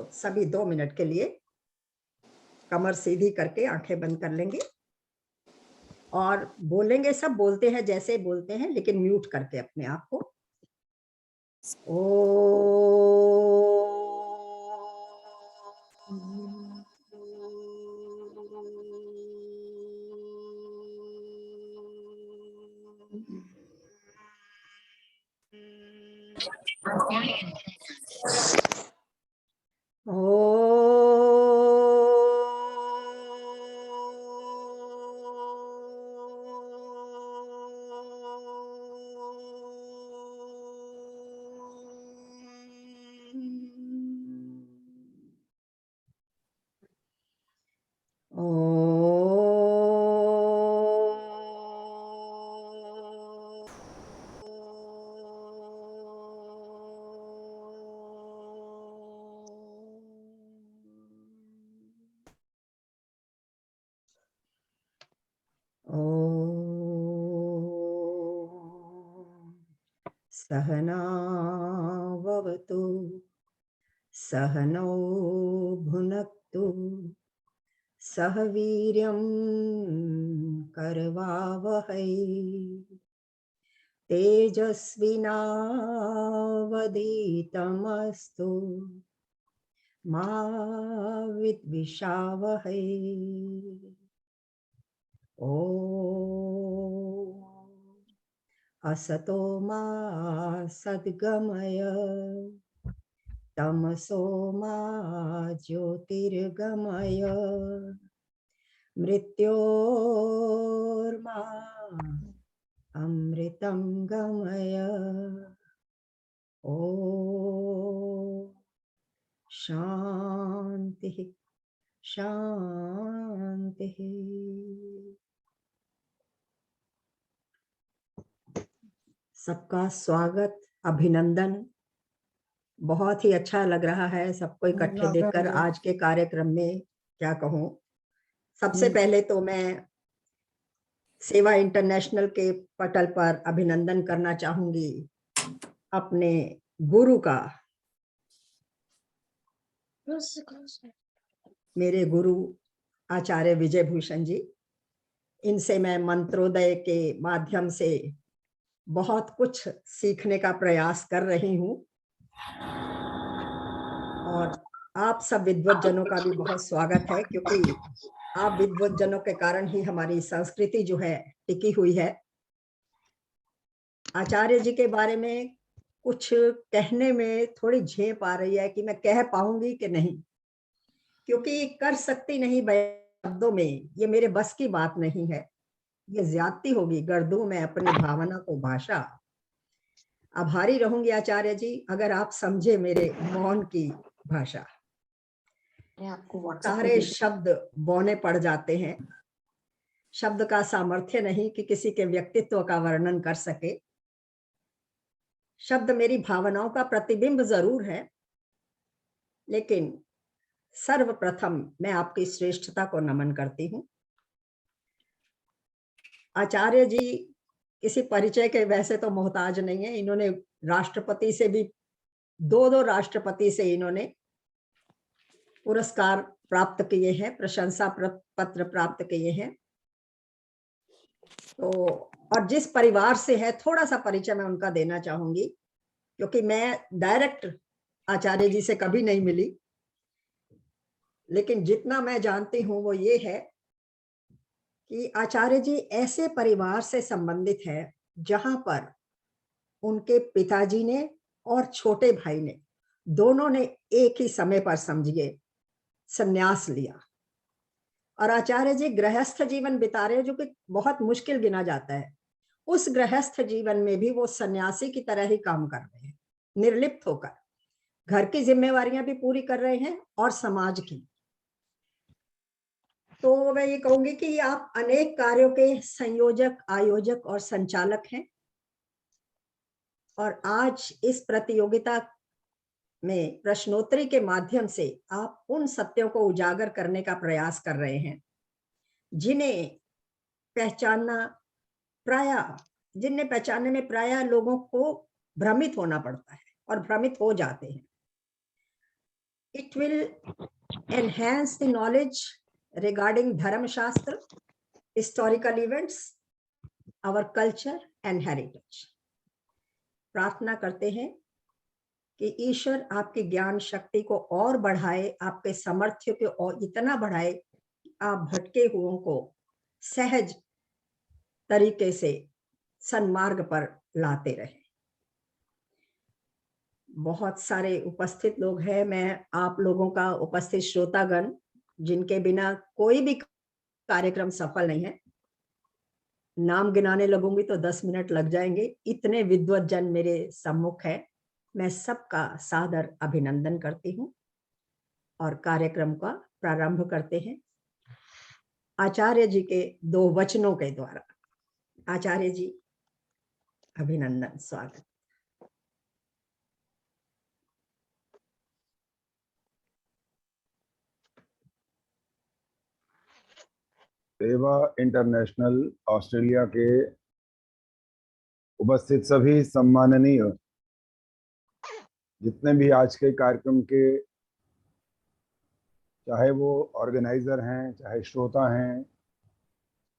तो सभी 2 मिनट के लिए कमर सीधी करके आंखें बंद कर लेंगे और बोलेंगे, सब बोलते हैं जैसे बोलते हैं, लेकिन म्यूट करके अपने आप को। सहना भवतु सहनौ भुनक्तु सह वीर्यं करवावहै तेजस्विनावधीतमस्तु मा विद्विषावहै। असतो मा सद्गमय तमसो मा ज्योतिर्गमय मृत्योर्मा अमृतं गमय। ॐ शान्तिः शान्तिः। सबका स्वागत, अभिनंदन। बहुत ही अच्छा लग रहा है सबको इकट्ठे देखकर आज के कार्यक्रम में। क्या कहूँ, सबसे पहले तो मैं सेवा इंटरनेशनल के पटल पर अभिनंदन करना चाहूंगी अपने गुरु का। मेरे गुरु आचार्य विजय भूषण जी, इनसे मैं मंत्रोदय के माध्यम से बहुत कुछ सीखने का प्रयास कर रही हूँ और आप सब विद्वज्जनों का भी बहुत स्वागत है, क्योंकि आप विद्वज्जनों के कारण ही हमारी संस्कृति जो है टिकी हुई है। आचार्य जी के बारे में कुछ कहने में थोड़ी झेप आ रही है कि मैं कह पाऊंगी कि नहीं, क्योंकि कर सकती नहीं शब्दों में, ये मेरे बस की बात नहीं है। ये ज्यादती होगी, कर दूं मैं अपनी भावना को भाषा। आभारी रहूंगी आचार्य जी अगर आप समझे मेरे मौन की भाषा। सारे शब्द बौने पड़ जाते हैं, शब्द का सामर्थ्य नहीं कि किसी के व्यक्तित्व का वर्णन कर सके। शब्द मेरी भावनाओं का प्रतिबिंब जरूर है, लेकिन सर्वप्रथम मैं आपकी श्रेष्ठता को नमन करती हूँ। आचार्य जी किसी परिचय के वैसे तो मोहताज नहीं है। इन्होंने राष्ट्रपति से भी दो राष्ट्रपति से इन्होंने पुरस्कार प्राप्त किए हैं, प्रशंसा पत्र प्राप्त किए हैं। तो और जिस परिवार से है, थोड़ा सा परिचय मैं उनका देना चाहूंगी, क्योंकि मैं डायरेक्ट आचार्य जी से कभी नहीं मिली, लेकिन जितना मैं जानती हूँ वो ये है कि आचार्य जी ऐसे परिवार से संबंधित है जहां पर उनके पिताजी ने और छोटे भाई ने, दोनों ने एक ही समय पर समझिए संन्यास लिया। और आचार्य जी गृहस्थ जीवन बिता रहे, जो कि बहुत मुश्किल गिना जाता है। उस गृहस्थ जीवन में भी वो सन्यासी की तरह ही काम कर रहे हैं, निर्लिप्त होकर घर की जिम्मेवारियां भी पूरी कर रहे हैं और समाज की। तो मैं ये कहूंगी कि आप अनेक कार्यों के संयोजक, आयोजक और संचालक हैं, और आज इस प्रतियोगिता में प्रश्नोत्तरी के माध्यम से आप उन सत्यों को उजागर करने का प्रयास कर रहे हैं जिन्हें पहचानने में प्रायः लोगों को भ्रमित होना पड़ता है और भ्रमित हो जाते हैं। It will enhance the knowledge regarding Dharma Shastra, historical events, our culture and heritage. प्रार्थना करते हैं कि ईश्वर आपकी ज्ञान शक्ति को और बढ़ाए, आपके सामर्थ्य को और इतना बढ़ाए कि आप भटके हुओं को सहज तरीके से सन्मार्ग पर लाते रहे। बहुत सारे उपस्थित लोग हैं, मैं आप लोगों का उपस्थित श्रोतागण जिनके बिना कोई भी कार्यक्रम सफल नहीं है, नाम गिनाने लगूंगी तो 10 मिनट लग जाएंगे, इतने विद्वत जन मेरे सम्मुख है। मैं सबका सादर अभिनंदन करती हूँ और कार्यक्रम का प्रारंभ करते हैं आचार्य जी के 2 वचनों के द्वारा। आचार्य जी, अभिनंदन, स्वागत। सेवा इंटरनेशनल ऑस्ट्रेलिया के उपस्थित सभी सम्माननीय, जितने भी आज के कार्यक्रम के, चाहे वो ऑर्गेनाइजर हैं, चाहे श्रोता हैं,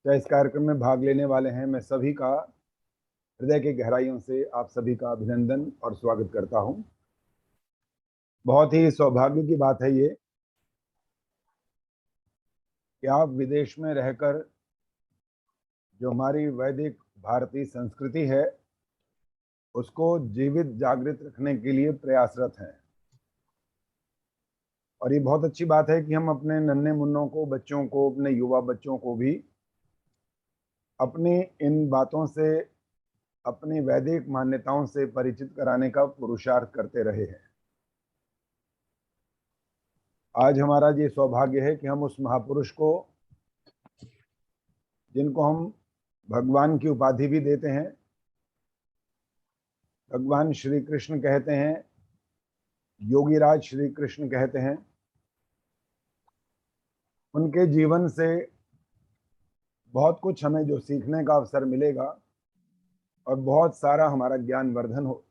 चाहे इस कार्यक्रम में भाग लेने वाले हैं, मैं सभी का हृदय की गहराइयों से आप सभी का अभिनंदन और स्वागत करता हूं। बहुत ही सौभाग्य की बात है ये कि आप विदेश में रहकर जो हमारी वैदिक भारतीय संस्कृति है उसको जीवित जागृत रखने के लिए प्रयासरत हैं। और ये बहुत अच्छी बात है कि हम अपने नन्हे मुन्नों को, बच्चों को, अपने युवा बच्चों को भी अपनी इन बातों से, अपनी वैदिक मान्यताओं से परिचित कराने का पुरुषार्थ करते रहे हैं। आज हमारा ये सौभाग्य है कि हम उस महापुरुष को, जिनको हम भगवान की उपाधि भी देते हैं, भगवान श्री कृष्ण कहते हैं, योगीराज श्री कृष्ण कहते हैं, उनके जीवन से बहुत कुछ हमें जो सीखने का अवसर मिलेगा और बहुत सारा हमारा ज्ञान वर्धन हो।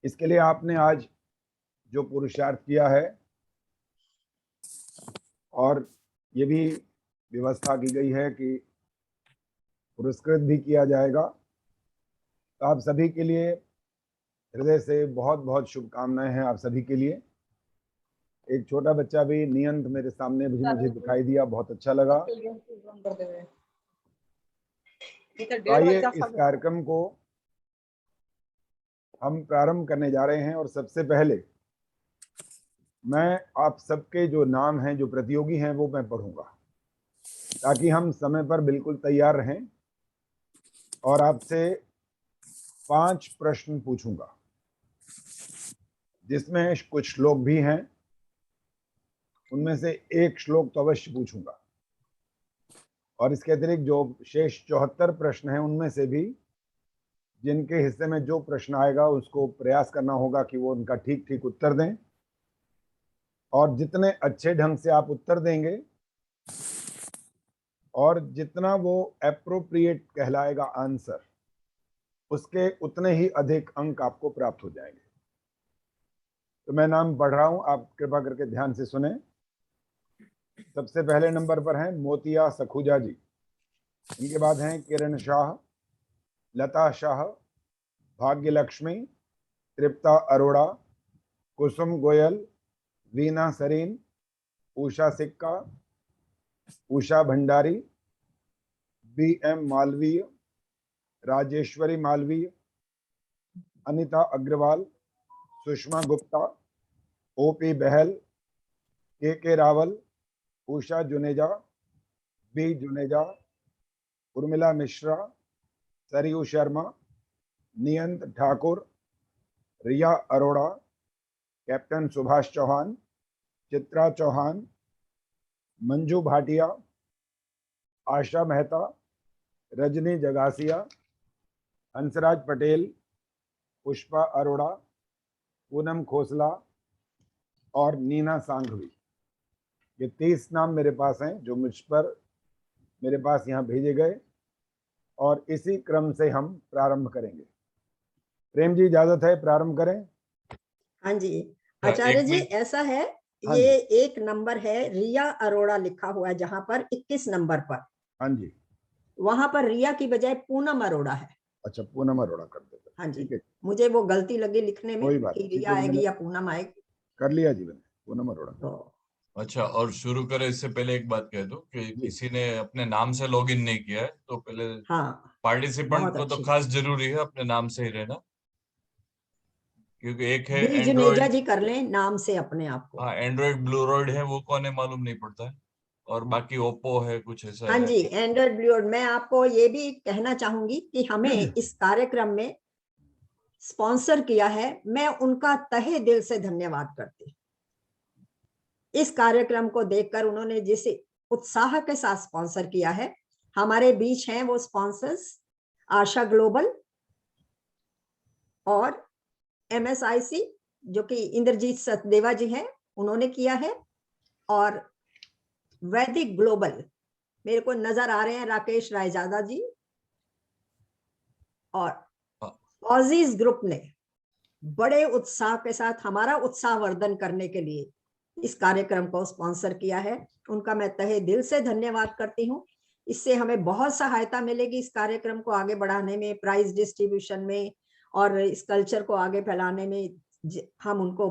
इसके लिए आपने आज जो पुरुषार्थ किया है और ये भी व्यवस्था की गई है कि पुरस्कृत भी किया जाएगा, तो आप सभी के लिए हृदय से बहुत बहुत शुभकामनाएं हैं। आप सभी के लिए एक छोटा बच्चा भी, नियंत, मेरे सामने भी मुझे दिखाई दिया, बहुत अच्छा लगा। आइए इस कार्यक्रम को हम प्रारंभ करने जा रहे हैं और सबसे पहले मैं आप सबके जो नाम हैं, जो प्रतियोगी हैं, वो मैं पढ़ूंगा ताकि हम समय पर बिल्कुल तैयार रहें। और आपसे 5 प्रश्न पूछूंगा जिसमें कुछ श्लोक भी हैं, उनमें से एक श्लोक तो अवश्य पूछूंगा। और इसके अतिरिक्त जो शेष 74 प्रश्न हैं उनमें से भी जिनके हिस्से में जो प्रश्न आएगा उसको प्रयास करना होगा कि वो उनका ठीक ठीक उत्तर दें। और जितने अच्छे ढंग से आप उत्तर देंगे और जितना वो एप्रोप्रिएट कहलाएगा आंसर, उसके उतने ही अधिक अंक आपको प्राप्त हो जाएंगे। तो मैं नाम पढ़ रहा हूं, आप कृपा करके ध्यान से सुने। सबसे पहले नंबर पर हैं मोतिया सखुजा जी, इनके बाद हैं किरण शाह, लता शाह, भाग्यलक्ष्मी, तृप्ता अरोड़ा, कुसुम गोयल, वीना सरीन, उषा सिक्का, उषा भंडारी, BM मालवीय, राजेश्वरी मालवीय, अनिता अग्रवाल, सुषमा गुप्ता, OP बहल, KK रावल, उषा जुनेजा, B जुनेजा, उर्मिला मिश्रा, सरयू शर्मा, नियंत ठाकुर, रिया अरोड़ा, कैप्टन सुभाष चौहान, चित्रा चौहान, मंजू भाटिया, आशा मेहता, रजनी जगासिया, हंसराज पटेल, पुष्पा अरोड़ा, पूनम खोसला और नीना सांघवी। ये 30 नाम मेरे पास हैं जो मेरे पास यहाँ भेजे गए और इसी क्रम से हम प्रारंभ करेंगे। प्रेम जी इजाजत है, प्रारंभ करें। हाँ जी हाँ, आचार्य एक जी, मिनट। ऐसा है, हाँ ये एक नंबर है, रिया अरोड़ा लिखा हुआ है जहां पर 21 नंबर पर, हाँ जी, वहां पर रिया की बजाय पूनम अरोड़ा है। अच्छा पूनम अरोड़ा कर देते हैं। हाँ जी, ठीक है, मुझे वो गलती लगी लिखने में कोई बात कि नहीं, ठीक रिया है जी, आएगी मैंने या पूनम आएगी। कर लिया जी, मैंने पूनम अरोड़ा। तो अच्छा, और शुरू करें इससे पहले एक बात कह दूं कि जी। किसी ने अपने नाम से लॉगिन नहीं किया है, तो पहले हाँ, पार्टिसिपेंट बहुत को तो अच्छी खास जरूरी है अपने नाम से ही रहना, क्योंकि एक है बी जुनेजा एंड्रॉइड। जी कर लें नाम से अपने आप को। हाँ, एंड्रॉइड ब्लूरॉइड है, वो कौन है मालूम नहीं पड़ता है, और बाकी ओप्पो है, कुछ ऐसा हाँ है। जी, एंड्रॉइड ब्लू। मैं आपको ये भी कहना चाहूंगी कि हमें इस कार्यक्रम में स्पॉन्सर किया है, मैं उनका तहे दिल से धन्यवाद करती हूँ। इस कार्यक्रम को देखकर उन्होंने जिस उत्साह के साथ स्पॉन्सर किया है, हमारे बीच हैं वो स्पॉन्सर्स आशा ग्लोबल और MSIC, जो कि इंद्रजीत सचदेवा जी हैं, उन्होंने किया है, और वैदिक ग्लोबल मेरे को नजर आ रहे हैं राकेश रायजादा जी, और ऑजीज ग्रुप ने बड़े उत्साह के साथ हमारा उत्साहवर्धन करने के लिए इस कार्यक्रम को स्पॉन्सर किया है। उनका मैं तहे दिल से धन्यवाद करती हूँ। इससे हमें बहुत सहायता मिलेगी इस कार्यक्रम को आगे बढ़ाने में, प्राइज डिस्ट्रीब्यूशन में, और इस कल्चर को आगे फैलाने में। हम उनको,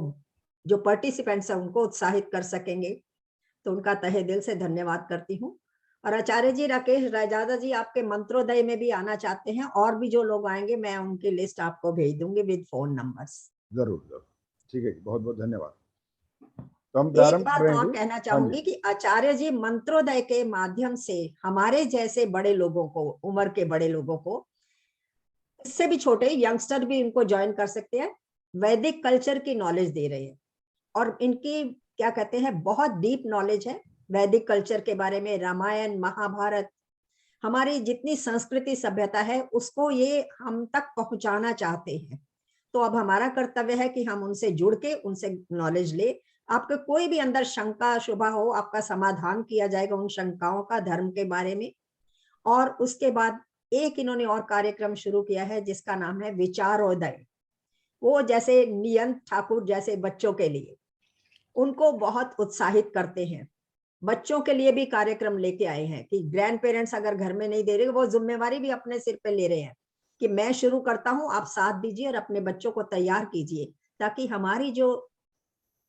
जो पार्टिसिपेंट्स हैं, उनको उत्साहित कर सकेंगे। तो उनका तहे दिल से धन्यवाद करती हूँ। और आचार्य जी, राकेश रायजादा जी आपके मंत्रोदय में भी आना चाहते हैं, और भी जो लोग आएंगे मैं उनकी लिस्ट आपको भेज दूंगी विद फोन नंबर्स। जरूर जरूर, ठीक है जी, बहुत बहुत धन्यवाद। तो हम एक प्रारंभ कर बात रहे हैं और जी। कहना हाँ चाहूंगी जी, कि आचार्य जी मंत्रोदय के माध्यम से हमारे जैसे बड़े लोगों को, उम्र के बड़े लोगों को, इससे भी छोटे यंगस्टर भी इनको ज्वाइन कर सकते हैं, वैदिक कल्चर की नॉलेज दे रहे हैं। और इनकी क्या कहते हैं, बहुत डीप नॉलेज है वैदिक कल्चर के बारे में, रामायण महाभारत, हमारी जितनी संस्कृति सभ्यता है उसको ये हम तक पहुंचाना चाहते हैं। तो अब हमारा कर्तव्य है कि हम उनसे जुड़ के उनसे नॉलेज ले। आपके कोई भी अंदर शंका शुभा हो, आपका समाधान किया जाएगा उन शंकाओं का, धर्म के बारे में। और उसके बाद एक इन्होंने और कार्यक्रम शुरू किया है जिसका नाम है विचारोदय। वो जैसे नियंत ठाकुर जैसे बच्चों के लिए उनको बहुत उत्साहित करते हैं। बच्चों के लिए भी कार्यक्रम लेके आए हैं कि ग्रैंड पेरेंट्स अगर घर में नहीं दे रहे, वो जिम्मेवारी भी अपने सिर पे ले रहे हैं कि मैं शुरू करता हूं, आप साथ दीजिए और अपने बच्चों को तैयार कीजिए, ताकि हमारी जो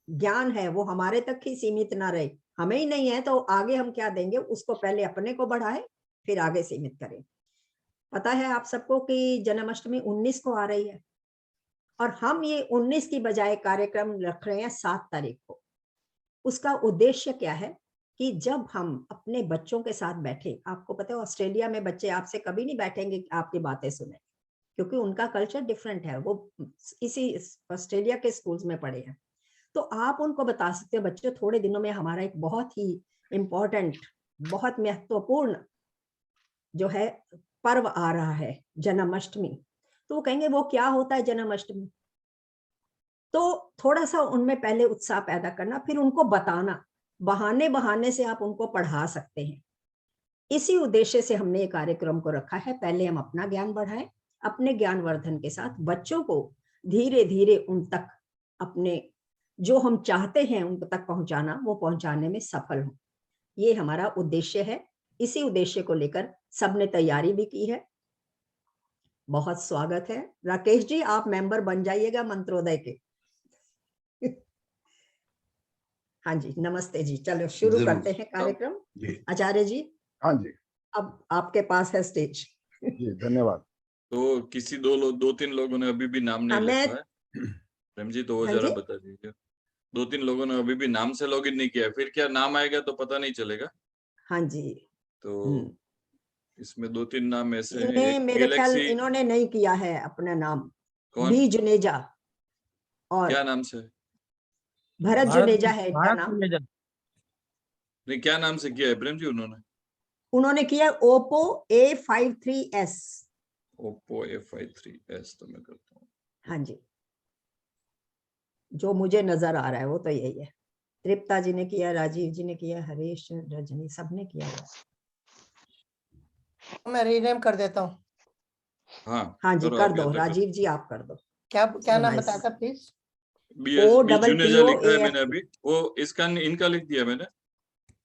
ज्ञान है वो हमारे तक ही सीमित ना रहे। हमें ही नहीं है तो आगे हम क्या देंगे, उसको पहले अपने को बढ़ाए फिर आगे सीमित करें। पता है आप सबको कि जन्माष्टमी 19 को आ रही है, और हम ये 19 की बजाय कार्यक्रम रख रहे हैं 7 तारीख को। उसका उद्देश्य क्या है कि जब हम अपने बच्चों के साथ बैठे, आपको पता है ऑस्ट्रेलिया में बच्चे आपसे कभी नहीं बैठेंगे आपकी बातें सुने, क्योंकि उनका कल्चर डिफरेंट है, वो इसी ऑस्ट्रेलिया के स्कूल्स में पढ़े हैं। तो आप उनको बता सकते हो, बच्चों थोड़े दिनों में हमारा एक बहुत ही इम्पोर्टेंट, बहुत महत्वपूर्ण जो है पर्व आ रहा है, जन्माष्टमी। तो वो कहेंगे वो क्या होता है जन्माष्टमी। तो थोड़ा सा उनमें पहले उत्साह पैदा करना, फिर उनको बताना, बहाने बहाने से आप उनको पढ़ा सकते हैं। इसी उद्देश्य से हमने ये कार्यक्रम को रखा है। पहले हम अपना ज्ञान बढ़ाएं, अपने ज्ञानवर्धन के साथ बच्चों को धीरे धीरे उन तक अपने जो हम चाहते हैं उन तक पहुंचाना, वो पहुंचाने में सफल हो। ये हमारा उद्देश्य है। इसी उद्देश्य को लेकर सबने तैयारी भी की है। बहुत स्वागत है। राकेश जी, आप मेंबर बन जाइएगा मंत्रोदय के। हाँ जी, नमस्ते जी। चलो शुरू करते हैं कार्यक्रम। आचार्य जी, हाँ जी, अब आपके पास है स्टेज। जी धन्यवाद। तो किसी दो तीन लोगों ने अभी भी नाम नहीं लिखा है, प्रेम जी, तो वो हाँ जरा जी, बता दीजिए। 2-3 लोगों ने अभी भी नाम से लॉगिन नहीं किया है, फिर क्या नाम आएगा तो पता नहीं चलेगा। हाँ जी। तो इसमें 2-3 नाम ऐसे हैं, इन्हें एक मेरे ख्याल गैलेक्सी। इन्होंने नहीं किया है अपना नाम। कौन, बी जुनेजा और क्या नाम से? भरत जुनेजा है इनका भारत नाम। जुनेजा। नहीं, क्या नाम से किया है प्रेम जी उन्होंने? उन्होंने किया ओप्पो A53s। ओप्पो A53s, तो मैं करता हूँ। हाँ जी, जो मुझे नजर आ रहा है वो तो यही है। तृप्ता जी ने किया, राजीव जी ने किया, हरीश, रजनी, सबने किया हुआ। मैं रीनेम कर देता हूँ। हाँ जी करो कर आप दो, याद रखो। राजीव जी आप कर दो। क्या नाम Nice. बताया था प्लीज? बी जुनेजा लिखा है OTTOAF. मैंने अभी, वो इसका इनका लिख दिया मैंने,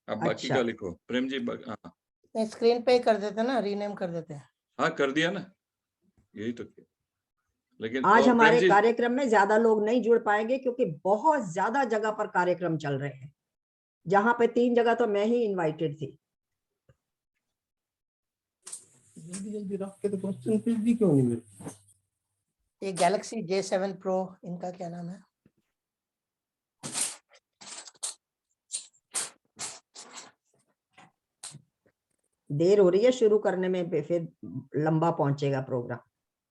आप बाकी अच्छा। का लिखो। प्रेम जी हाँ नहीं, स्क्रीन पे ही कर देते ना, रीनेम कर देते हैं। हाँ कर दिया ना, यही तो किया। लेकिन आज प्रेम हमारे जी कार्यक्रम में ज्यादा लोग नहीं जुड़ पाएंगे क्योंकि बहुत ज्यादा जगह पर कार्यक्रम चल रहे हैं, जहां पे 3 जगह तो मैं ही इनवाइटेड थी। जल्दी जल्दी रख के तो क्वेश्चन फिर भी क्यों नहीं मिले? ये गैलेक्सी J7 Pro, इनका क्या नाम है? देर हो रही है शुरू करने में, फिर लंबा पहुंचेगा प्रोग्राम।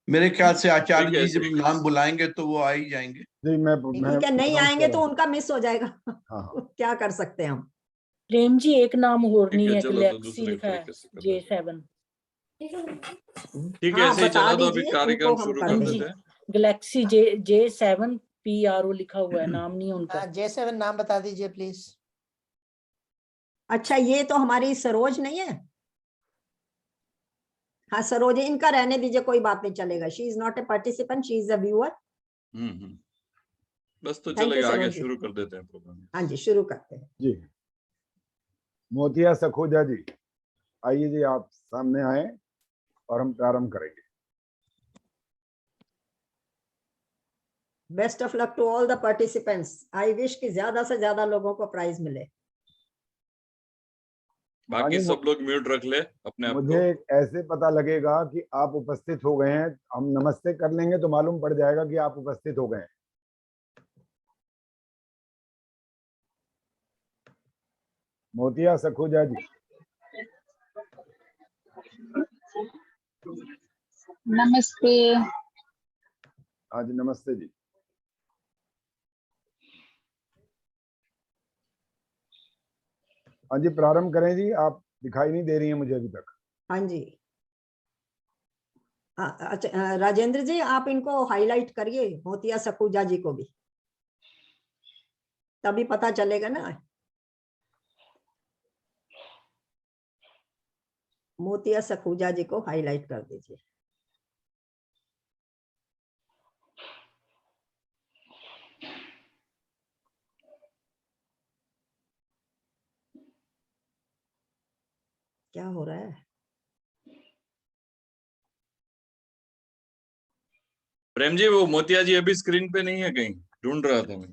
मेरे ख्याल से आचार्य ठीक है, जी जब ठीक है। नाम बुलाएंगे तो वो आ ही जाएंगे। जी मैं ठीक है, नहीं आएंगे तो उनका मिस हो जाएगा। हाँ क्या कर सकते हैं हम। प्रेम जी एक नाम और ठीक नहीं है, है, चलो तो गैलेक्सी दूसरे लिखा है तरीके से कर देते हैं। J7। ठीक है, हाँ ऐसे ही बता चला दो, अभी दीजिए, कार्यक्रम उनको हम शुरू कर कर हाँ देंगे। जी, देते हैं। गैलेक्सी J7 PRO लिखा हुआ है, नाम नहीं है उनका। हाँ, J7 नाम बता दीजिए प्लीज। अच्छा ये तो हमारी सरोज नहीं है? हाँ सरोज, इनका रहने दीजिए, कोई बात नहीं चलेगा। She is not a participant, she is a viewer. बस तो Thank you, चलेगा, आगे सरोज जी। शुरू कर देते हैं प्रोग्राम। हाँ जी शुरू करते हैं। जी। मोतिया सखोजा जी आइए जी, आप सामने आए और हम प्रारंभ करेंगे। Best of luck to all the participants. I wish कि ज्यादा से ज्यादा लोगों को प्राइज मिले। बाकी सब लोग म्यूट रख ले अपने आप मुझे को। ऐसे पता लगेगा कि आप उपस्थित हो गए हैं, हम नमस्ते कर लेंगे तो मालूम पड़ जाएगा कि आप उपस्थित हो गए हैं। मोतिया सखोजा जी। नमस्ते। हाँ जी नमस्ते जी। हाँ जी प्रारंभ करें जी, आप दिखाई नहीं दे रही हैं मुझे अभी तक। हाँ जी। अच्छा राजेंद्र जी आप इनको हाईलाइट करिए, मोतिया सखूजा जी को भी, तभी पता चलेगा ना। मोतिया सखूजा जी को हाईलाइट कर दीजिए। क्या हो रहा है? प्रेम जी वो मोतिया जी अभी स्क्रीन पे नहीं है, कहीं ढूंढ रहा था मैं।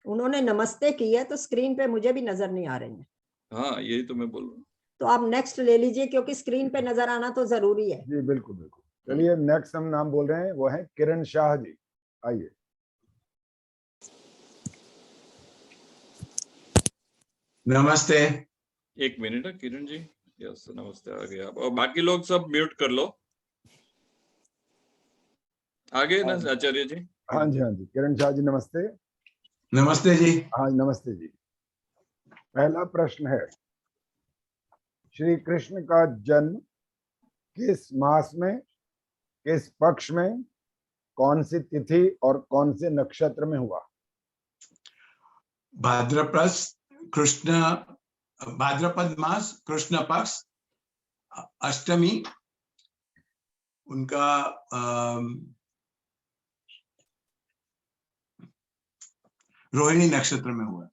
उन्होंने नमस्ते की है तो स्क्रीन पे मुझे भी नजर नहीं आ रही है। हाँ यही तो मैं बोल रहा हूँ। तो आप नेक्स्ट ले लीजिए क्योंकि स्क्रीन पे नजर आना तो जरूरी है। जी बिल्कुल बिल्कुल। चलिए नेक्स्ट हम नाम बोल रहे हैं, वो है किरण शाह जी। आइए। नमस्ते। एक मिनट है किरण जी, यस नमस्ते आ गए आप, और बाकी लोग सब म्यूट कर लो। आगे ना आचार्य जी। हाँ जी किरण शाह जी नमस्ते। नमस्ते जी। हाँ नमस्ते जी। पहला प्रश्न है, श्री कृष्ण का जन्म किस मास में, किस पक्ष में, कौन सी तिथि और कौन से नक्षत्र में हुआ? भाद्रपद मास कृष्ण पक्ष अष्टमी, उनका रोहिणी नक्षत्र में हुआ।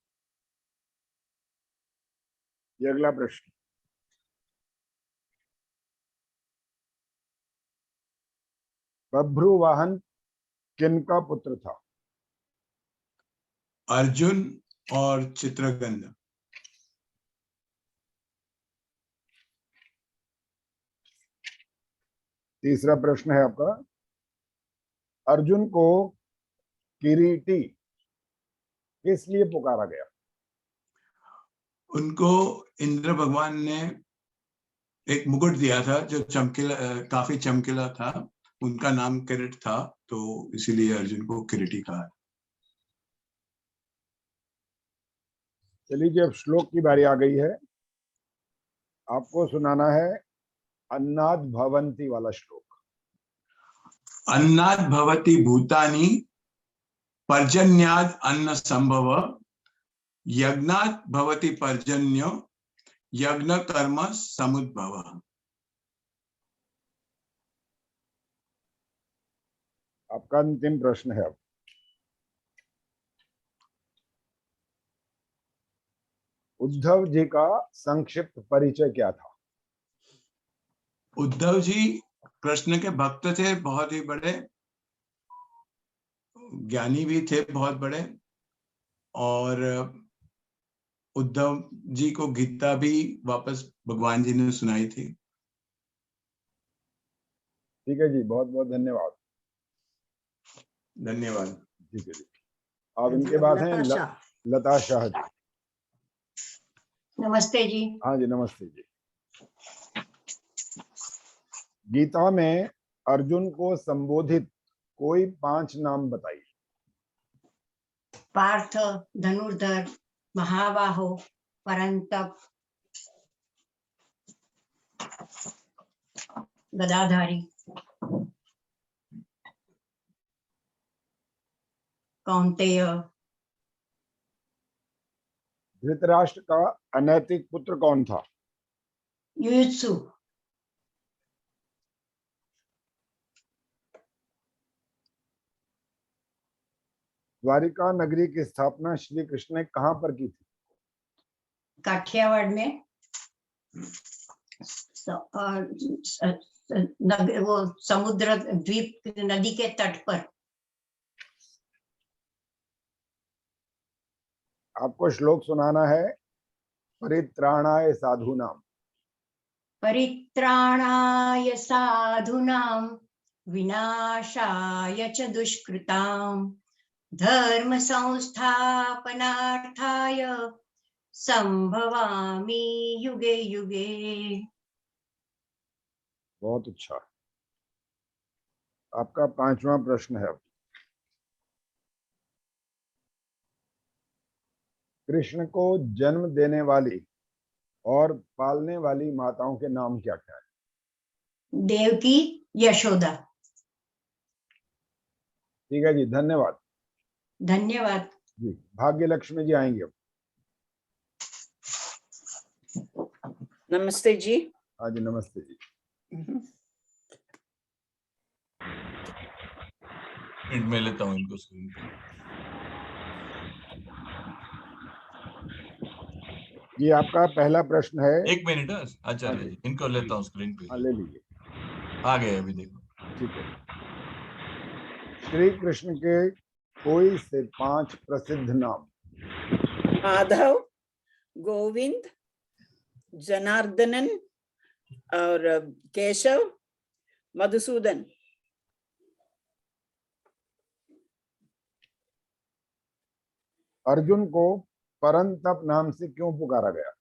ये अगला प्रश्न, बभ्रुवाहन किनका पुत्र था? अर्जुन और चित्रगंध। तीसरा प्रश्न है आपका, अर्जुन को किरीटी किस लिए पुकारा गया? उनको इंद्र भगवान ने एक मुकुट दिया था जो चमकीला, काफी चमकीला था, उनका नाम किरीट था, तो इसीलिए अर्जुन को किरीटी कहा। चलिए जी अब श्लोक की बारी आ गई है, आपको सुनाना है अन्नाद भवंती वाला श्लोक। अन्नाद भवति भूतानि पर्जन्याद अन्न संभव, यज्ञात भवति पर्जन्यो यज्ञ कर्म समुद्भव। आपका अंतिम प्रश्न है अब। उद्धव जी का संक्षिप्त परिचय क्या था? उद्धव जी कृष्ण के भक्त थे, बहुत ही बड़े ज्ञानी भी थे, बहुत बड़े। और उद्धव जी को गीता भी वापस भगवान जी ने सुनाई थी। ठीक है जी, बहुत बहुत धन्यवाद। धन्यवाद। ठीक है जी। अब हाँ जी, इनके अब बाद हैं लता शाह। लता शाह जी। नमस्ते जी। हाँ जी, नमस्ते जी। गीता में अर्जुन को संबोधित कोई 5 नाम बताइए। पार्थ, धनुर्धर, महाबाहो, परंतप, गदाधारी, कौंतेय, धृतराष्ट्र का अनैतिक पुत्र कौन था? युयुत्सु, द्वारिका नगरी की स्थापना श्री कृष्ण ने कहां पर की थी? काठियावाड़ में, वो समुद्र द्वीप नदी के तट पर। आपको श्लोक सुनाना है। परित्राणाय साधूनाम। परित्राणाय साधूनां विनाशाय च दुष्कृतां धर्म संस्थापनार्थाय संभवामि युगे युगे। बहुत अच्छा। आपका 5वां प्रश्न है। कृष्ण को जन्म देने वाली और पालने वाली माताओं के नाम क्या क्या है? देवकी, यशोदा। ठीक है जी, धन्यवाद। धन्यवाद। जी, भाग्य लक्ष्मी जी आएंगे अब। नमस्ते जी। हाँ जी, नमस्ते जी। मैं लेता हूँ इनको स्क्रीन पे। ये आपका पहला प्रश्न है। 1 मिनट आचार्य जी, इनको लेता हूँ स्क्रीन पे। हाँ, ले लीजिए। आ गए अभी, देखो। ठीक है। श्री कृष्ण के कोई से 5 प्रसिद्ध नाम। माधव, गोविंद, जनार्दनन और केशव, मधुसूदन। अर्जुन को परंतप नाम से क्यों पुकारा गया?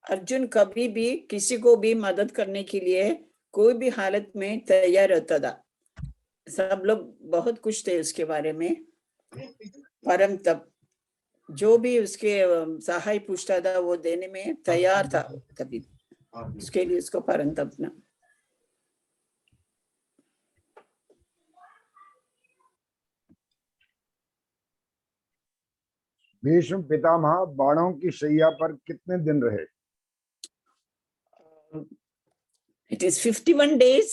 अर्जुन कभी भी किसी को भी मदद करने के लिए कोई भी हालत में तैयार रहता था। सब लोग बहुत कुछ थे उसके बारे में। परम तप, जो भी उसके सहाय पूछता था वो देने में तैयार था कभी, उसके लिए उसको परम तप ना। भीष्म पितामह बाणों की शैया पर कितने दिन रहे? इट इज 51 days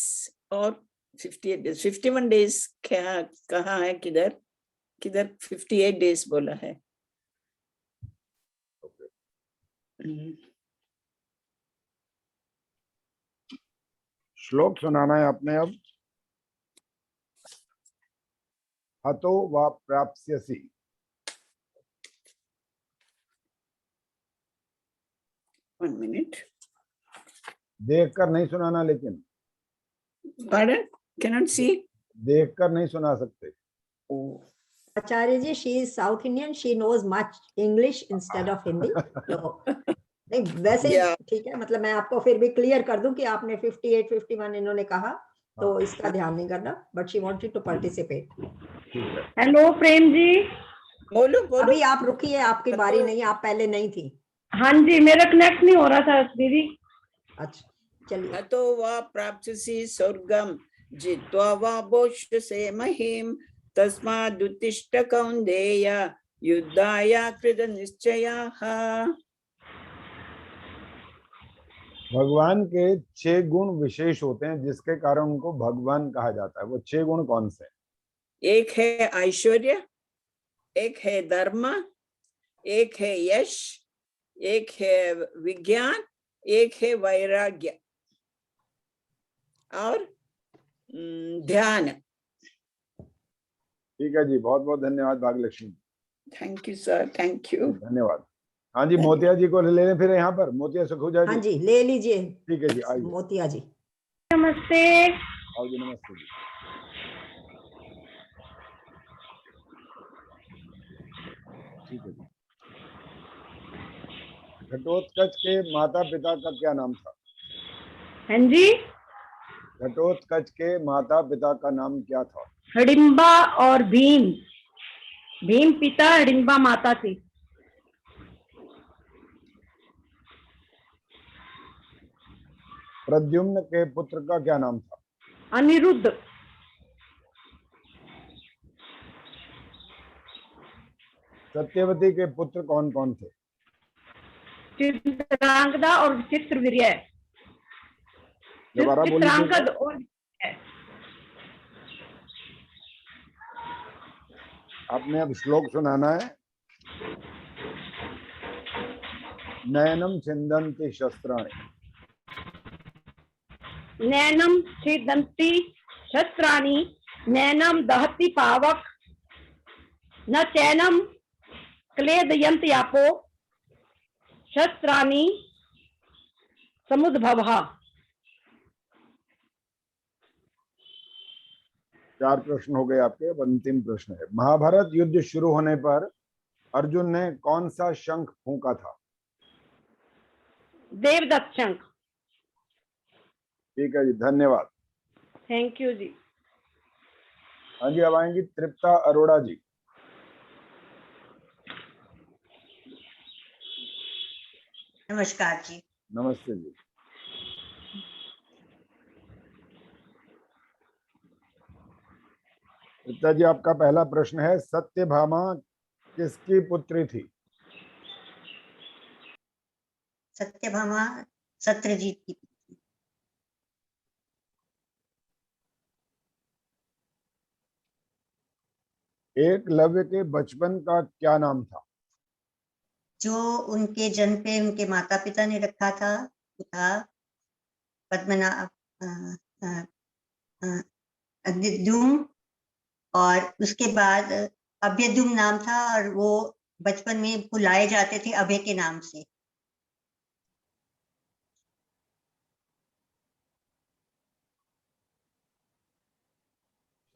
और 58 days। 51 days क्या कहाँ है, किधर किधर 58 days बोला है। श्लोक सुनाना है आपने अब। हतो वा प्राप्स्यसि। One minute। देखकर नहीं सुनाना, लेकिन Pardon? Cannot see? देखकर नहीं सुना सकते। आचार्य जी, she is South Indian, she knows much English instead of Hindi। तो नहीं, वैसे ही Yeah। ठीक है। मतलब मैं आपको फिर भी क्लियर कर दूं कि आपने 58, 51 इन्होंने कहा, तो इसका ध्यान नहीं करना। But she wanted to participate. Hello Prem ji. बोलो बोलो। अभी आप रुकिए, आपकी बारी नहीं, आप पहले नहीं थी। हाँ जी, मेरा कनेक्ट नहीं हो रहा था दीदी। अच्छा, चलिए। हतो वा प्राप्स्यसि स्वर्गं जित्वा वा भोक्ष्यसे महीम् तस्मादुत्तिष्ठ कौन्तेय युद्धाय कृतनिश्चयाः। भगवान के 6 गुण विशेष होते हैं जिसके कारण उनको भगवान कहा जाता है। वो 6 गुण कौन से? एक है ऐश्वर्य, एक है धर्म, एक है यश, एक है विज्ञान, एक है वैराग्य और ध्यान। ठीक है जी, बहुत बहुत धन्यवाद Bhagyalakshmi. Thank you sir, thank you. धन्यवाद। हाँ जी, मोतिया जी को ले लें फिर यहाँ पर, मोतिया सुखुजा हाँ जी। जी, ले लीजिए ठीक है जी, आइए। मोतिया जी। नमस्ते। आओ जी, नमस्ते जी। ठीक है जी। घटोत्कच के माता पिता का क्या नाम था? हाँ जी, घटोत्कच के माता पिता का नाम क्या था? हिडिंबा और भीम। भीम पिता, हिडिंबा माता थी। प्रद्युम्न के पुत्र का क्या नाम था? अनिरुद्ध। सत्यवती के पुत्र कौन कौन थे? चित्रांगदा और चित्रवीर्य। दोबारा बोल लीजिएगा। चित्रांगद और आपने अब श्लोक सुनाना है। नयनम छिंदन्ति शस्त्राणि। नैनम छिदन्ति शस्त्राणि, नैनम दहति पावक, न चैनम क्लेदयन्ति आपो, शस्त्राणि समुद्भवः। 4 प्रश्न हो गए आपके, अब अंतिम प्रश्न है। महाभारत युद्ध शुरू होने पर अर्जुन ने कौन सा शंख फूंका था? देवदत्त शंख। ठीक है जी, धन्यवाद। थैंक यू जी। हाँ जी, अब आएंगी तृप्ता अरोड़ा जी। नमस्कार जी। नमस्ते जी। तृप्ता जी, आपका पहला प्रश्न है, सत्यभामा किसकी पुत्री थी? सत्यभामा सत्यजीत की। एकलव्य के बचपन का क्या नाम था? जो उनके जन्म पे उनके माता पिता ने रखा था वो था पद्मनाभ अभ्युदयम, और उसके बाद अभ्युदयम नाम था, और वो बचपन में बुलाए जाते थे अभय के नाम से।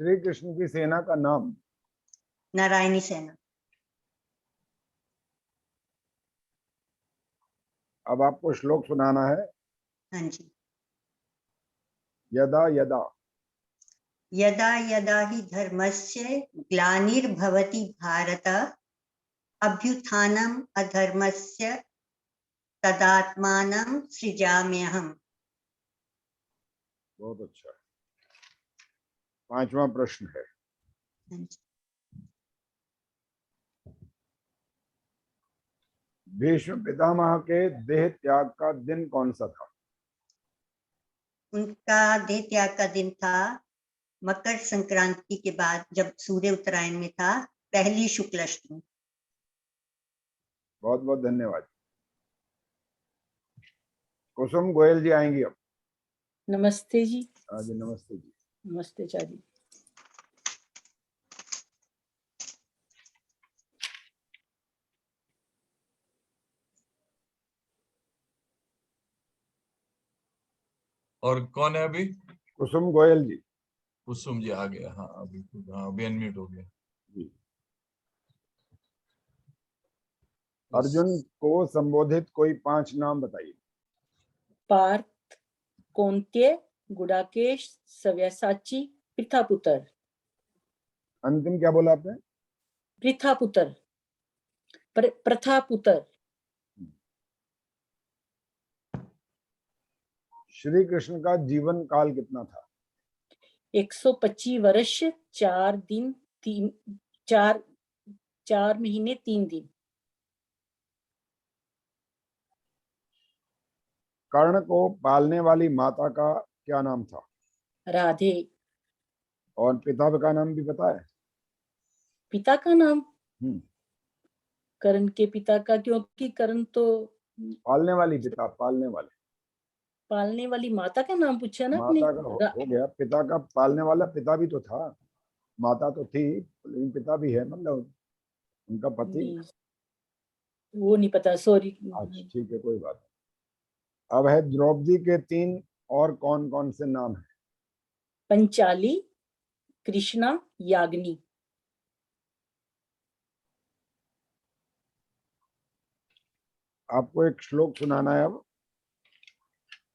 श्री कृष्ण की सेना का नाम? नारायणी सेना। अब आपको श्लोक सुनाना है। हाँ जी। यदा यदा यदा यदा हि धर्मस्य ग्लानिर्भवति भारत, अभ्युत्थानम् अधर्मस्य तदात्मानं सृजाम्यहम्। बहुत अच्छा। 5वां प्रश्न है, हाँ जी। भीष्म पितामह के देह त्याग का दिन कौन सा था? उनका देह त्याग का दिन था मकर संक्रांति के बाद, जब सूर्य उत्तरायण में था, पहली शुक्ल अष्टमी। बहुत बहुत धन्यवाद। कुसुम गोयल जी आएंगी अब। नमस्ते जी। हाँ जी, नमस्ते जी। नमस्ते चाची। और कौन है अभी? कुसुम गोयल जी। कुसुम जी आ गया। हाँ अभी, हाँ अभी अनम्यूट हो गया जी। अर्जुन को संबोधित कोई 5 नाम बताइए। पार्थ, कौंत्य, गुडाकेश, सव्यसाची, पृथापुत्र। अंतिम क्या बोला आपने? पृथापुत्र, प्रथापुत्र। श्री कृष्ण का जीवन काल कितना था? 125 वर्ष 4 दिन 4 महीने 3 दिन। कर्ण को पालने वाली माता का क्या नाम था? राधे। और पिता का नाम भी पता है? पिता का नाम, हम्म, करण के पिता का, क्योंकि करण तो पालने वाली, पिता पालने वाले, पालने वाली माता का नाम पूछा ना आपने। माता का हो गया, पिता का पालने वाला पिता भी तो था, माता तो थी लेकिन पिता भी है, मतलब उनका पति। नहीं, वो नहीं पता, सॉरी। अच्छा ठीक है, कोई बात नहीं। अब है द्रौपदी के 3 और कौन कौन से नाम है? पंचाली, कृष्णा, याग्नि। आपको एक श्लोक सुनाना है अब।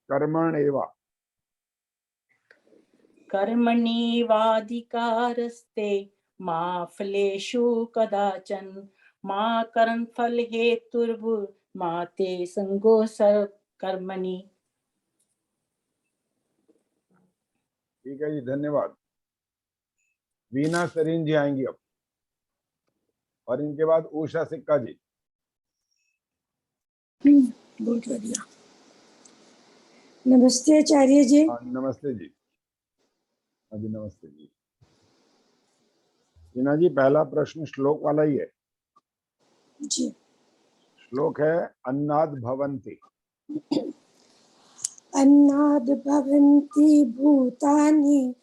कर्मण्येवा कर्मण्येवाधिकारस्ते मा फलेषु कदाचन मा कर्मफल हेतुर्भुर्मा ते संगोऽसः कर्मणि। ठीक है जी, धन्यवाद। वीना सरीन जी आएंगी अब, और इनके बाद उषा सिक्का जी। बहुत बढ़िया। नमस्ते आचार्य जी। नमस्ते जी। हाँ जी, नमस्ते जी। वीना जी, पहला प्रश्न श्लोक वाला ही है जी। श्लोक है अन्नाद भवन्ति। अन्नाद भवन्ति भूतानि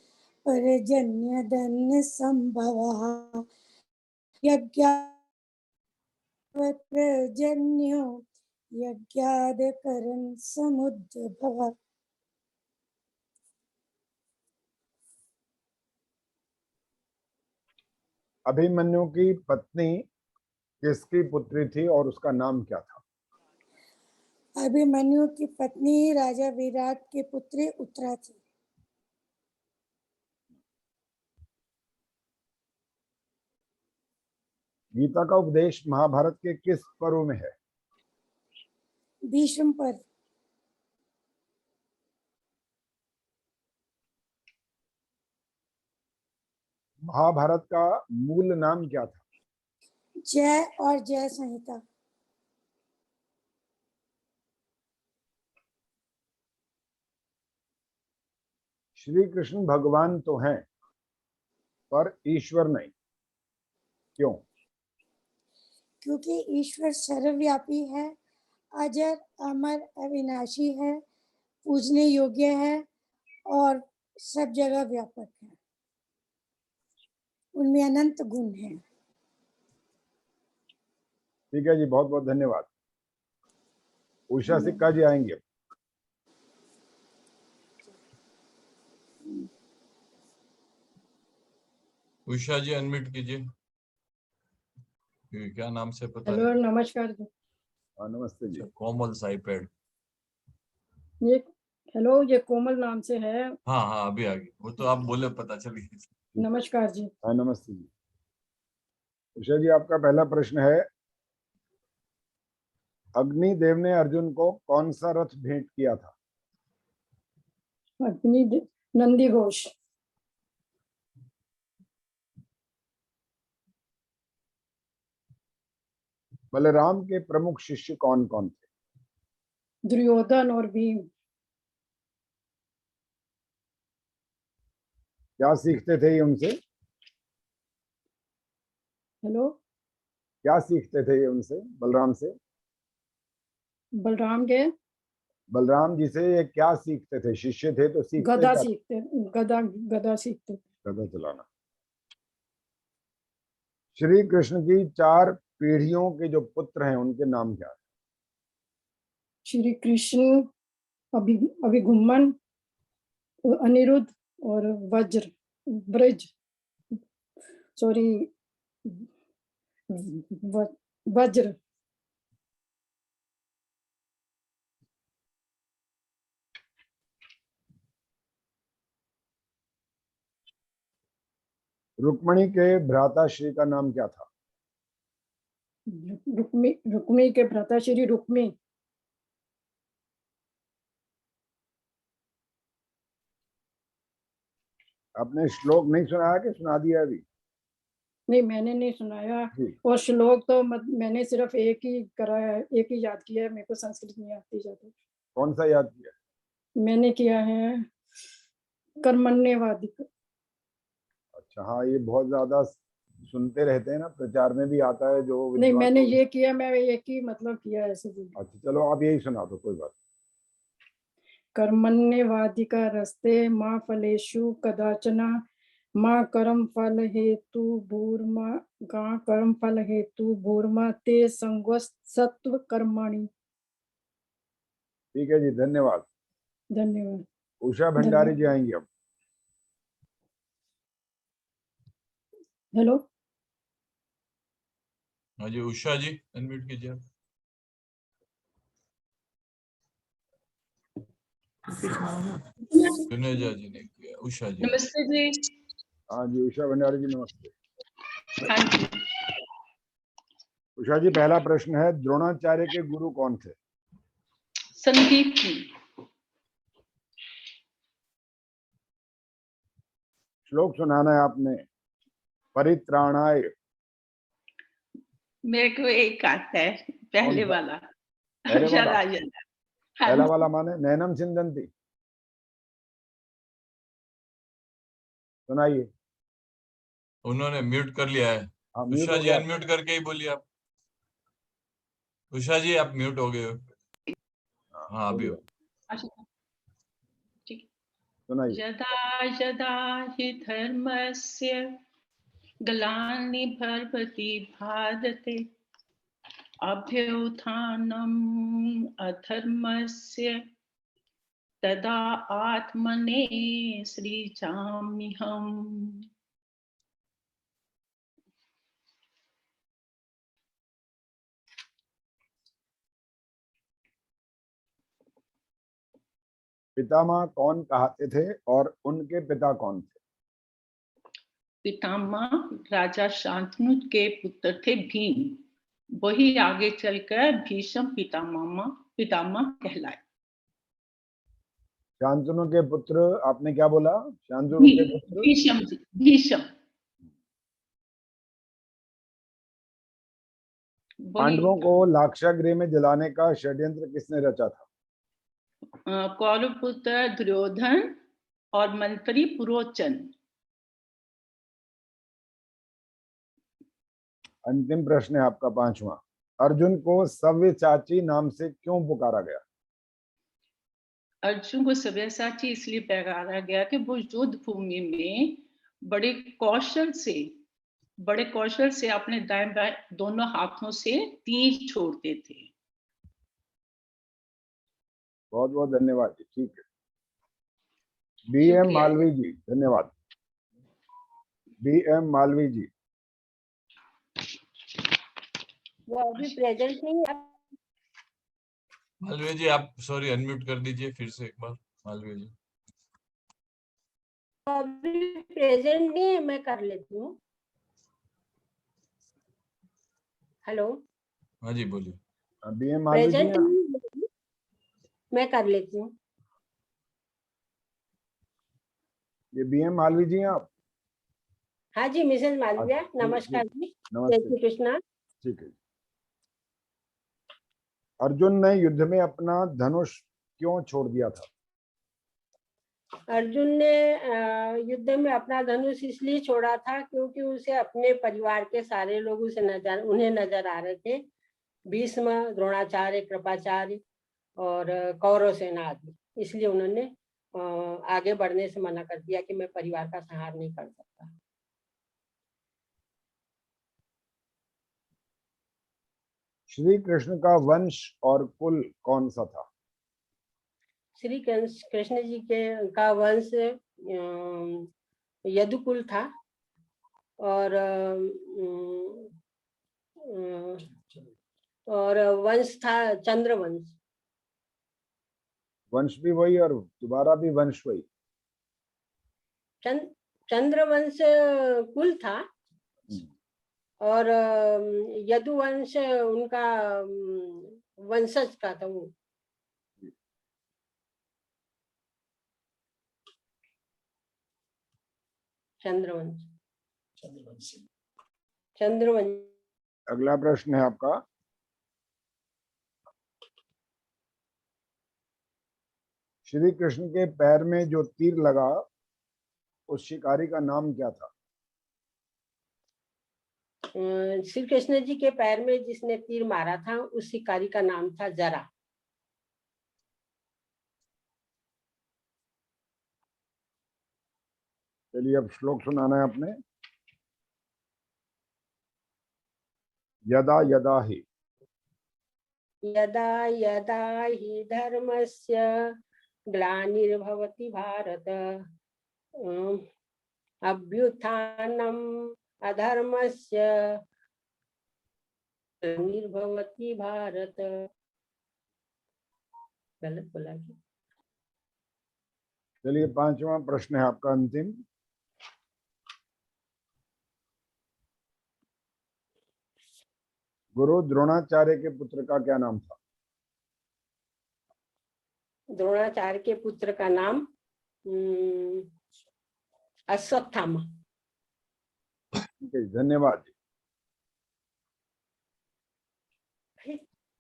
पर्जन्यधन संभवः यज्ञात् पर्जन्यो यज्ञाद् करण समुद्भवः। अभिमन्यु की पत्नी किसकी पुत्री थी और उसका नाम क्या था? अभिमन्यु की पत्नी राजा विराट की पुत्री उत्तरा थी। गीता का उपदेश महाभारत के किस पर्व में है? भीष्म पर्व। महाभारत का मूल नाम क्या था? जय और जय संहिता। श्री कृष्ण भगवान तो हैं पर ईश्वर नहीं, क्यों? क्योंकि ईश्वर सर्वव्यापी है, अजर अमर अविनाशी है, पूजने योग्य है और सब जगह व्यापक है। उनमें अनंत गुण हैं। ठीक है जी, बहुत बहुत धन्यवाद। उषा सिक्का जी आएंगे। उषा जी अनम्यूट कीजिए। ये क्या नाम से पता हेलो, है? नमस्कार। हाँ, नमस्ते जी। कोमल साइपेड। ये हेलो, ये कोमल नाम से है। हाँ हाँ, अभी आ गई, वो तो आप बोले पता चल गई। नमस्कार जी। हाँ, नमस्ते जी। उषा जी, आपका पहला प्रश्न है, अग्निदेव ने अर्जुन को कौन सा रथ भेंट किया था? नंदी घोष। बलराम के प्रमुख शिष्य कौन कौन थे? दुर्योधन और भीम। क्या सीखते थे ये उनसे? हेलो, क्या सीखते थे ये उनसे, बलराम से? बलराम के बलराम जी से ये क्या सीखते थे? शिष्य थे तो सीखते गदा क्या? सीखते, गदा सीखते। गदा चलाना। श्री कृष्ण की 4 पीढ़ियों के जो पुत्र हैं उनके नाम क्या है? श्री कृष्ण, अभिगुम्मन, अनिरुद्ध और ब्रज, सॉरी, वज्र। रुक्मणी के भ्राताश्री का नाम क्या था? रुक्मी के भ्राता श्री रुक्मी। आपने श्लोक नहीं सुनाया कि सुना दिया अभी? नहीं, मैंने नहीं सुनाया। जी। और श्लोक तो मैंने सिर्फ एक ही कराया है, एक ही याद किया है। मेरे को संस्कृत नहीं आती ज्यादा। कौन सा याद किया? मैंने किया है कर्मण्यवादी। अच्छा, हाँ, ये बहुत ज्यादा सुनते रहते हैं ना, प्रचार में भी आता है जो नहीं, विद्वान मैंने लोग- ये किया, मैं एक ही मतलब किया ऐसे भी। अच्छा चलो आप यही सुना दो, कोई बात कर्मण्येवाधिका रस्ते माँ फलेषु कदाचन माँ कर्म फल हेतु भूर्मा गा कर्म फल हेतु भूर्मा ते संगस्त्व कर्मणि। ठीक है जी, धन्यवाद। धन्यवाद। उषा भंडारी जी आएंगी अब। हेलो, हाँ जी, उषा जी अनम्यूट कीजिए आप। जुनेजा जी ने किया, उषा जी। नमस्ते जी। हाँ जी उषा भंडारी जी नमस्ते। हाँ जी, उषा जी पहला प्रश्न है, द्रोणाचार्य के गुरु कौन थे? संदीप जी। श्लोक सुनाना है आपने। परित्राणाय। मेरे को एक आता है, पहले कौन सा? वाला। पहले वाला? राजन। पहला वाला माने नैनम सिंदंती, सुनाइए। उन्होंने म्यूट कर लिया है। हाँ म्यूट उषा हो जी गया। अनम्यूट करके ही बोलिए आप। उषा जी आप म्यूट हो गए हो। हाँ अभी हो। ठीक। सुनाइए। यदा यदा हि धर्मस्य ग्लानिर्भवति भारते अभ्युत्थानम् अधर्मस्य तदा आत्मने सृजाम्यहम्। पितामह कौन कहते थे और उनके पिता कौन थे? पितामह राजा शांतनु के पुत्र थे भीम, वही आगे चलकर भीष्म पितामह कहलाए। शांतनु के पुत्र, आपने क्या बोला? शांतनु के पुत्र भीष्म। पांडवों को लाक्षागृह में जलाने का षड्यंत्र किसने रचा था? कौरव पुत्र दुर्योधन और मंत्री पुरोचन। अंतिम प्रश्न है आपका पांचवा। अर्जुन को सव्यसाची नाम से क्यों पुकारा गया? अर्जुन को सव्यसाची इसलिए पुकारा गया कि वो युद्ध भूमि में बड़े कौशल से अपने दाएं बाएं दोनों हाथों से तीर छोड़ते थे। बहुत बहुत धन्यवाद जी। ठीक है, बीएम मालवी जी धन्यवाद। बीएम मालवी जी। वो अभी प्रेजेंट नहीं है। मालवीय जी आप सॉरी अनम्यूट कर दीजिए फिर से एक बार। मालवीय जी अभी प्रेजेंट नहीं है, मैं कर लेती हूँ। हेलो, हाँ जी बोलिए। बीएम मालवी जी प्रेजेंट हैं? नहीं, मैं कर लेती हूँ। ये बीएम मालवी जी हैं आप? हाँ जी, मिसेज मालविया, अच्छा, नमस्कार जी। जय नमस्ते। श्री कृष्णा। ठीक है। अर्जुन ने युद्ध में अपना धनुष क्यों छोड़ दिया था? अर्जुन ने युद्ध में अपना धनुष इसलिए छोड़ा था क्योंकि उसे अपने परिवार के सारे लोग उन्हें नजर आ रहे थे। भीष्म, द्रोणाचार्य, कृपाचार्य और कौरव सेना आदि। इसलिए उन्होंने आगे बढ़ने से मना कर दिया कि मैं परिवार का संहार नहीं कर सकता। श्री कृष्ण का वंश और कुल कौन सा था? श्री कृष्ण जी का वंश यदुकुल था और वंश था चंद्रवंश। वंश भी वही और दोबारा भी वंश वही। चंद्रवंश कुल था और यदुवंश उनका वंशज का था। वो चंद्रवंश। अगला प्रश्न है आपका। श्री कृष्ण के पैर में जो तीर लगा उस शिकारी का नाम क्या था? श्री कृष्ण जी के पैर में जिसने तीर मारा था उस शिकारी का नाम था जरा। चलिए अब श्लोक सुनाना है आपने। यदा यदा ही यदा यदा हि धर्मस्य ग्लानिर्भवति भारत अभ्युत्थानम् अधर्मस्य ग्लानिर्भवति भारत। गलत बोला क्या? चलिए 5वां प्रश्न है आपका अंतिम। गुरु द्रोणाचार्य के पुत्र का क्या नाम था? द्रोणाचार्य के पुत्र का नाम अश्वत्थामा। ठीक है, धन्यवाद।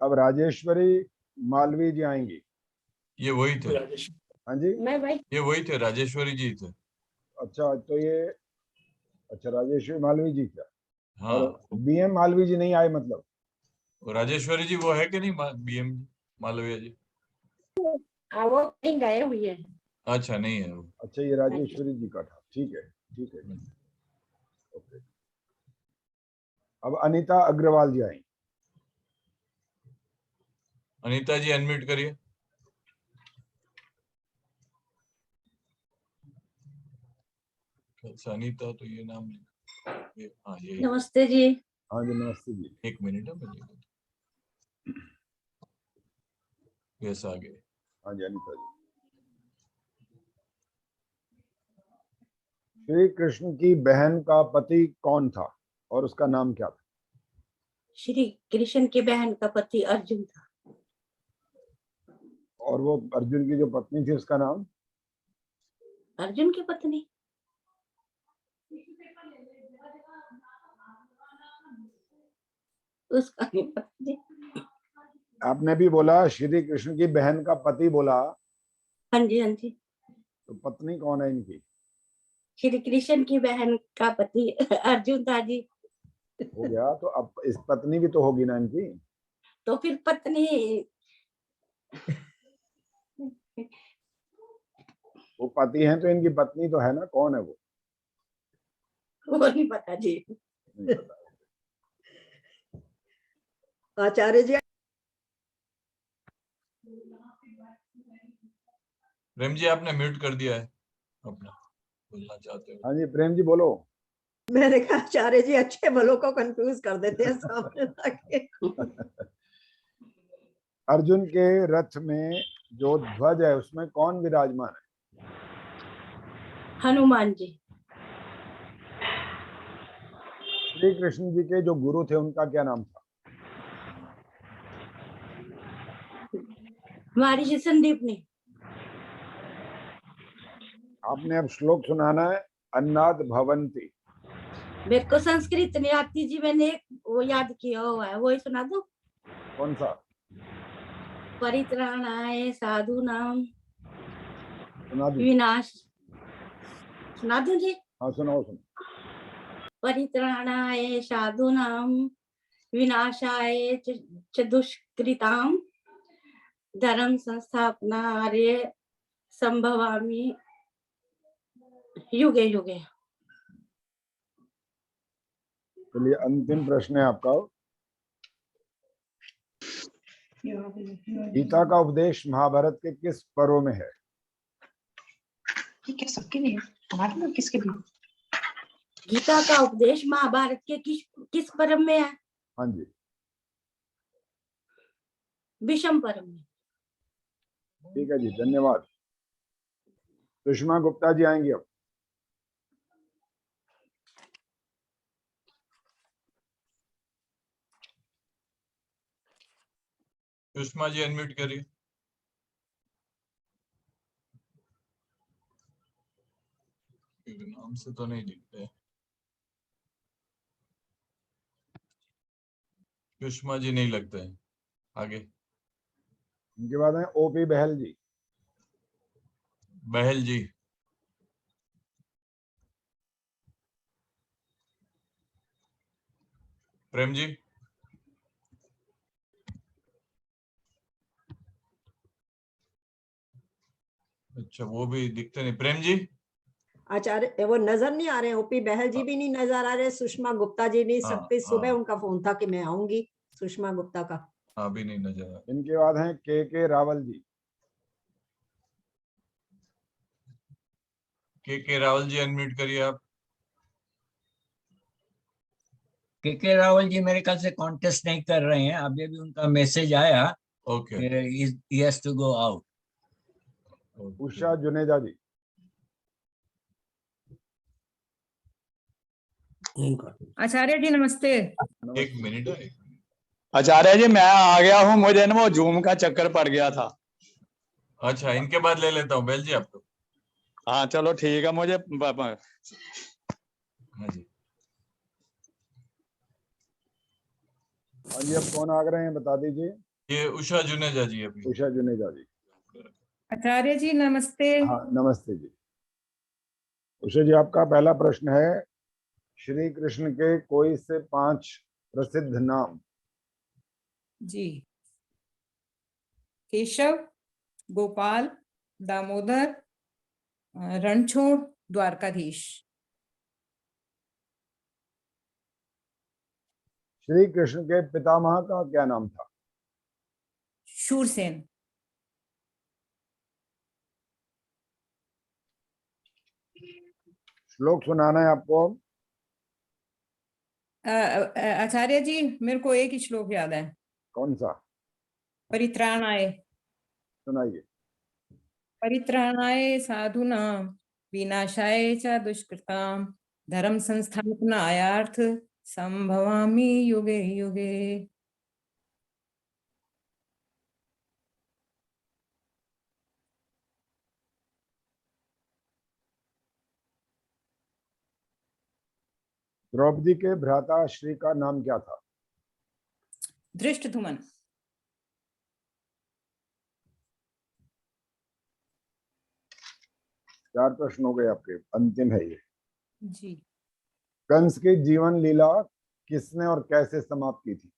अब राजेश्वरी मालवी जी आएंगी। ये वही थे। हाँ जी, मैं भाई ये वही थे, राजेश्वरी जी थे। अच्छा तो ये, अच्छा राजेश्वरी मालवी जी क्या? हाँ, और बीएम मालवी जी नहीं आए मतलब? राजेश्वरी जी वो है कि नहीं, बीएम मालवीय जी? वो कहीं गए हुए हैं। अच्छा, नहीं है वो। अच्छा ये राजेश्वरी जी का था, ठीक है ठीक है, ओके। अब अनीता अग्रवाल जी आएंगी। अनीता जी अनम्यूट करिए। अच्छा, अनीता तो ये नाम ये, हाँ ये। नमस्ते जी। हाँ जी नमस्ते जी। एक मिनट है मुझे, यस आ गए। हाँ जी अनीता जी। श्री कृष्ण की बहन का पति कौन था और उसका नाम क्या था? श्री कृष्ण की बहन का पति अर्जुन था। और वो अर्जुन की जो पत्नी थी उसका नाम? अर्जुन की पत्नी उसका नहीं पता जी। आपने भी बोला श्री कृष्ण की बहन का पति बोला, हाँ जी हाँ जी। तो पत्नी कौन है इनकी? श्री कृष्ण की बहन का पति अर्जुन था जी। हो गया, तो अब इस पत्नी भी तो होगी ना इनकी। तो फिर पत्नी वो पति हैं तो इनकी पत्नी तो है ना, कौन है वो? वो नहीं पता जी। नहीं पता। आचार्य जी प्रेम जी आपने म्यूट कर दिया है अपना, बोलना चाहते हो? हाँ जी प्रेम जी बोलो। मैंने कहा आचार्य जी अच्छे भलों को कंफ्यूज कर देते हैं सामने लाके। अर्जुन के रथ में जो ध्वज है उसमें कौन विराजमान है? हनुमान जी। श्री कृष्ण जी के जो गुरु थे उनका क्या नाम था? महर्षि संदीपनी। आपने अब श्लोक सुनाना है। अन्नाद भवंती। मेरे को संस्कृत नहीं आती जी, मैंने एक वो याद किया हुआ है, वही सुना दो। कौन सा? परित्राणाय साधूनां सुना दी। विनाश। सुना दूं जी? हाँ सुनाओ सुनो। परित्राणाय साधूनां विनाशाय च दुष्कृतां धर्म संस्थापनार्थे संभवामि युगे युगे। चलिए अंतिम प्रश्न है आपका। गीता का उपदेश महाभारत के किस पर्व में है? ठीक है, सबके लिए, हमारे में किसके लिए? गीता का उपदेश महाभारत के किस पर्व में है? हाँ जी। विषम पर्व में। ठीक है जी, धन्यवाद। सुषमा गुप्ता जी आएंगी अब। सुषमा जी अनम्यूट करिए। नाम से तो नहीं दिखते। सुषमा जी नहीं लगते हैं। आगे उनके बाद है ओपी बहल जी। बहल जी। प्रेम जी। अच्छा, वो भी दिखते नहीं। प्रेम जी। आचार्य वो नजर नहीं आ रहे, ओपी बहल जी भी नहीं नजर आ रहे, सुषमा गुप्ता जी नहीं। हाँ, सबके सुबह हाँ। उनका फोन था कि मैं आऊंगी, सुषमा गुप्ता का। अभी नहीं नजर आ। इनके बाद हैं के रावल जी। के रावल जी, अनम्यूट करिए आप। के रावल जी मेरे ख्याल से कॉन्टेस्ट नहीं कर रहे हैं, अभी भी उनका मैसेज आया okay. he has to go out. Usha Juneja जी। आचार्य जी नमस्ते। एक मिनट। आचार्य जी मैं आ गया हूँ, मुझे ना वो जूम का चक्कर पड़ गया था। अच्छा, इनके बाद ले लेता हूँ बेल जी आपको। हाँ चलो ठीक है, मुझे हाँ जी। हाँ जी, अब कौन आ रहे हैं बता दीजिए। ये उषा जुनेजा जी। अभी उषा जुनेजा जी। आचार्य जी नमस्ते। हाँ नमस्ते जी। उषा जी, आपका पहला प्रश्न है, श्री कृष्ण के कोई से 5 प्रसिद्ध नाम। जी, केशव, गोपाल, दामोदर, रणछोड़, द्वारकाधीश। श्री कृष्ण के पितामह का क्या नाम था? शूरसेन। श्लोक सुनाना है आपको। आचार्य जी मेरे को एक ही श्लोक याद है। कौन सा? परित्राणाय। सुनाइए। परित्राणाय साधूनां विनाशाय च दुष्कृतां धर्म संस्थापनायार्थ संभवामि युगे युगे। द्रौपदी के भ्राता श्री का नाम क्या था? धृष्टद्युम्न। 4 प्रश्न हो गए आपके, अंतिम है ये। जी। कंस की जीवन लीला किसने और कैसे समाप्त की थी?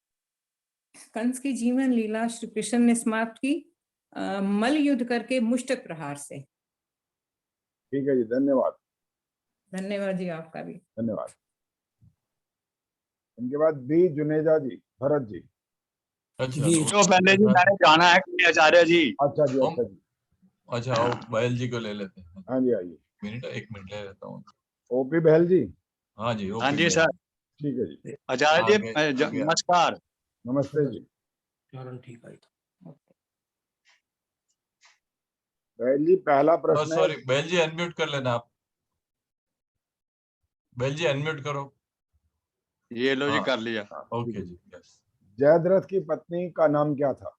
कंस की जीवन लीला श्री कृष्ण ने समाप्त की मल्ल युद्ध करके मुष्टक प्रहार से। ठीक है जी, धन्यवाद। धन्यवाद जी, आपका भी धन्यवाद। इनके बाद बी जुनेजा जी, भरत जी। अच्छा तो पहले जी मैंने जाना है कि आचार्य जी। अच्छा जी, अच्छा जी। अच्छा, आओ बहल जी को ले लेते हैं। हाँ जी, आइए। एक मिनट ले लेता हूँ। ओपी बहल जी। हाँ जी, हाँ जी सर। ठीक है जी। आचार्य जी नमस्कार। नमस्ते जी। ठीक है। बहल जी, पहला प्रश्न है। सॉरी बहल जी, अनम्यूट कर लेना आप। बहल जी अनम्यूट करो। ये लो जी, कर लिया। ओके जी, यस। जयद्रथ की पत्नी का नाम क्या था?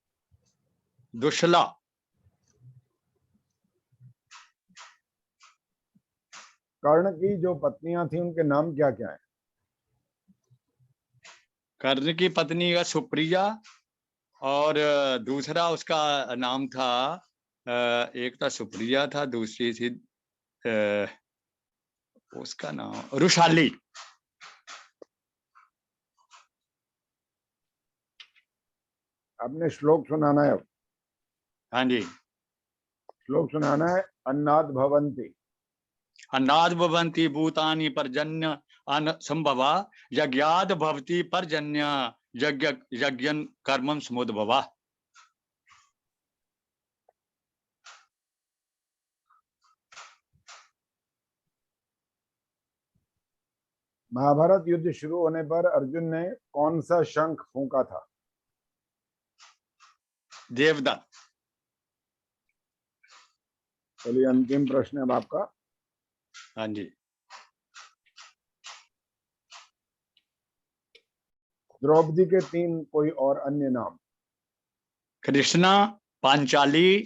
दुशला। कर्ण की जो पत्नियां थी उनके नाम क्या क्या हैं? कर्ण की पत्नी का सुप्रिया और दूसरा उसका नाम था, एक था सुप्रिया था, दूसरी थी उसका नाम रुशाली। आपने श्लोक सुनाना है। हाँ जी। श्लोक सुनाना है। अन्नाद भवन्ति। अन्नाद भवन्ति भूतानि पर्जन्य अन संभवा यज्ञाद भवति पर्जन्य यज्ञ यज्ञन कर्मं समुद्भवा। महाभारत युद्ध शुरू होने पर अर्जुन ने कौन सा शंख फूंका था? देवदत्त। चलिए, अंतिम प्रश्न अब आपका। हाँ जी। द्रौपदी के 3 कोई और अन्य नाम। कृष्णा, पांचाली,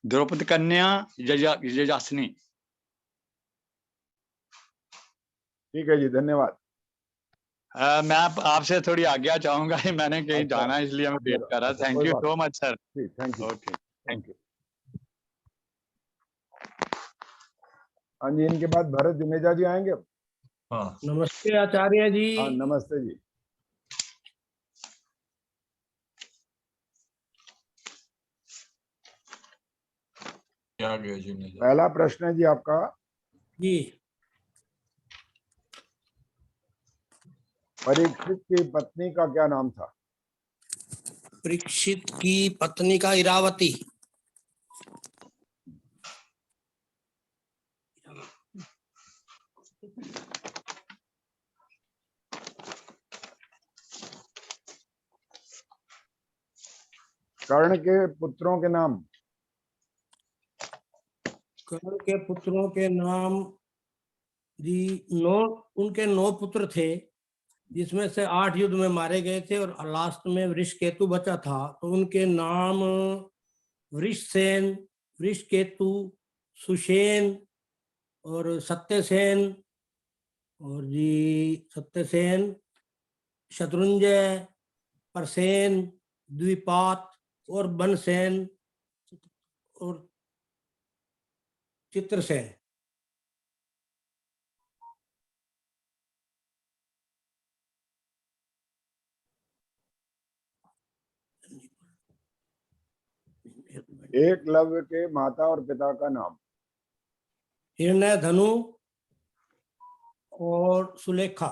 द्रौपदी कन्या, यजासनी। ठीक है जी, धन्यवाद। मैं आपसे थोड़ी आज्ञा चाहूंगा, मैंने कहीं अच्छा, जाना है इसलिए मैं वेट कर रहा। Thank you so much sir. Thank you. Okay, thank you. हाँ जी, इनके बाद भरत जुनेजा जी आएंगे। हाँ नमस्ते आचार्य जी। हाँ नमस्ते जी। क्या गया जी ने पहला प्रश्न है जी आपका, जी परीक्षित की पत्नी का क्या नाम था? परीक्षित की पत्नी का इरावती। कर्ण के पुत्रों के नाम? कर्ण के पुत्रों के नाम जी 9, उनके 9 पुत्र थे, जिसमें से 8 युद्ध में मारे गए थे और लास्ट में वृषकेतु बचा था। तो उनके नाम वृषसेन, वृषकेतु, सुषेन और सत्यसेन, और जी सत्यसेन, शत्रुंजय, परसेन, द्विपात और बनसेन और चित्रसेन। एकलव्य के माता और पिता का नाम? हिरण्य धनु और सुलेखा।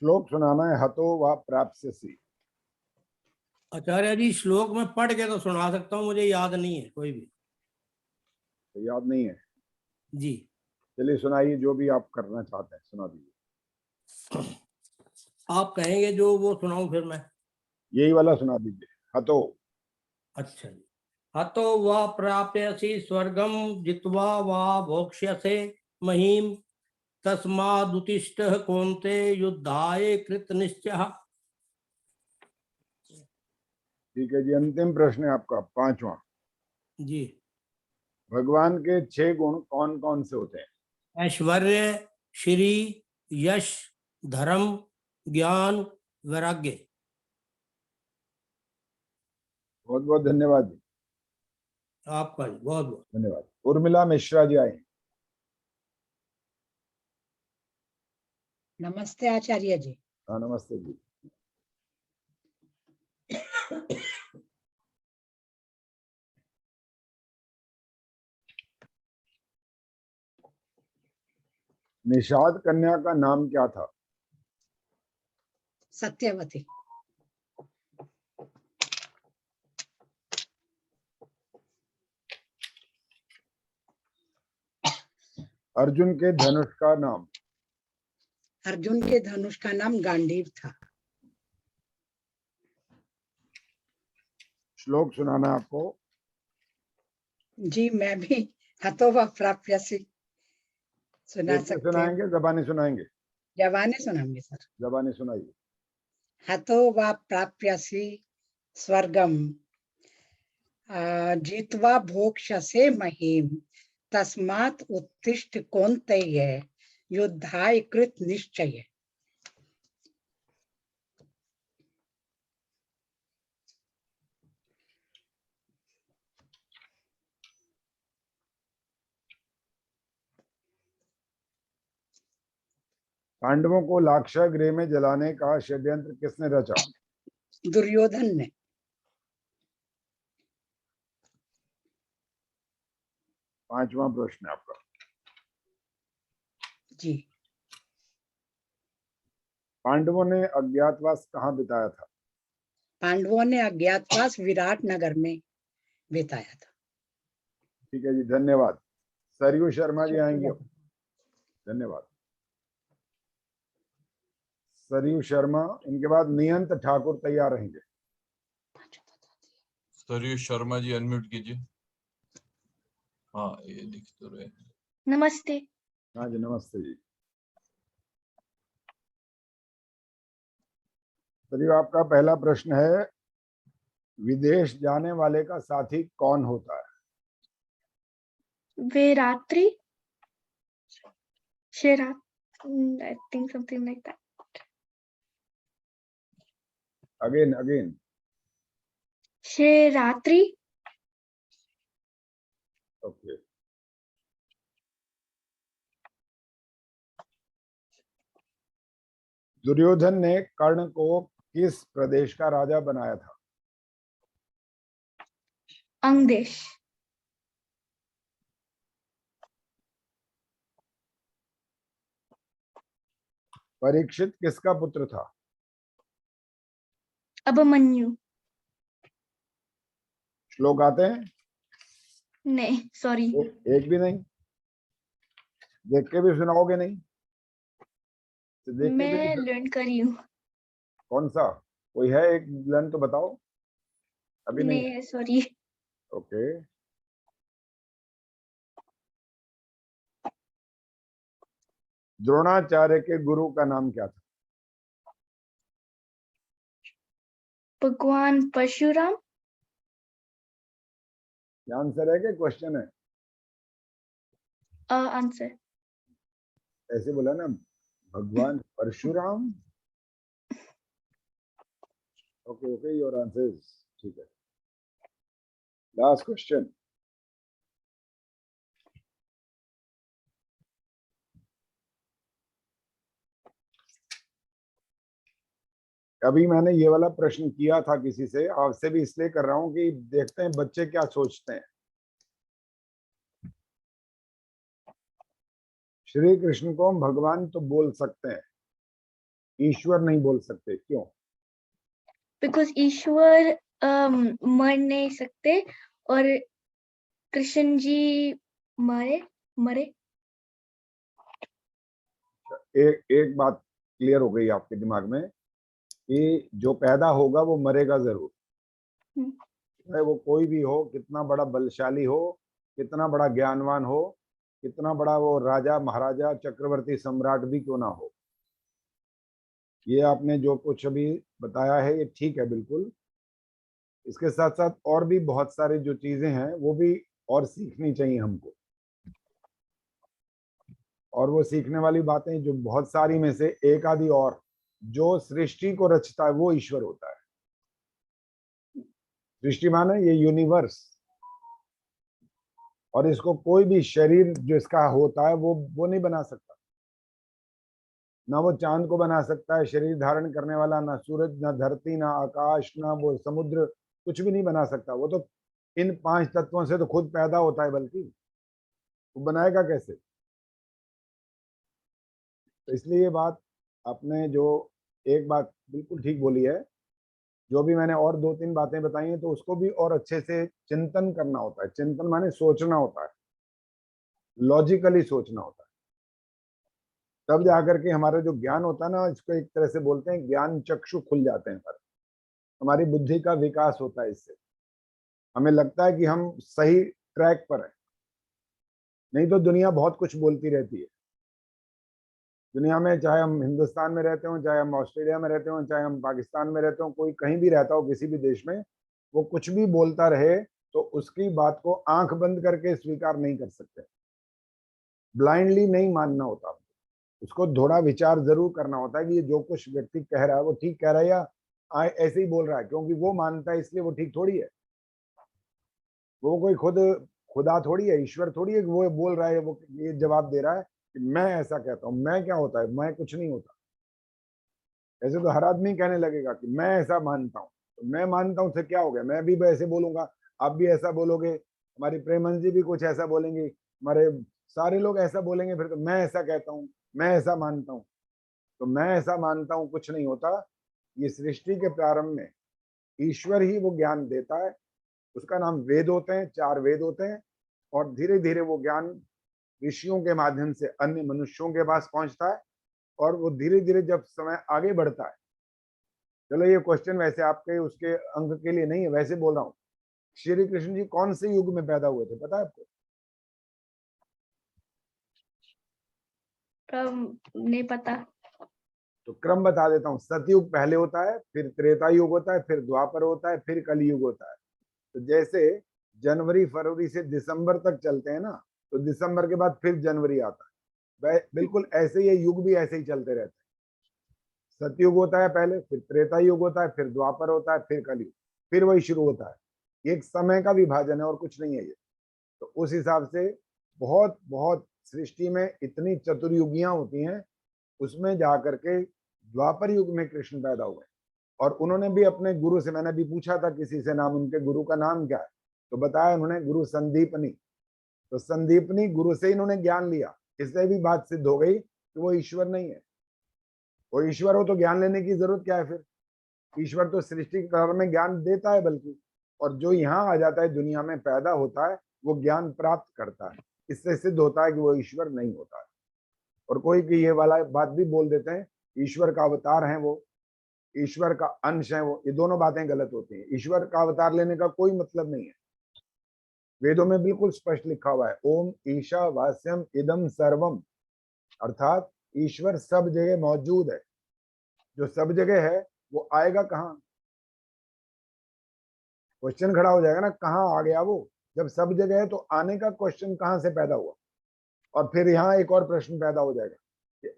श्लोक सुनाना है, हतो व प्राप्स्यसि। आचार्य जी श्लोक में पढ़ के तो सुना सकता हूँ, मुझे याद नहीं है कोई भी। तो याद नहीं है जी। चलिए सुनाइए, जो भी आप करना चाहते हैं सुना दीजिए। आप कहेंगे जो वो सुनाऊं फिर मैं? यही वाला सुना दीजिए, हतो। अच्छा जी। हतो वा प्राप्यसि स्वर्गम जित्वा वा भोक्ष्यसे महीम तस्मादुत्तिष्ठ कौन्ते युद्धाय कृत निश्चयः। ठीक है जी, अंतिम प्रश्न है आपका, 5वां जी। भगवान के 6 गुण कौन कौन से होते हैं? ऐश्वर्य, श्री, यश, धर्म, ज्ञान, वैराग्य। बहुत बहुत धन्यवाद जी। आपका जी बहुत बहुत धन्यवाद। उर्मिला मिश्रा जी आए। नमस्ते आचार्य जी। हाँ नमस्ते जी। निषाद कन्या का नाम क्या था? सत्यवती। अर्जुन के धनुष का नाम? अर्जुन के धनुष का नाम गांडीव था। श्लोक सुनाना आपको? जी मैं भी हतो व प्राप्यसि सुना कैसे सकते सुनाएंगे, हैं। जबानी सुनाएंगे? जबानी सुनाएंगे सर। जबानी सुनाइए। हतो व प्राप्यसि स्वर्गम जित्वा भोक्ष्यसे महीम तस्मात् उत्तिष्ठ कौन्तेय युद्धाय कृत निश्चय। पांडवों को लाक्षागृह में जलाने का षड्यंत्र किसने रचा? दुर्योधन ने। पांचवा प्रश्न है आपका जी। पांडवों ने अज्ञातवास कहाँ बिताया था? पांडवों ने अज्ञातवास विराट नगर में बिताया था। ठीक है जी, धन्यवाद। सरयू शर्मा जी आएंगे। धन्यवाद सरयू शर्मा। इनके बाद नियंत ठाकुर तैयार रहेंगे। सरयू शर्मा जी अनम्यूट कीजिए। हाँ ये दिख तो रहे। नमस्ते। हाँ जी नमस्ते जी। सरयू आपका पहला प्रश्न है, विदेश जाने वाले का साथी कौन होता है? Veratri, Sherat, I think something like that. Again Sheratri. Okay. Duryodhan ने कर्ण को किस प्रदेश का राजा बनाया था? अंग देश। परीक्षित किसका पुत्र था? अभिमन्यु। श्लोक आते हैं? नहीं, सॉरी। एक भी नहीं? देख के भी सुनाओगे नहीं? तो देख के मैं भी लर्न करी हूँ। कौन सा? कोई है एक लर्न तो बताओ। अभी नहीं है? नहीं, सॉरी। ओके। द्रोणाचार्य के गुरु का नाम क्या था? भगवान परशुराम। क्या आंसर है? क्या क्वेश्चन है? आंसर। ऐसे बोला ना, भगवान Parshuram. Okay okay, your answer is ठीक है। Last question. अभी मैंने ये वाला प्रश्न किया था किसी से, आपसे भी इसलिए कर रहा हूं कि देखते हैं बच्चे क्या सोचते हैं। श्री कृष्ण को हम भगवान तो बोल सकते हैं, ईश्वर नहीं बोल सकते, क्यों? बिकॉज ईश्वर मर नहीं सकते और कृष्ण जी मरे। एक बात क्लियर हो गई आपके दिमाग में कि जो पैदा होगा वो मरेगा जरूर, चाहे वो कोई भी हो, कितना बड़ा बलशाली हो, कितना बड़ा ज्ञानवान हो, कितना बड़ा वो राजा महाराजा चक्रवर्ती सम्राट भी क्यों ना हो। ये आपने जो कुछ अभी बताया है ये ठीक है बिल्कुल। इसके साथ साथ और भी बहुत सारी जो चीजें हैं वो भी और सीखनी चाहिए हमको, और वो सीखने वाली बातें जो बहुत सारी में से एक आधी और, जो सृष्टि को रचता है वो ईश्वर होता है। सृष्टि माने ये यूनिवर्स, और इसको कोई भी शरीर जो इसका होता है वो नहीं बना सकता। ना वो चांद को बना सकता है शरीर धारण करने वाला, ना सूरज, ना धरती, ना आकाश, ना वो समुद्र, कुछ भी नहीं बना सकता। वो तो इन 5 तत्वों से तो खुद पैदा होता है, बल्कि वो बनाएगा कैसे? तो इसलिए ये बात आपने जो एक बात बिल्कुल ठीक बोली है। जो भी मैंने और 2-3 बातें बताई हैं तो उसको भी और अच्छे से चिंतन करना होता है। चिंतन माने सोचना होता है, लॉजिकली सोचना होता है, तब जाकर के हमारा जो ज्ञान होता है ना, इसको एक तरह से बोलते हैं ज्ञान चक्षु खुल जाते हैं, हमारी बुद्धि का विकास होता है। इससे हमें लगता है कि हम सही ट्रैक पर हैं, नहीं तो दुनिया बहुत कुछ बोलती रहती है। दुनिया में चाहे हम हिंदुस्तान में रहते हो, चाहे हम ऑस्ट्रेलिया में रहते हो, चाहे हम पाकिस्तान में रहते हो, कोई कहीं भी रहता हो किसी भी देश में, वो कुछ भी बोलता रहे तो उसकी बात को आंख बंद करके स्वीकार नहीं कर सकते। ब्लाइंडली नहीं मानना होता, उसको थोड़ा विचार जरूर करना होता है कि ये जो कुछ व्यक्ति कह रहा है वो ठीक कह रहा है या ऐसे ही बोल रहा है क्योंकि वो मानता है इसलिए वो ठीक थोड़ी है। वो कोई खुदा थोड़ी है, ईश्वर थोड़ी है कि वो बोल रहा है, वो ये जवाब दे रहा है कि मैं ऐसा कहता हूँ। मैं क्या होता है? मैं कुछ नहीं होता। ऐसे तो हर आदमी कहने लगेगा कि मैं ऐसा मानता हूँ, तो मैं मानता हूँ से क्या हो गया? मैं भी ऐसे बोलूंगा, आप भी ऐसा बोलोगे, हमारी प्रेमन जी भी कुछ ऐसा बोलेंगे, हमारे सारे लोग ऐसा बोलेंगे, फिर तो मैं ऐसा कहता हूँ, मैं ऐसा मानता हूँ। तो मैं ऐसा मानता हूँ कुछ नहीं होता। ये सृष्टि के प्रारंभ में ईश्वर ही वो ज्ञान देता है, उसका नाम वेद होते हैं, 4 वेद होते हैं, और धीरे धीरे वो ज्ञान ऋषियों के माध्यम से अन्य मनुष्यों के पास पहुंचता है, और वो धीरे धीरे जब समय आगे बढ़ता है। चलो ये क्वेश्चन वैसे आपके उसके अंक के लिए नहीं है, वैसे बोल रहा हूँ, श्री कृष्ण जी कौन से युग में पैदा हुए थे पता है आपको? नहीं पता। तो क्रम बता देता हूँ। सतयुग पहले होता है, फिर त्रेता युग होता है, फिर द्वापर होता है, फिर कलयुग होता है। तो जैसे जनवरी फरवरी से दिसंबर तक चलते हैं ना, तो दिसंबर के बाद फिर जनवरी आता है। बिल्कुल ऐसे ये युग भी ऐसे ही चलते रहते हैं। सतयुग होता है पहले, फिर त्रेता युग होता है, फिर द्वापर होता है, फिर कलयुग, फिर वही शुरू होता है। एक समय का विभाजन है और कुछ नहीं है ये। तो उस हिसाब से बहुत बहुत सृष्टि में इतनी चतुर्युगियां होती हैं, उसमें जाकर के द्वापर युग में कृष्ण पैदा हुए। और उन्होंने भी अपने गुरु से, मैंने भी पूछा था किसी से नाम, उनके गुरु का नाम क्या है, तो बताया उन्होंने गुरु संदीपनी। तो संदीपनी गुरु से इन्होंने ज्ञान लिया। इससे भी बात सिद्ध हो गई कि वो ईश्वर नहीं है। वो ईश्वर हो तो ज्ञान लेने की जरूरत क्या है फिर? ईश्वर तो सृष्टि के कार्य में ज्ञान देता है बल्कि, और जो यहाँ आ जाता है दुनिया में पैदा होता है वो ज्ञान प्राप्त करता है। इससे सिद्ध होता है कि वो ईश्वर नहीं होता है। और कोई की ये वाला बात भी बोल देते हैं ईश्वर का अवतार है वो, ईश्वर का अंश है वो। ये दोनों बातें गलत होती हैं। ईश्वर का अवतार लेने का कोई मतलब नहीं है। वेदों में बिल्कुल स्पष्ट लिखा हुआ है, ओम ईशावास्यम इदम सर्वम, अर्थात ईश्वर सब जगह मौजूद है। जो सब जगह है वो आएगा कहाँ? क्वेश्चन खड़ा हो जाएगा ना, कहाँ आ गया वो? जब सब जगह है तो आने का क्वेश्चन कहाँ से पैदा हुआ? और फिर यहाँ एक और प्रश्न पैदा हो जाएगा कि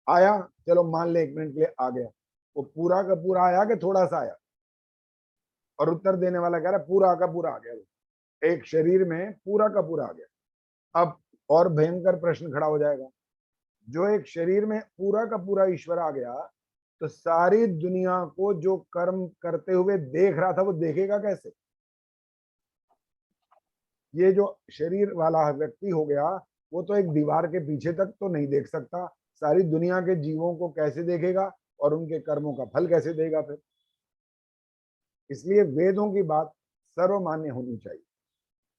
आया, चलो मान ले 1 मिनट के लिए आ गया, वो पूरा का पूरा आया कि थोड़ा सा आया? और उत्तर देने वाला कह रहा है पूरा का पूरा आ गया। एक शरीर में पूरा का पूरा आ गया। अब और भयंकर प्रश्न खड़ा हो जाएगा, जो एक शरीर में पूरा का पूरा ईश्वर आ गया तो सारी दुनिया को जो कर्म करते हुए देख रहा था वो देखेगा कैसे? ये जो शरीर वाला व्यक्ति हो गया वो तो एक दीवार के पीछे तक तो नहीं देख सकता, सारी दुनिया के जीवों को कैसे देखेगा और उनके कर्मों का फल कैसे देगा फिर? इसलिए वेदों की बात सर्वमान्य होनी चाहिए।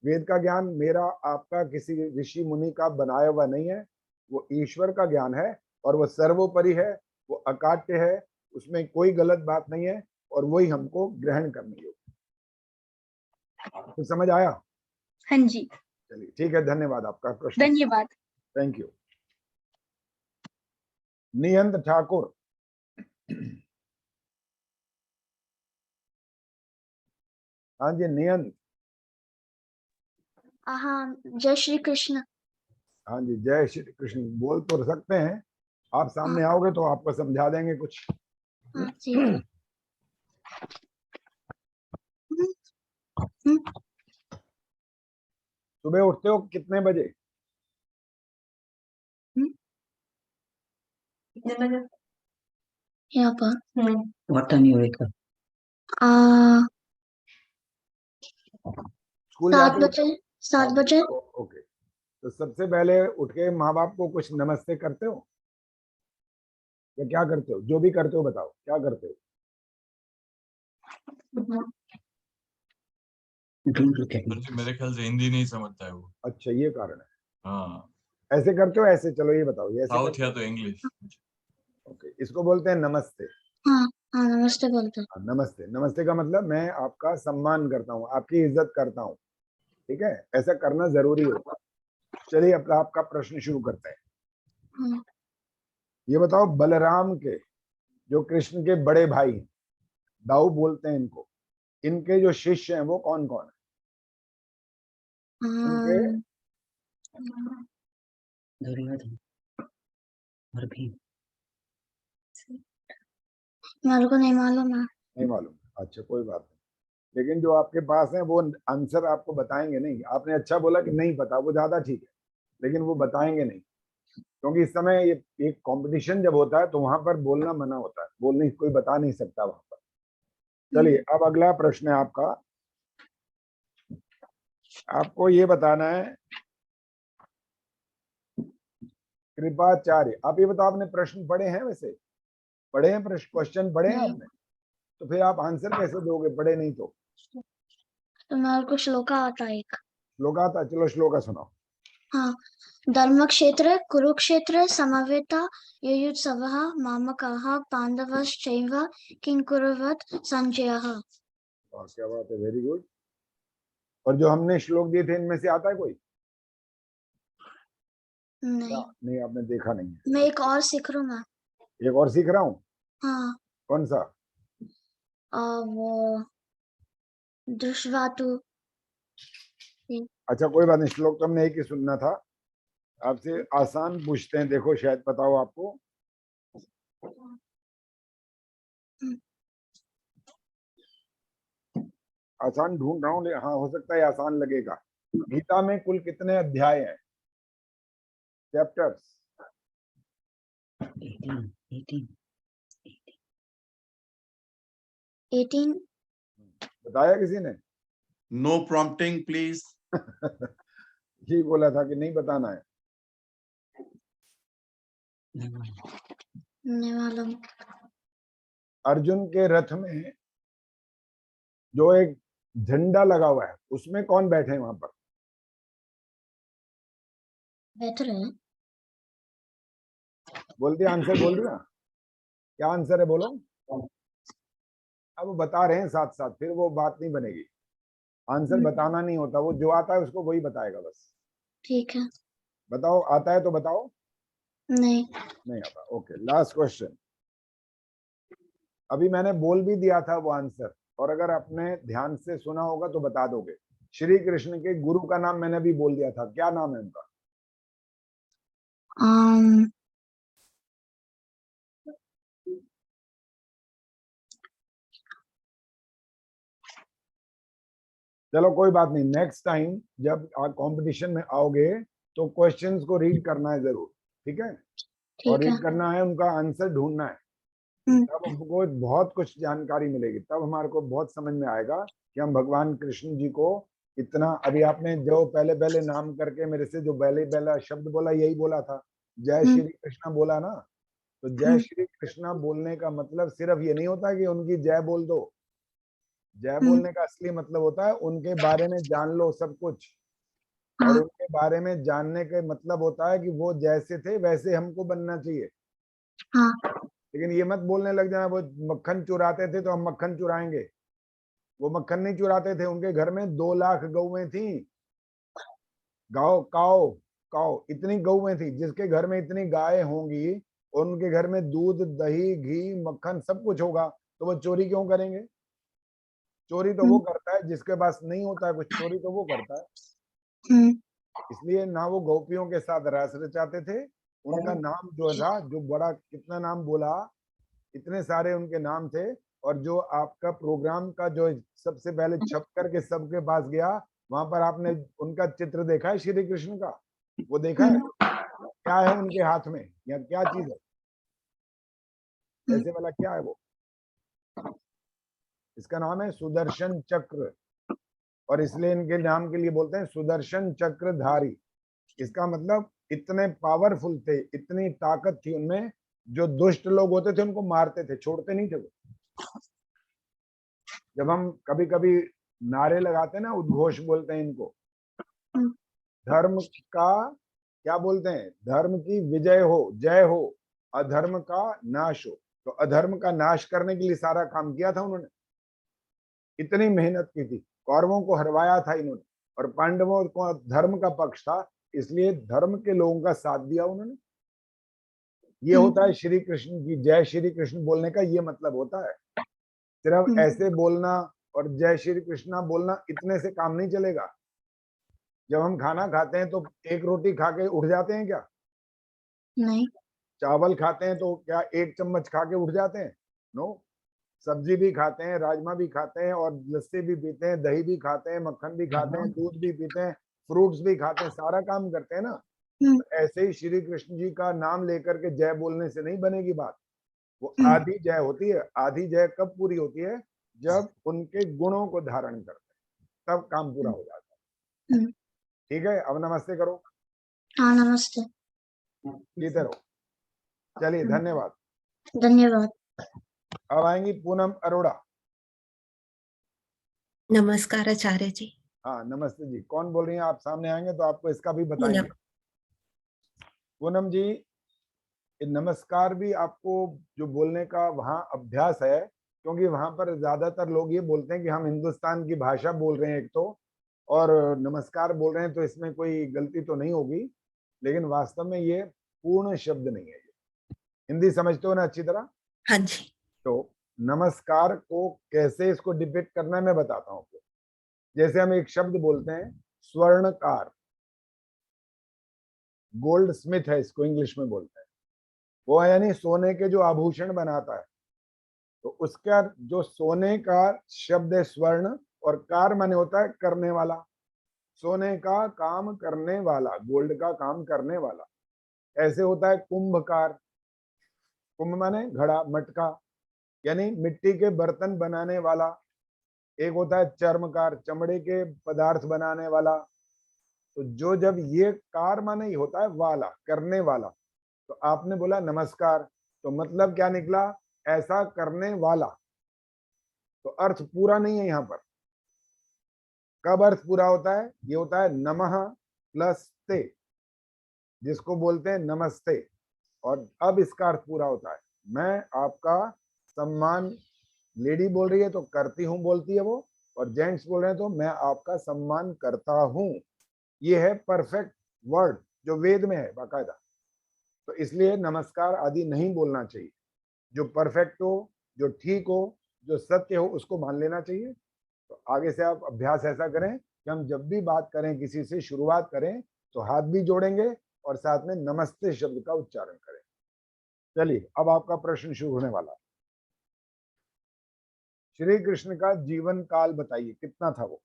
वेद का ज्ञान मेरा आपका किसी ऋषि मुनि का बनाया हुआ नहीं है, वो ईश्वर का ज्ञान है और वो सर्वोपरि है, वो अकाट्य है, उसमें कोई गलत बात नहीं है और वही हमको ग्रहण करनी होगी। तो समझ आया? हाँ जी, चलिए ठीक है, धन्यवाद आपका प्रश्न। धन्यवाद। Thank you. नियंत ठाकुर। हाँ जी नियंत। हाँ, जय श्री कृष्ण। हाँ जी जय श्री कृष्ण। बोल तो सकते हैं, आप सामने आओगे तो आपको समझा देंगे कुछ। हाँ जी। सुबह उठते हो कितने बजे? कितने बजे? यहाँ पर What time you wake up? 7 बजे। 7 बजे। ओके, तो सबसे पहले उठ के माँ बाप को कुछ नमस्ते करते हो या क्या करते हो? जो भी करते हो बताओ, क्या करते हो? मेरे ख्याल से हिंदी नहीं समझता है वो। अच्छा ये कारण है। हाँ, ऐसे करते हो ऐसे? चलो ये बताओ, ये ऐसे साउथ करते या हो? तो इंग्लिश। हाँ इसको बोलते हैं नमस्ते। हाँ नमस्ते बोलते हैं। नमस्ते, नमस्ते का मतलब मैं आपका सम्मान करता हूँ, आपकी इज्जत करता हूँ, ठीक है? ऐसा करना जरूरी होता है। चलिए अब आपका प्रश्न शुरू करते हैं। हाँ। ये बताओ, बलराम के जो कृष्ण के बड़े भाई हैं, दाऊ बोलते हैं इनको, इनके जो शिष्य हैं वो कौन कौन है? इनके दुर्योधन और भीम। मेरे को नहीं मालूम है। नहीं मालूम? अच्छा कोई बात नहीं, लेकिन जो आपके पास है वो आंसर आपको बताएंगे नहीं। आपने अच्छा बोला कि नहीं पता, वो ज्यादा ठीक है, लेकिन वो बताएंगे नहीं, क्योंकि इस समय ये एक कंपटीशन जब होता है तो वहां पर बोलना मना होता है, बोलने कोई बता नहीं सकता वहां पर। चलिए अब अगला प्रश्न है आपका। आपको ये बताना है, कृपाचार्य। आप ये बताओ, आपने प्रश्न पढ़े हैं? वैसे पढ़े हैं प्रश्न, क्वेश्चन पढ़े हैं आपने? तो फिर आप आंसर कैसे दोगे पढ़े नहीं तो? तो मेरे को श्लोका आता है एक। श्लोक आता? चलो श्लोका सुनाओ। हाँ, धर्म क्षेत्र कुरुक्षेत्र समवेता युयुत्सवः मामकाः पांडवश्चैव किंकुरवत् संजयः। क्या बात है, वेरी गुड। और जो हमने श्लोक दिए थे इनमें से आता है कोई? नहीं आपने देखा नहीं है। मैं एक और सीख रहा हूँ मैं। एक और सीख रहा हूँ? हाँ। कौन सा? वो दृश्यवातु। अच्छा कोई बात नहीं, श्लोक तो हमने एक ही सुनना था। आपसे आसान पूछते हैं, देखो शायद पता हो आपको। आसान ढूंढ रहा हूँ, हाँ हो सकता है आसान लगेगा। गीता में कुल कितने अध्याय हैं, चैप्टर्स? 18 18 बताया किसी ने? No prompting please. यही बोला था कि नहीं बताना है। नहीं मालूम। अर्जुन के रथ में जो एक झंडा लगा हुआ है उसमें कौन बैठे हैं वहां पर? बैठ रहे हैं। बोल दिया आंसर, बोल दिया। क्या आंसर है बोलो। अब वो बता रहे हैं साथ साथ, फिर वो बात नहीं बनेगी। आंसर बताना नहीं होता, वो जो आता है उसको वही बताएगा बस। ठीक है। बताओ, आता है तो बताओ। नहीं। नहीं आता। Okay, last question. अभी मैंने बोल भी दिया था वो आंसर, और अगर आपने ध्यान से सुना होगा तो बता दोगे। श्री कृष्ण के गुरु का नाम मैंने भी बोल दिया था, क्या नाम है उनका? चलो कोई बात नहीं, नेक्स्ट टाइम जब आप कंपटीशन में आओगे तो क्वेश्चंस को रीड करना है जरूर, ठीक है? और ठीक है। रीड करना है, उनका आंसर ढूंढना है। तब हमको बहुत कुछ जानकारी मिलेगी, तब हमारे को बहुत समझ में आएगा कि हम भगवान कृष्ण जी को इतना, अभी आपने जो पहले पहले नाम करके मेरे से जो पहले पहला शब्द बोला यही बोला था, जय श्री कृष्ण बोला ना। तो जय श्री कृष्ण बोलने का मतलब सिर्फ ये नहीं होता कि उनकी जय बोल दो। जय बोलने का असली मतलब होता है उनके बारे में जान लो सब कुछ, और उनके बारे में जानने का मतलब होता है कि वो जैसे थे वैसे हमको बनना चाहिए। लेकिन ये मत बोलने लग जाना वो मक्खन चुराते थे तो हम मक्खन चुराएंगे। वो मक्खन नहीं चुराते थे, उनके घर में 2 लाख गौएं थी। गाओ काओ काओ इतनी गौएं थी, जिसके घर में इतनी गायें होंगी और उनके घर में दूध दही घी मक्खन सब कुछ होगा, तो वो चोरी क्यों करेंगे? चोरी तो वो करता है जिसके पास नहीं होता है कुछ, चोरी तो वो करता है। इसलिए ना वो गोपियों के साथ रस रचाते थे, उनका नाम जो था, जो बड़ा कितना नाम बोला, इतने सारे उनके नाम थे। और जो आपका प्रोग्राम का जो सबसे पहले छप करके सबके पास गया, वहां पर आपने उनका चित्र देखा है श्री कृष्ण का? वो देखा है? क्या है उनके हाथ में, या क्या चीज है ऐसे वाला, क्या है वो? इसका नाम है सुदर्शन चक्र, और इसलिए इनके नाम के लिए बोलते हैं सुदर्शन चक्रधारी। इसका मतलब इतने पावरफुल थे, इतनी ताकत थी उनमें, जो दुष्ट लोग होते थे उनको मारते थे, छोड़ते नहीं थे वो। जब हम कभी कभी नारे लगाते हैं ना, उद्घोष बोलते हैं इनको, धर्म का क्या बोलते हैं? धर्म की विजय हो, जय हो, अधर्म का नाश हो। तो अधर्म का नाश करने के लिए सारा काम किया था उन्होंने, इतनी मेहनत की थी, कौरवों को हरवाया था इन्होंने, और पांडवों को धर्म का पक्ष था, इसलिए धर्म के लोगों का साथ दिया उन्होंने। ये होता है श्री कृष्ण की जय श्री कृष्ण बोलने का, ये मतलब होता है। सिर्फ ऐसे बोलना और जय श्री कृष्णा बोलना, इतने से काम नहीं चलेगा। जब हम खाना खाते हैं तो एक रोटी खा के उठ जाते हैं क्या? नहीं। चावल खाते हैं तो क्या 1 चम्मच खा के उठ जाते हैं? नो। सब्जी भी खाते हैं, राजमा भी खाते हैं, और लस्सी भी पीते हैं, दही भी खाते हैं, मक्खन भी खाते हैं, दूध भी पीते हैं, फ्रूट्स भी खाते हैं, सारा काम करते हैं ना। तो ऐसे ही श्री कृष्ण जी का नाम लेकर के जय बोलने से नहीं बनेगी बात। वो आधी जय होती है। आधी जय कब पूरी होती है? जब उनके गुणों को धारण करते हैं, तब काम पूरा हो जाता है। ठीक है, अब नमस्ते करो। हाँ नमस्ते। जीते रहो। चलिए, धन्यवाद। धन्यवाद। अब आएंगी पूनम अरोड़ा। नमस्कार आचार्य जी। हाँ नमस्ते जी। कौन बोल रही हैं आप? सामने आएंगे तो आपको इसका भी बताएंगे। पूनम जी, नमस्कार भी आपको जो बोलने का वहाँ अभ्यास है, क्योंकि वहां पर ज्यादातर लोग ये बोलते हैं कि हम हिंदुस्तान की भाषा बोल रहे हैं एक तो, और नमस्कार बोल रहे हैं, तो इसमें कोई गलती तो नहीं होगी, लेकिन वास्तव में ये पूर्ण शब्द नहीं है। ये हिंदी समझते हो ना अच्छी तरह? हाँ जी। तो नमस्कार को कैसे इसको डिपिक्ट करना है मैं बताता हूँ आपको। जैसे हम एक शब्द बोलते हैं स्वर्णकार, गोल्ड स्मिथ है, इसको इंग्लिश में बोलते हैं। वो है यानी सोने के जो आभूषण बनाता है, तो उसका जो सोने का शब्द है स्वर्ण, और कार माने होता है करने वाला, सोने का काम करने वाला, गोल्ड का काम करने वाला। ऐसे होता है कुंभकार, कुंभ माने घड़ा मटका, यानी मिट्टी के बर्तन बनाने वाला, एक होता है चर्मकार, चमड़े के पदार्थ बनाने वाला। तो जो जब ये कार माने ही होता है वाला, करने वाला, तो आपने बोला नमस्कार, तो मतलब क्या निकला? ऐसा करने वाला। तो अर्थ पूरा नहीं है यहाँ पर। कब अर्थ पूरा होता है? ये होता है नमः प्लस ते, जिसको बोलते हैं नमस्ते। और अब इसका अर्थ पूरा होता है, मैं आपका सम्मान, लेडी बोल रही है तो करती हूँ बोलती है वो, और जेंट्स बोल रहे हैं तो मैं आपका सम्मान करता हूँ। ये है परफेक्ट वर्ड जो वेद में है बाकायदा। तो इसलिए नमस्कार आदि नहीं बोलना चाहिए। जो परफेक्ट हो, जो ठीक हो, जो सत्य हो, उसको मान लेना चाहिए। तो आगे से आप अभ्यास ऐसा करें कि हम जब भी बात करें, किसी से शुरुआत करें, तो हाथ भी जोड़ेंगे और साथ में नमस्ते शब्द का उच्चारण करें। चलिए, अब आपका प्रश्न शुरू होने वाला है। श्री कृष्ण का जीवन काल बताइए, कितना था वो?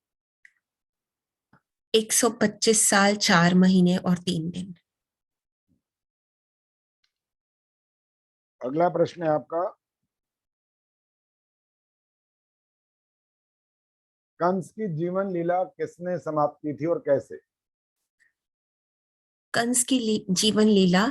125 साल 4 महीने और 3 दिन। अगला प्रश्न है आपका, कंस की जीवन लीला किसने समाप्त की थी और कैसे? कंस की जीवन लीला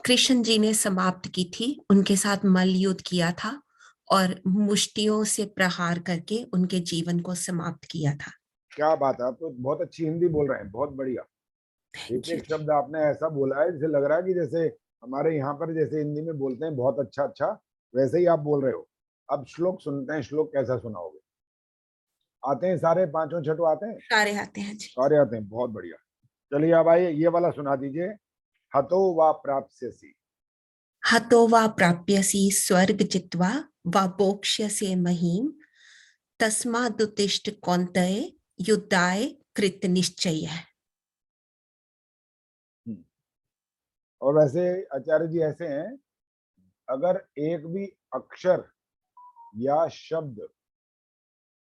कृष्ण जी ने समाप्त की थी। उनके साथ मल्ल युद्ध किया था और मुष्टियों से प्रहार करके उनके जीवन को समाप्त किया था। क्या बात है, आप तो बहुत अच्छी हिंदी बोल रहे हैं, बहुत बढ़िया। एक एक शब्द आपने ऐसा बोला है जैसे लग रहा है कि जैसे हमारे यहाँ पर जैसे हिंदी में बोलते हैं बहुत अच्छा अच्छा, वैसे ही आप बोल रहे हो। अब श्लोक सुनते हैं, श्लोक कैसा सुनाओगे? आते हैं सारे, पांचों छठों आते हैं? सारे आते हैं जी। सारे आते हैं, बहुत बढ़िया। चलिए अब आइए, ये वाला सुना दीजिए। हतो वा प्राप्स्यसि। हतो वा प्राप्यसि स्वर्ग जित्वा वा बोक्ष्यसे महीम तस्मादुत्तिष्ठ कौन्तेय युद्धाय कृत निश्चय। और वैसे आचार्य जी ऐसे हैं, अगर एक भी अक्षर या शब्द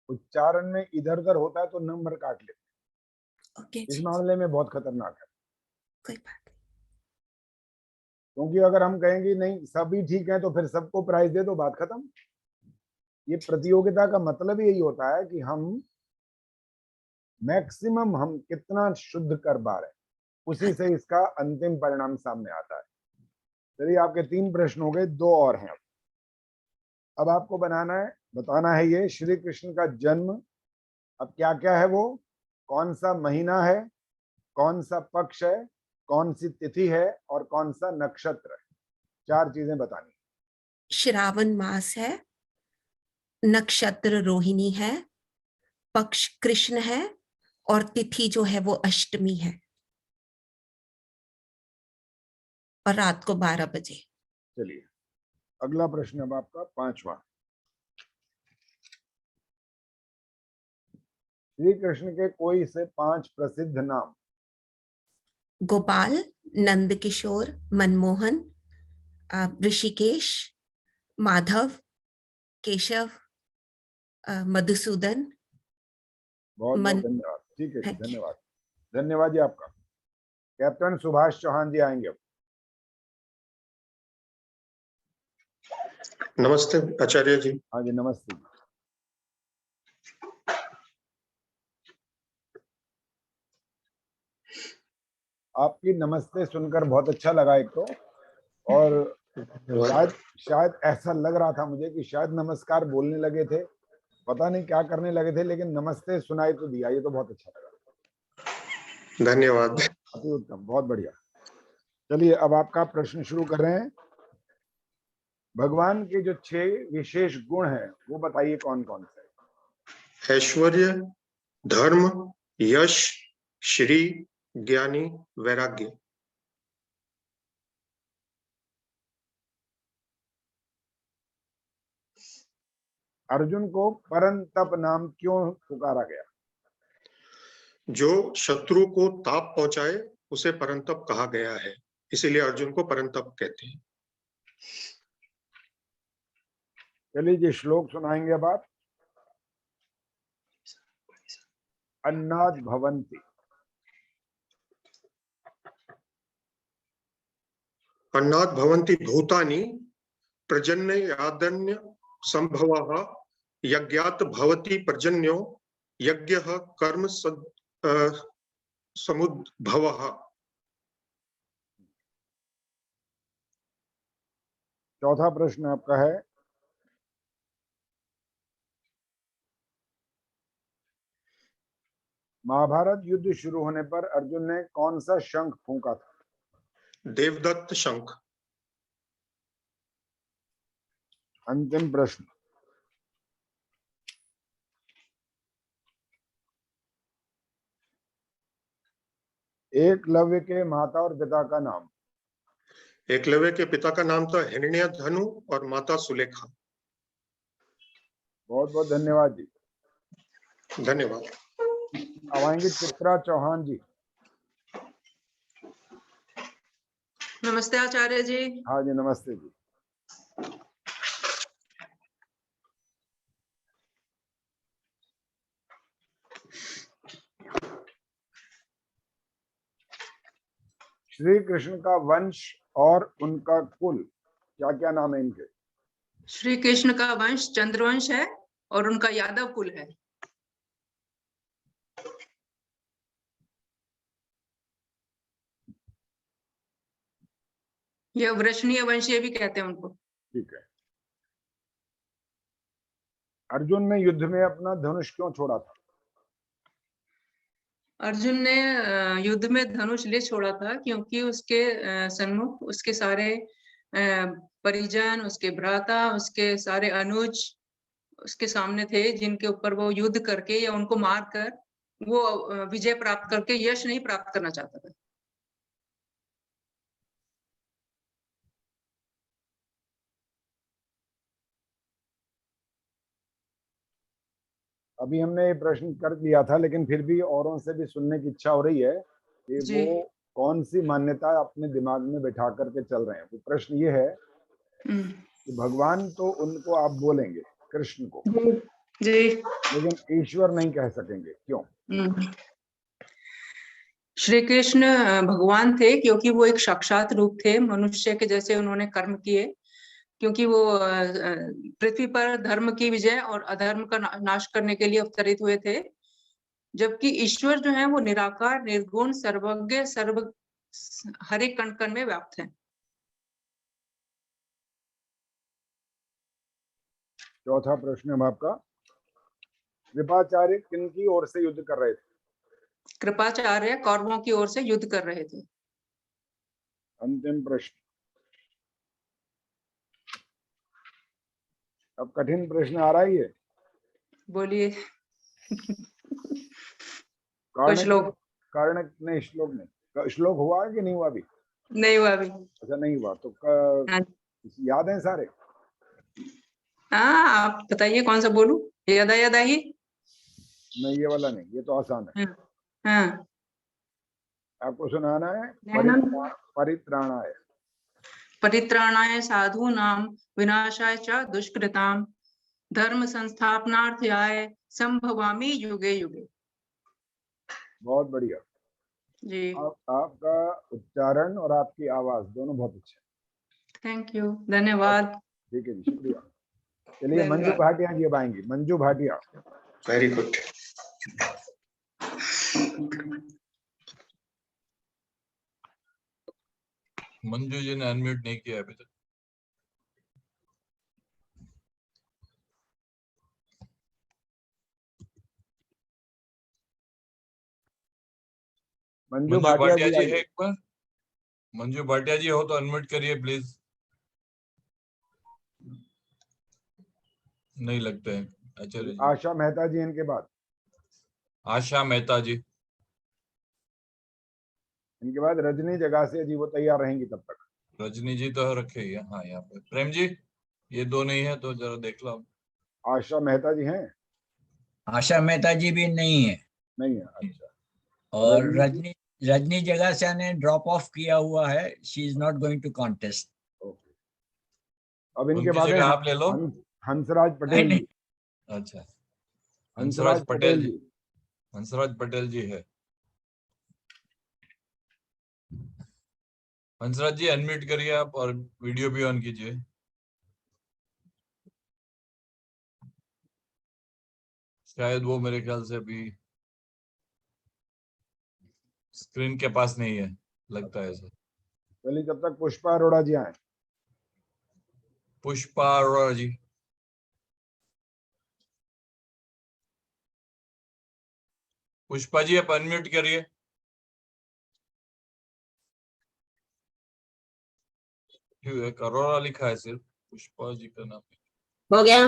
उच्चारण में इधर उधर होता है तो नंबर काट लेते हैं। इस मामले में बहुत खतरनाक है। कोई बात। क्योंकि अगर हम कहेंगे नहीं सभी ठीक है तो फिर सबको प्राइज दे दो, बात खत्म। ये प्रतियोगिता का मतलब यही होता है कि हम मैक्सिमम हम कितना शुद्ध कर पा रहे हैं, उसी से इसका अंतिम परिणाम सामने आता है। चलिए, आपके 3 प्रश्न हो गए, 2 और हैं। अब आपको बताना है ये श्री कृष्ण का जन्म अब क्या क्या है, वो कौन सा महीना है, कौन सा पक्ष है, कौन सी तिथि है और कौन सा नक्षत्र है। 4 चीजें बतानी। श्रावण मास है, नक्षत्र रोहिणी है, पक्ष कृष्ण है और तिथि जो है वो अष्टमी है और रात को 12 बजे। चलिए, अगला प्रश्न अब आपका 5वां। श्री कृष्ण के कोई से 5 प्रसिद्ध नाम। गोपाल, नंद किशोर, मनमोहन, ऋषिकेश, माधव, केशव, मधुसूदन। बहुत बहुत धन्यवाद। ठीक है, धन्यवाद। धन्यवाद जी आपका। कैप्टन सुभाष चौहान जी आएंगे अब। नमस्ते आचार्य जी। हाँ जी, नमस्ते। आपकी नमस्ते सुनकर बहुत अच्छा लगा एक तो, और शायद ऐसा लग रहा था मुझे कि शायद नमस्कार बोलने लगे थे, पता नहीं क्या करने लगे थे, लेकिन नमस्ते सुनाई तो दिया। ये तो बहुत अच्छा लगा। धन्यवाद। अति उत्तम, बहुत बढ़िया। चलिए, अब आपका प्रश्न शुरू कर रहे हैं। भगवान के जो 6 विशेष गुण हैं वो बताइए कौन कौन से? ऐश्वर्य, धर्म, यश, श्री, ज्ञानी, वैराग्य। अर्जुन को परंतप नाम क्यों पुकारा गया? जो शत्रु को ताप पहुंचाए उसे परंतप कहा गया है, इसीलिए अर्जुन को परंतप कहते हैं। चलिए जी, श्लोक सुनाएंगे अब आप। अन्नाद भवन्ति। अन्नाद भवन्ति भूतानि प्रजन्य यादन्य संभवः यज्ञात् भवति पर्जन्यो यज्ञः कर्म समुद्भवः। चौथा प्रश्न आपका है, महाभारत युद्ध शुरू होने पर अर्जुन ने कौन सा शंख फूंका था? देवदत्त शंख। अंतिम प्रश्न, एकलव्य के माता और पिता का नाम? एकलव्य के पिता का नाम था हिरण्यधनु और माता सुलेखा। बहुत बहुत धन्यवाद जी। धन्यवाद। अब आएंगे चित्रा चौहान जी। नमस्ते आचार्य जी। हाँ जी, नमस्ते जी। श्री कृष्ण का वंश और उनका कुल, क्या क्या नाम है इनके? श्री कृष्ण का वंश चंद्रवंश है और उनका यादव कुल है। यह वृषणीय वंशीय भी कहते हैं उनको। ठीक है। अर्जुन ने युद्ध में अपना धनुष क्यों छोड़ा था? अर्जुन ने युद्ध में धनुष ले छोड़ा था क्योंकि उसके सन्मुख उसके सारे परिजन, उसके भ्राता, उसके सारे अनुज उसके सामने थे, जिनके ऊपर वो युद्ध करके या उनको मार कर वो विजय प्राप्त करके यश नहीं प्राप्त करना चाहता था। अभी हमने ये प्रश्न कर दिया था, लेकिन फिर भी औरों से भी सुनने की इच्छा हो रही है कि वो कौन सी मान्यता अपने दिमाग में बैठा करके चल रहे हैं। वो प्रश्न ये है कि भगवान तो उनको आप बोलेंगे, कृष्ण को जी, लेकिन ईश्वर नहीं कह सकेंगे, क्यों? श्री कृष्ण भगवान थे क्योंकि वो एक साक्षात रूप थे, मनुष्य के जैसे उन्होंने कर्म किए, क्योंकि वो पृथ्वी पर धर्म की विजय और अधर्म का नाश करने के लिए अवतरित हुए थे। जबकि ईश्वर जो है वो निराकार, निर्गुण, सर्वज्ञ, सर्व हर एक कण कण में व्याप्त है। चौथा प्रश्न है आपका, कृपाचार्य किनकी ओर से युद्ध कर रहे थे? कृपाचार्य कौरवों की ओर से युद्ध कर रहे थे। अंतिम प्रश्न, अब कठिन प्रश्न आ रहा है, बोलिए। कर्ण नहीं, श्लोक नहीं, श्लोक हुआ कि नहीं हुआ? अभी नहीं हुआ। अभी अच्छा, नहीं हुआ तो याद है सारे? हाँ, आप बताइए कौन सा बोलूं? याद आई? नहीं, ये वाला नहीं, ये तो आसान है। हाँ। आपको सुनाना है, परित्राणाय परित्राणाय साधूनां विनाशाय च दुष्कृतां धर्म संस्थापनार्थाय संभवामि युगे युगे। बहुत बढ़िया जी। आपका उच्चारण और आपकी आवाज दोनों बहुत अच्छे। थैंक यू, धन्यवाद। ठीक है जी, शुक्रिया। चलिए मंजू भाटिया जी अब आएंगी। मंजू भाटिया। Very good. मंजू जी ने अनम्यूट नहीं किया अभी तक। मंजू भाटिया जी है एक बार। मंजू भाटिया जी हो तो अनम्यूट करिए प्लीज। नहीं लगता है आचार्य जी। आशा मेहता जी इनके बाद। आशा मेहता जी। इनके बाद रजनी जगासिया जी, वो तैयार रहेंगी तब तक। रजनी जी तो रखे ही है। हाँ, यहाँ पे प्रेम जी, ये दो नहीं है तो जरा देख लो। आशा मेहता जी हैं? आशा मेहता जी भी नहीं है। नहीं है, अच्छा। और रजनी जगासिया ने ड्रॉप ऑफ किया हुआ है। She is not going to contest. अब इनके बाद आप ले लो। हंसराज पटेल जी। अच्छा, हंसराज पटेल जी। हंसराज पटेल जी है। हंसराज जी अनम्यूट करिए आप और वीडियो भी ऑन कीजिए। शायद वो मेरे ख्याल से अभी स्क्रीन के पास नहीं है, लगता है सर। चलिए जब तक पुष्पा अरोड़ा जी आए। पुष्पा अरोड़ा जी, पुष्पा जी आप अनम्यूट करिए। एक अरोड़ा लिखा है सिर्फ, पुष्पा जी का नाम हो गया।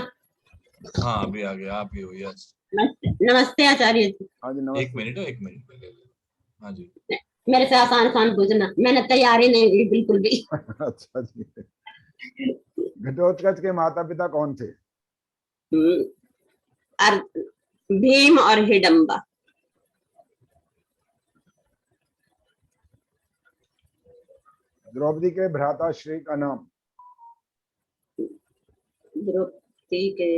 हाँ अभी आ गया, आप ही हो। यस नमस्ते आचार्य जी। हाँ जी एक मिनट पहले। हाँ जी मेरे से आसान आसान पूछना, मैंने तैयारी नहीं की बिल्कुल भी। अच्छा जी। घटोत्कच के माता पिता कौन थे? भीम और हिडम्बा। द्रौपदी के भ्राताश्री का नाम? द्रौपदी के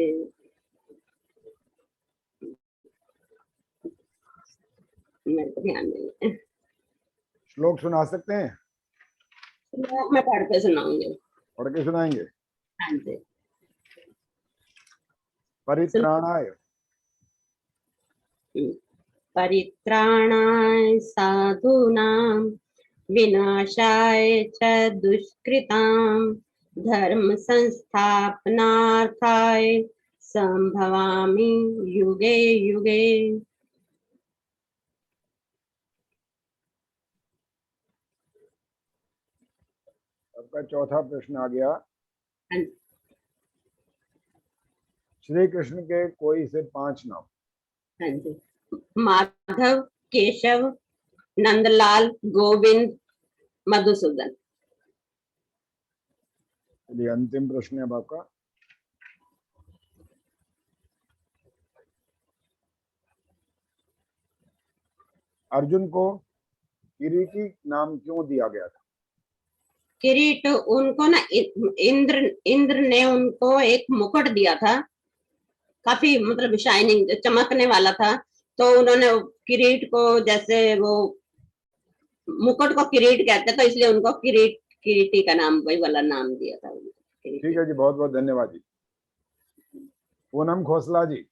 मेरे को ध्यान नहीं है। श्लोक सुना सकते हैं? मैं पढ़ के सुनाऊंगी। पढ़ के सुनाएंगे? हाँ जी। परित्राणाय परित्राणाय साधूनां विनाशाय च दुष्कृतां धर्म संस्थापनार्थाय संभवामि युगे युगे। आपका चौथा प्रश्न आ गया। श्री कृष्ण के कोई से 5 नाम? हाँ जी। माधव, केशव, नंदलाल, गोविंद, मधुसूदन। चलिए अंतिम प्रश्न है अब आपका। अर्जुन को किरीटी नाम क्यों दिया गया था? किरीट उनको ना इंद्र ने उनको एक मुकुट दिया था, काफी मतलब शाइनिंग चमकने वाला था, तो उन्होंने किरीट को, जैसे वो मुकुट को किरीट कहते हैं, तो इसलिए उनको किरीटी का नाम, वही वाला नाम दिया था। ठीक है जी, बहुत बहुत धन्यवाद जी। पूनम खोसला जी।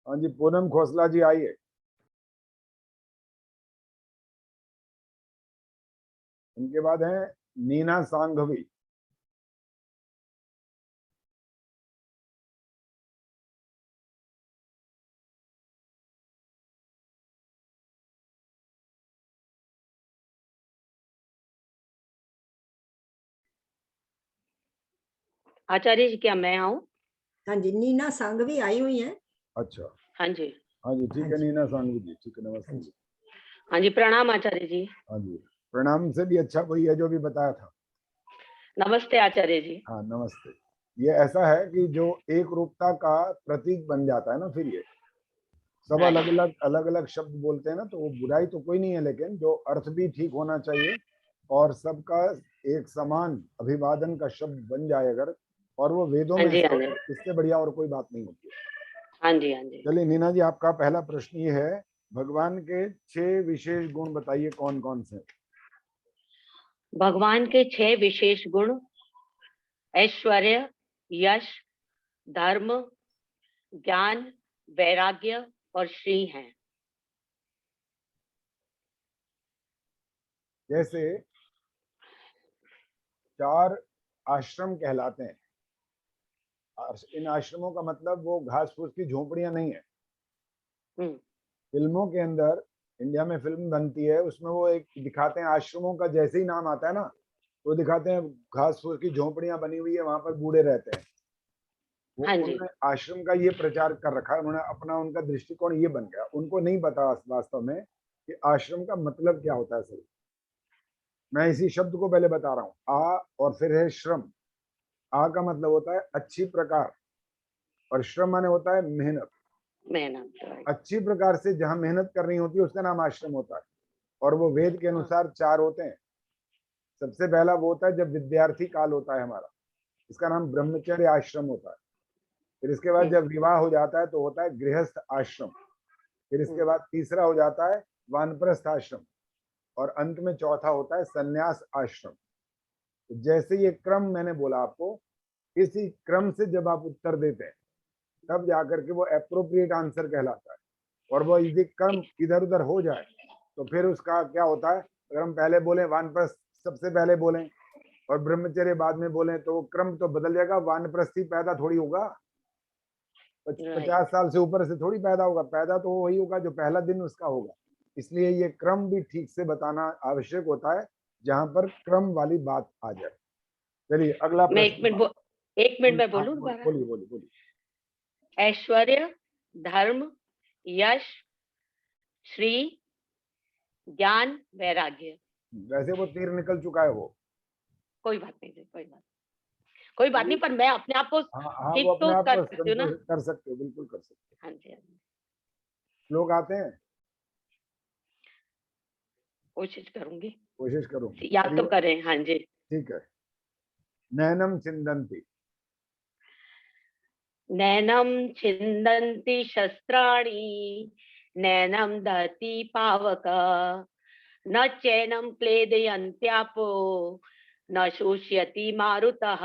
हाँ जी पूनम खोसला जी आइए। उनके बाद है नीना सांघवी। आचार्य जी क्या मैं आऊं? हाँ जी, नीना सांघवी आई हुई है। अच्छा हाँ जी। हाँ जी ठीक है नीना सांघवी जी, ठीक है, नमस्ते जी। हाँ जी प्रणाम आचार्य जी। हाँ जी प्रणाम से भी अच्छा वही है जो भी बताया था। नमस्ते आचार्य जी। हाँ नमस्ते। ये ऐसा है कि जो एक रूपता का प्रतीक बन जाता है ना, फिर ये सब अलग अलग शब्द बोलते हैं ना, तो वो बुराई तो कोई नहीं है, लेकिन जो अर्थ भी ठीक होना चाहिए और सबका एक समान अभिवादन का शब्द बन जाए अगर, और वो वेदों में है, तो इससे बढ़िया और कोई बात नहीं होती है। हाँ जी हाँ जी। चलिए नीना जी आपका पहला प्रश्न ये है, भगवान के 6 विशेष गुण बताइए कौन कौन से? भगवान के 6 विशेष गुण ऐश्वर्य, यश, धर्म, ज्ञान, वैराग्य और श्री हैं। जैसे 4 आश्रम कहलाते हैं। इन आश्रमों का मतलब वो घास फूस की झोपड़ियां नहीं है। फिल्मों के अंदर, इंडिया में फिल्म बनती है, उसमें वो एक दिखाते हैं आश्रमों का, जैसे ही नाम आता है ना तो दिखाते हैं घास फूस की झोपड़ियां बनी हुई है, वहां पर बूढ़े रहते हैं। वो उन्होंने आश्रम का ये प्रचार कर रखा है, उन्होंने अपना, उनका दृष्टिकोण ये बन गया। उनको नहीं पता वास्तव में कि आश्रम का मतलब क्या होता है। सही, मैं इसी शब्द को पहले बता रहा हूँ। आ और फिर है श्रम। आ का मतलब होता है अच्छी प्रकार, और श्रम माने होता है मेहनत। अच्छी प्रकार से जहां मेहनत करनी होती है उसका नाम आश्रम होता है। और वो वेद के अनुसार 4 होते हैं। सबसे पहला वो होता है जब विद्यार्थी काल होता है हमारा, इसका नाम ब्रह्मचर्य आश्रम होता है। फिर इसके बाद जब विवाह हो जाता है तो होता है गृहस्थ आश्रम। फिर इसके बाद तीसरा हो जाता है वानप्रस्थ आश्रम और अंत में चौथा होता है संन्यास आश्रम। तो जैसे ये क्रम मैंने बोला आपको, इसी क्रम से जब आप उत्तर देते हैं तब जाकर के वो एप्रोप्रिएट आंसर कहलाता है। और वो यदि क्रम इधर उधर हो जाए तो फिर उसका क्या होता है, अगर हम पहले बोले वानप्रस्थ सबसे पहले बोलें और ब्रह्मचर्य बाद में बोलें तो वो क्रम तो बदल जाएगा। वानप्रस्थी पैदा थोड़ी होगा, 50 साल से ऊपर से थोड़ी पैदा होगा, पैदा तो वही होगा जो पहला दिन उसका होगा। इसलिए ये क्रम भी ठीक से बताना आवश्यक होता है जहां पर क्रम वाली बात आ जाए। चलिए अगला मैं प्रश्न। एक मिनट में बोलूं दोबारा? बोलिए बोलिए बोलिए। ऐश्वर्य, धर्म, यश, श्री, ज्ञान, वैराग्य। वैसे वो तीर निकल चुका है वो, कोई बात नहीं, कोई बात नहीं, पर मैं अपने आप को हाँ ठीक वो अपने तो आप कर को सकती हूँ ना। कर सकते हो, बिल्कुल कर सकते हो। हाँ जी, हाँ जी, लोग आते हैं, कोशिश करूंगी, कोशिश करो याद तो करें। हाँ जी। ठीक है। नैनम छिंदन्ति। नैनम छिन्दन्ति शस्त्राणि, नैनम दहति पावक, न चैनम क्लेदयन्त्यापो, न शोष्यति मारुतः।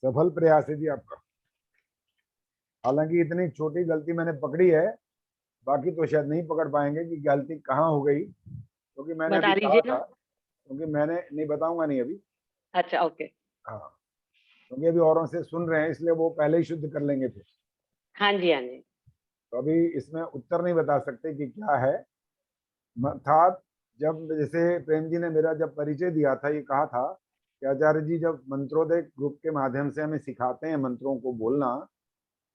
सफल प्रयास है जी आपका। हालांकि इतनी छोटी गलती मैंने पकड़ी है, बाकी तो शायद नहीं पकड़ पाएंगे कि गलती कहाँ हो गई, क्योंकि मैंने बता अभी कहा दीजिए ना। था, क्योंकि मैंने नहीं बताऊंगा नहीं अभी। अच्छा, ओके। हाँ, क्योंकि अभी औरों से सुन रहे हैं इसलिए वो पहले ही शुद्ध कर लेंगे फिर। हाँ जी, हाँ जी। तो अभी इसमें उत्तर नहीं बता सकते कि क्या है। अर्थात जब जैसे प्रेम जी ने मेरा जब परिचय दिया था, ये कहा था कि आचार्य जी जब मंत्रोदय ग्रुप के माध्यम से हमें सिखाते हैं मंत्रों को बोलना,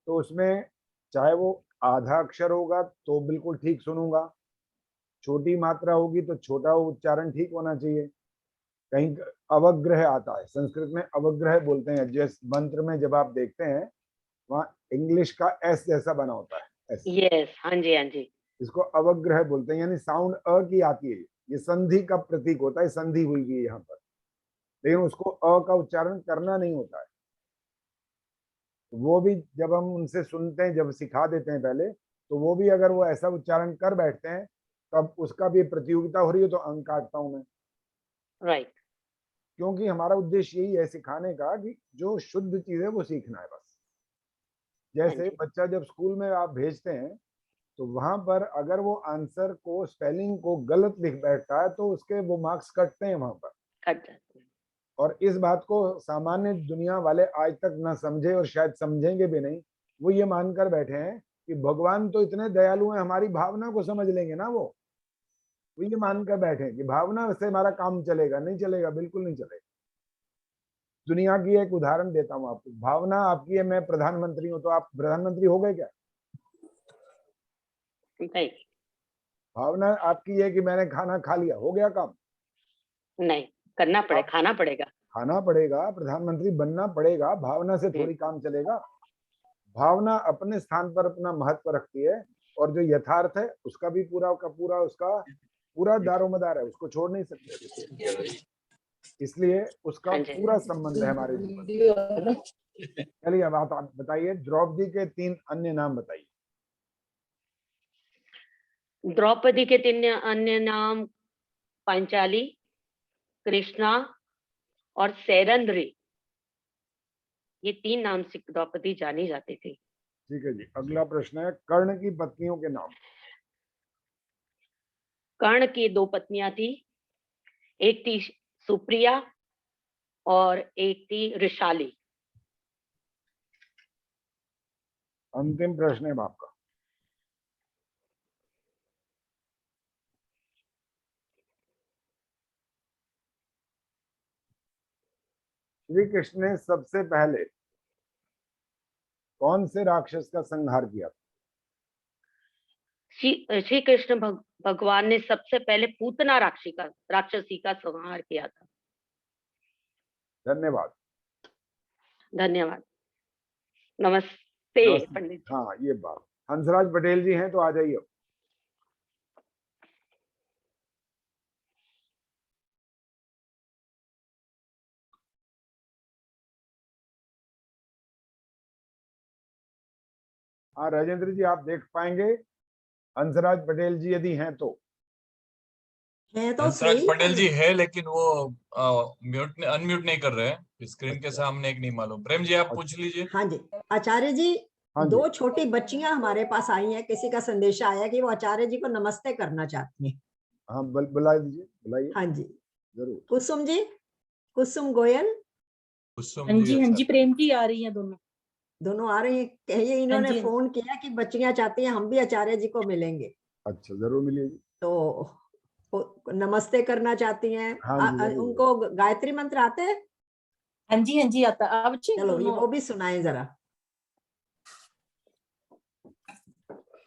तो उसमें चाहे वो आधा अक्षर होगा तो बिल्कुल ठीक सुनूंगा, छोटी मात्रा होगी तो छोटा उच्चारण ठीक होना चाहिए, कहीं अवग्रह आता है, संस्कृत में अवग्रह बोलते हैं, जिस मंत्र में जब आप देखते हैं वहाँ इंग्लिश का एस जैसा बना होता है, एस। यस, हाँ जी, हाँ जी। इसको अवग्रह बोलते हैं, यानी साउंड अ की आती है, ये संधि का प्रतीक होता है, संधि हुई है यहाँ पर, लेकिन उसको अ का उच्चारण करना नहीं होता है। वो भी जब हम उनसे सुनते हैं, जब सिखा देते हैं पहले, तो वो भी अगर वो ऐसा उच्चारण कर बैठते हैं तब उसका भी प्रतियोगिता हो रही है तो अंक काटता हूं मैं। राइट। क्योंकि हमारा उद्देश्य यही है सिखाने का कि जो शुद्ध चीज है वो सीखना है बस। जैसे बच्चा जब स्कूल में आप भेजते हैं तो वहां पर अगर वो आंसर को, स्पेलिंग को गलत लिख बैठता है तो उसके वो मार्क्स कटते हैं वहां पर। कट जाते हैं। और इस बात को सामान्य दुनिया वाले आज तक ना समझे और शायद समझेंगे भी नहीं। वो ये मानकर बैठे हैं कि भगवान तो इतने दयालु हैं, हमारी भावना को समझ लेंगे ना। वो ये मानकर बैठे हैं कि भावना से हमारा काम चलेगा। नहीं चलेगा, बिल्कुल नहीं चलेगा। दुनिया की एक उदाहरण देता हूं आपको। भावना आपकी है मैं प्रधानमंत्री हूं, तो आप प्रधानमंत्री हो गए क्या? नहीं। भावना आपकी है कि मैंने खाना खा लिया, हो गया काम? नहीं, करना पड़ेगा, खाना पड़ेगा। खाना पड़ेगा, प्रधानमंत्री बनना पड़ेगा। भावना से थोड़ी काम चलेगा। भावना अपने स्थान पर अपना महत्व रखती है और जो यथार्थ है उसका भी पूरा का पूरा, उसका पूरा दारोमदार है, उसको छोड़ नहीं सकते। इसलिए उसका पूरा संबंध है हमारे जीवन। चलिए अब आप बताइए, द्रौपदी के 3 अन्य नाम बताइए। द्रौपदी के 3 अन्य नाम पांचाली, कृष्णा और सैरंध्री। ये 3 नाम से द्रौपदी जानी जाती थी। ठीक है जी। अगला प्रश्न है, कर्ण की पत्नियों के नाम। कर्ण की 2 पत्नियां थी, एक थी सुप्रिया और एक थी ऋषाली। अंतिम प्रश्न है आपका। श्री कृष्ण ने सबसे पहले कौन से राक्षस का संहार किया? श्री कृष्ण भगवान ने सबसे पहले पूतना राक्षसी का संहार किया था। धन्यवाद। धन्यवाद। नमस्ते पंडित जी। हाँ, ये बात। हंसराज पटेल जी हैं तो आ जाइए। हाँ राजेंद्र जी, आप देख पाएंगे हंसराज पटेल जी यदि हैं तो? है तो हंसराज सही। पटेल जी है, लेकिन वो अनम्यूट नहीं कर रहे हैं, स्क्रीन के सामने एक नहीं मालूम। प्रेम जी आप पूछ लीजिए। हाँ जी आचार्य जी, हाँ जी। 2 छोटी बच्चियां हमारे पास आई हैं, किसी का संदेश आया कि वो आचार्य जी को नमस्ते करना चाहती हैं। हाँ बुला दीजिए, बुलाइए। हाँ जी जरूर। कुसुम जी, कुसुम गोयल। कुसुम जी, हाँ जी प्रेम जी आ रही हैं दोनों आ रही हैं। कहिए इन्होंने हाँ जी। फोन किया कि बच्चियां चाहती हैं हम भी आचार्य जी को मिलेंगे, अच्छा जरूर मिलिए। तो नमस्ते करना चाहती हैं। हाँ जी, जरूर। उनको गायत्री मंत्र आते हैं? हाँ जी आता। अब चलो ये वो भी सुनाएं जरा।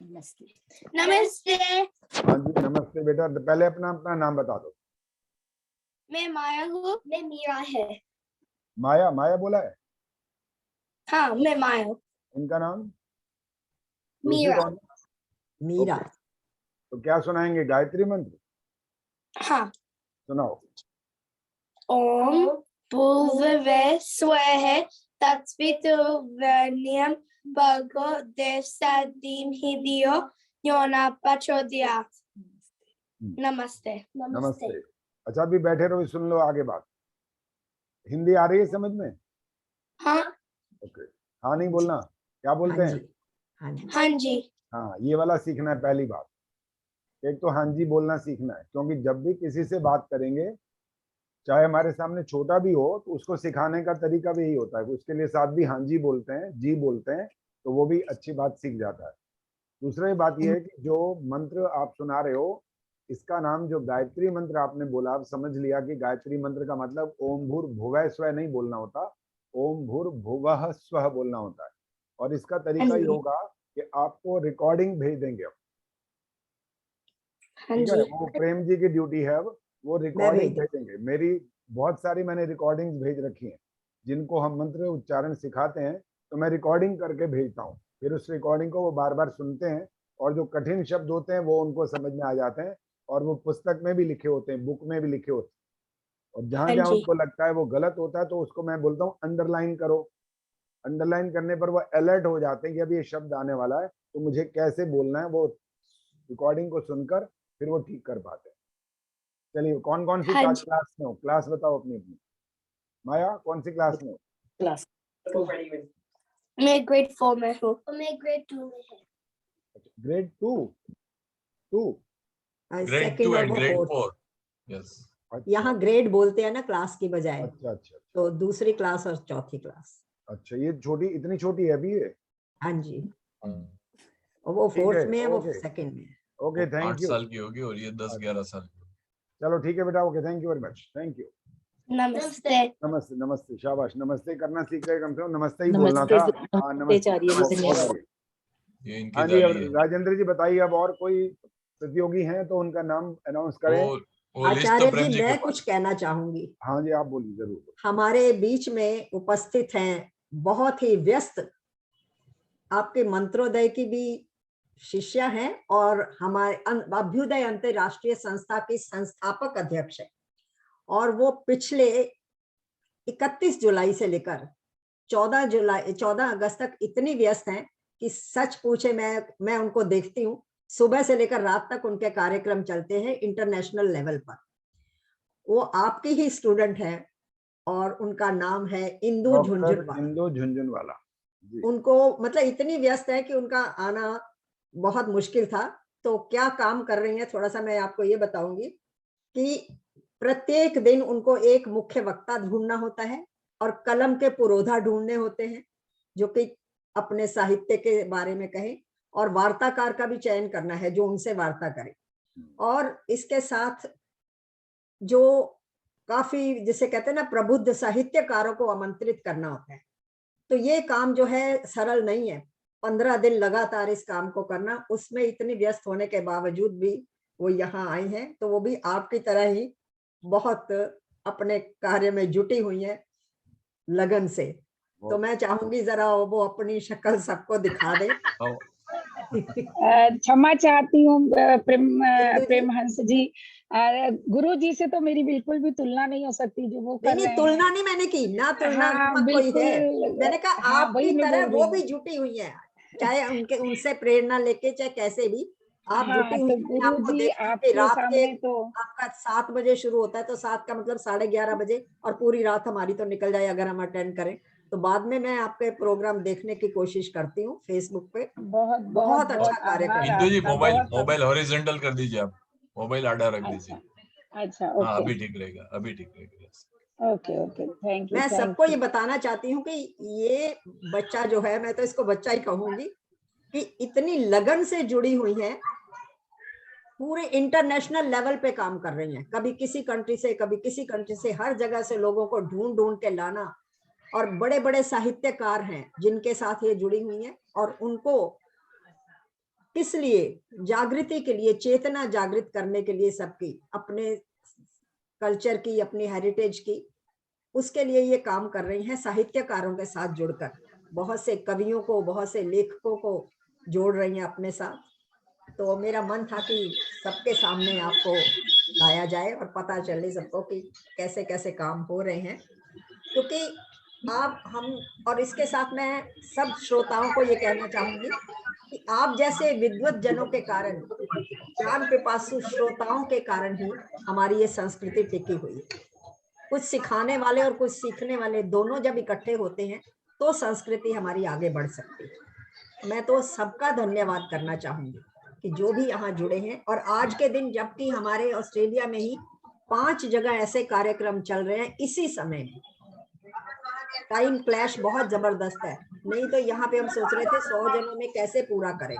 नमस्ते। हाँ जी नमस्ते बेटा, पहले अपना नाम बता दो। मैं माया हूँ। मैं मीरा है। माया बोला है? हाँ मैं माया हूँ। इनका नाम? मीरा। मीरा। तो क्या सुनाएंगे, गायत्री मंत्र? हाँ। सुनाओ। ओम भूर्भुवः स्वः तत्सवितुर्वरेण्यं भर्गो देवस्य धीमहि धियो यो न प्रचोदयात्। नमस्ते। नमस्ते। अच्छा अभी बैठे रहो, सुन लो आगे बात। हिंदी आ रही है समझ में? हाँ। ओके। हाँ नहीं बोलना, क्या बोलते हैं? हाँ जी। हाँ ये वाला सीखना है पहली बात। एक तो हाँ जी बोलना सीखना है, क्योंकि जब भी किसी से बात करेंगे, चाहे हमारे सामने छोटा भी हो, तो उसको सिखाने का तरीका भी यही होता है। उसके लिए साथ भी हाँ जी बोलते हैं, जी बोलते हैं, तो वो भी अच्छी बात सीख जाता है। दूसरी बात यह है कि जो मंत्र आप सुना रहे हो, इसका नाम जो गायत्री मंत्र आपने बोला, आप समझ लिया कि गायत्री मंत्र का मतलब ओम भूर्भुवः स्वः नहीं बोलना होता, ओम भूर्भुवः स्वः बोलना होता है। और इसका तरीका ये होगा कि आपको रिकॉर्डिंग भेज देंगे अब। ठीक है, वो प्रेम जी की ड्यूटी है अब, वो रिकॉर्डिंग भेजेंगे। मेरी बहुत सारी मैंने रिकॉर्डिंग्स भेज रखी हैं, जिनको हम मंत्र उच्चारण सिखाते हैं, तो मैं रिकॉर्डिंग करके भेजता हूँ। फिर उस रिकॉर्डिंग को वो बार बार सुनते हैं, और जो कठिन शब्द होते हैं वो उनको समझ में आ जाते हैं, और वो पुस्तक में भी लिखे होते हैं, बुक में भी लिखे होते हैं। और जहां जहां उनको लगता है वो गलत होता है, तो उसको मैं बोलता हूँ अंडरलाइन करो। अंडरलाइन करने पर वो अलर्ट हो जाते हैं कि अब ये शब्द आने वाला है, तो मुझे कैसे बोलना है, वो रिकॉर्डिंग को सुनकर फिर वो ठीक कर पाते हैं। चलिए, कौन कौन सी क्लास में हो? क्लास बताओ अपनी अपनी। माया कौन सी क्लास में हो? क्लास मैं ग्रेड 4 में हूँ। मैं ग्रेड 2 में है। Grade 2? Grade 2 and grade 4। Yes. यहाँ ग्रेड बोलते हैं ना क्लास की बजाय। अच्छा। तो दूसरी क्लास और चौथी क्लास। अच्छा, ये छोटी, इतनी छोटी है अभी ये? हाँ जी। और वो 4th में है, वो 2nd में है। Okay, thank 8 you. साल की होगी और ये 10-11 साल की। चलो ठीक है बेटा, okay, thank you very much, thank you. नमस्ते। नमस्ते। नमस्ते, शाबाश, नमस्ते करना सीख गए, कम से कम नमस्ते ही बोलना था। हाँ नमस्ते। हाँ जी, अब राजेंद्र जी बताइए, अब और कोई प्रतियोगी हैं तो उनका नाम अनाउंस करें। आचार्य जी, मैं कुछ कहना चाहूंगी। हाँ जी, आप बोलिए जरूर। हमारे बीच में उपस्थित हैं बहुत ही व्यस्त, आपके मंत्रोदय की भी शिष्या हैं, और हमारे अभ्युदय अंतरराष्ट्रीय संस्था की संस्थापक अध्यक्ष है। और वो पिछले 31 जुलाई से लेकर 14 अगस्त तक इतनी व्यस्त हैं कि सच पूछे मैं उनको देखती हूँ, सुबह से लेकर रात तक उनके कार्यक्रम चलते हैं इंटरनेशनल लेवल पर। वो आपके ही स्टूडेंट है, और उनका नाम है इंदु झुंझुनवाला। उनको मतलब इतनी व्यस्त है कि उनका आना बहुत मुश्किल था। तो क्या काम कर रही हैं, थोड़ा सा मैं आपको ये बताऊंगी कि प्रत्येक दिन उनको एक मुख्य वक्ता ढूंढना होता है, और कलम के पुरोधा ढूंढने होते हैं जो कि अपने साहित्य के बारे में कहें, और वार्ताकार का भी चयन करना है जो उनसे वार्ता करे। और इसके साथ जो काफी, जिसे कहते हैं ना, प्रबुद्ध साहित्यकारों को आमंत्रित करना होता है। तो ये काम जो है सरल नहीं है, 15 दिन लगातार इस काम को करना। उसमें इतनी व्यस्त होने के बावजूद भी वो यहाँ आई हैं, तो वो भी आपकी तरह ही बहुत अपने कार्य में जुटी हुई हैं लगन से। तो मैं चाहूंगी जरा वो अपनी शक्ल सबको दिखा दे। क्षमा चाहती हूँ प्रेम हंस जी, गुरु जी से तो मेरी बिल्कुल भी तुलना नहीं हो सकती जो वो कर रहे हैं। तुलना नहीं मैंने की ना, तुलना हाँ, कोई है, मैंने कहा हाँ, आपकी तरह वो भी जुटी हुई है। चाहे उनसे प्रेरणा लेके, चाहे कैसे भी आप हाँ, जुटी हुई तो हैं। मैं गुरु आपको जी देखती हूँ कि आपके रात के सामने तो आपका 7 बजे शुरू होता है, तो 7 का मतलब 11:30 बजे, और पूरी रात हमारी तो निकल जाए अगर हम अटेंड करें। तो बाद में मैं आपके प्रोग्राम देखने की कोशिश करती हूँ फेसबुक पे। बहुत बहुत बहुत बहुत अच्छा कार्य आभार करते इंदु जी आपका, मोबाइल बहुत मोबाइल हॉरिजॉन्टल कर दीजिए, आप मोबाइल आड़ा रख दीजिए। अच्छा, हाँ ओके अभी ठीक रहेगा, अभी ठीक रहेगा। ओके ओके, थैंक यू मैं थैंक सबको ये यू। बताना चाहती हूँ कि ये बच्चा जो है, मैं तो इसको बच्चा ही कहूंगी, कि इतनी लगन से जुड़ी हुई है, पूरे इंटरनेशनल लेवल पे काम कर रही हैं। कभी किसी कंट्री से, कभी किसी कंट्री से, हर जगह से लोगों को ढूंढ ढूंढ के लाना। और बड़े बड़े साहित्यकार हैं जिनके साथ ये जुड़ी हुई हैं, और उनको किस लिए, जागृति के लिए, चेतना जागृत करने के लिए, सबकी अपने कल्चर की, अपनी हेरिटेज की, उसके लिए ये काम कर रही हैं। साहित्यकारों के साथ जुड़कर बहुत से कवियों को, बहुत से लेखकों को जोड़ रही हैं अपने साथ। तो मेरा मन था कि सबके सामने आपको लाया जाए और पता चले सबको कि कैसे कैसे काम हो रहे हैं। क्योंकि आप, हम, और इसके साथ मैं सब श्रोताओं को ये कहना चाहूंगी कि आप जैसे विद्वत जनों के कारण, ज्ञान पिपासु श्रोताओं के कारण ही हमारी ये संस्कृति टिकी हुई है। कुछ सिखाने वाले और कुछ सीखने वाले दोनों जब इकट्ठे होते हैं तो संस्कृति हमारी आगे बढ़ सकती है। मैं तो सबका धन्यवाद करना चाहूंगी कि जो भी यहाँ जुड़े हैं। और आज के दिन, जबकि हमारे ऑस्ट्रेलिया में ही 5 जगह ऐसे कार्यक्रम चल रहे हैं इसी समय में, टाइम क्लैश बहुत जबरदस्त है। नहीं तो यहाँ पे हम सोच रहे थे 100 जनों में कैसे पूरा करें।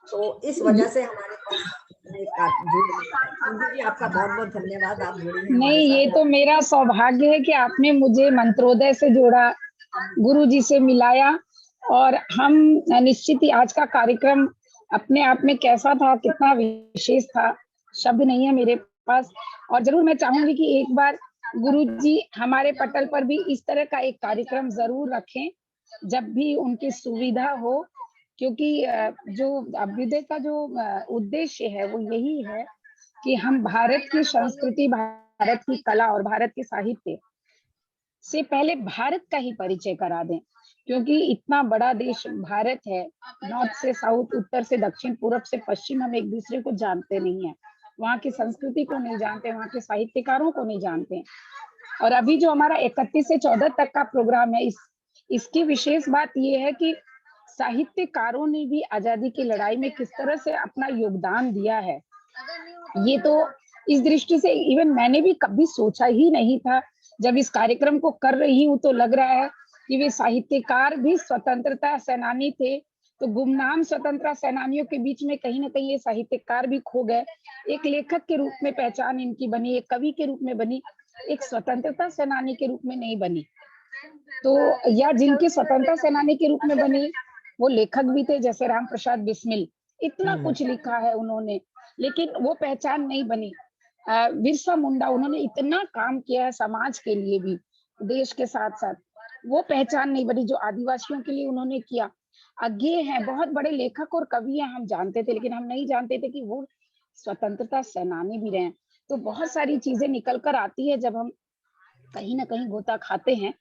तो इस वजह से हमारे पास जी, आपका बहुत बहुत धन्यवाद, आप जुड़ी हैं हमारे नहीं, ये साथ। तो मेरा सौभाग्य है कि आपने मुझे मंत्रोदय से जोड़ा, गुरु जी से मिलाया, और हम निश्चित ही आज का कार्यक्रम अपने आप में कैसा था, कितना विशेष था, शब्द नहीं है मेरे पास। और जरूर मैं चाहूंगी कि एक बार गुरु जी हमारे पटल पर भी इस तरह का एक कार्यक्रम जरूर रखें जब भी उनकी सुविधा हो, क्योंकि जो अभ्युदय का जो उद्देश्य है वो यही है कि हम भारत की संस्कृति, भारत की कला और भारत के साहित्य से पहले भारत का ही परिचय करा दें। क्योंकि इतना बड़ा देश भारत है, नॉर्थ से साउथ, उत्तर से दक्षिण, पूरब से पश्चिम, हम एक दूसरे को जानते नहीं है, वहाँ की संस्कृति को नहीं जानते, वहाँ के साहित्यकारों को नहीं जानते। और अभी जो हमारा 31 से 14 तक का प्रोग्राम है, इसकी विशेष बात ये है कि साहित्यकारों ने भी आजादी की लड़ाई में किस तरह से अपना योगदान दिया है। ये तो इस दृष्टि से इवन मैंने भी कभी सोचा ही नहीं था। जब इस कार्यक्रम को कर रही हूँ तो लग रहा है कि वे साहित्यकार भी स्वतंत्रता सेनानी थे, तो गुमनाम स्वतंत्रता सेनानियों के बीच में कहीं ना कहीं ये साहित्यकार भी खो गए। एक लेखक के रूप में पहचान इनकी बनी, एक कवि के रूप में बनी, एक स्वतंत्रता सेनानी के रूप में नहीं बनी। तो या जिनके स्वतंत्रता सेनानी के रूप में बनी वो लेखक भी थे, जैसे राम प्रसाद बिस्मिल, इतना कुछ लिखा है उन्होंने, लेकिन वो पहचान नहीं बनी। बिरसा मुंडा, उन्होंने इतना काम किया है समाज के लिए भी, देश के साथ साथ, वो पहचान नहीं बनी जो आदिवासियों के लिए उन्होंने किया। ये हैं बहुत बड़े लेखक और कवि हैं, हम जानते थे, लेकिन हम नहीं जानते थे कि वो स्वतंत्रता सेनानी भी रहे। तो बहुत सारी चीजें निकल कर आती है जब हम कहीं ना कहीं गोता खाते हैं,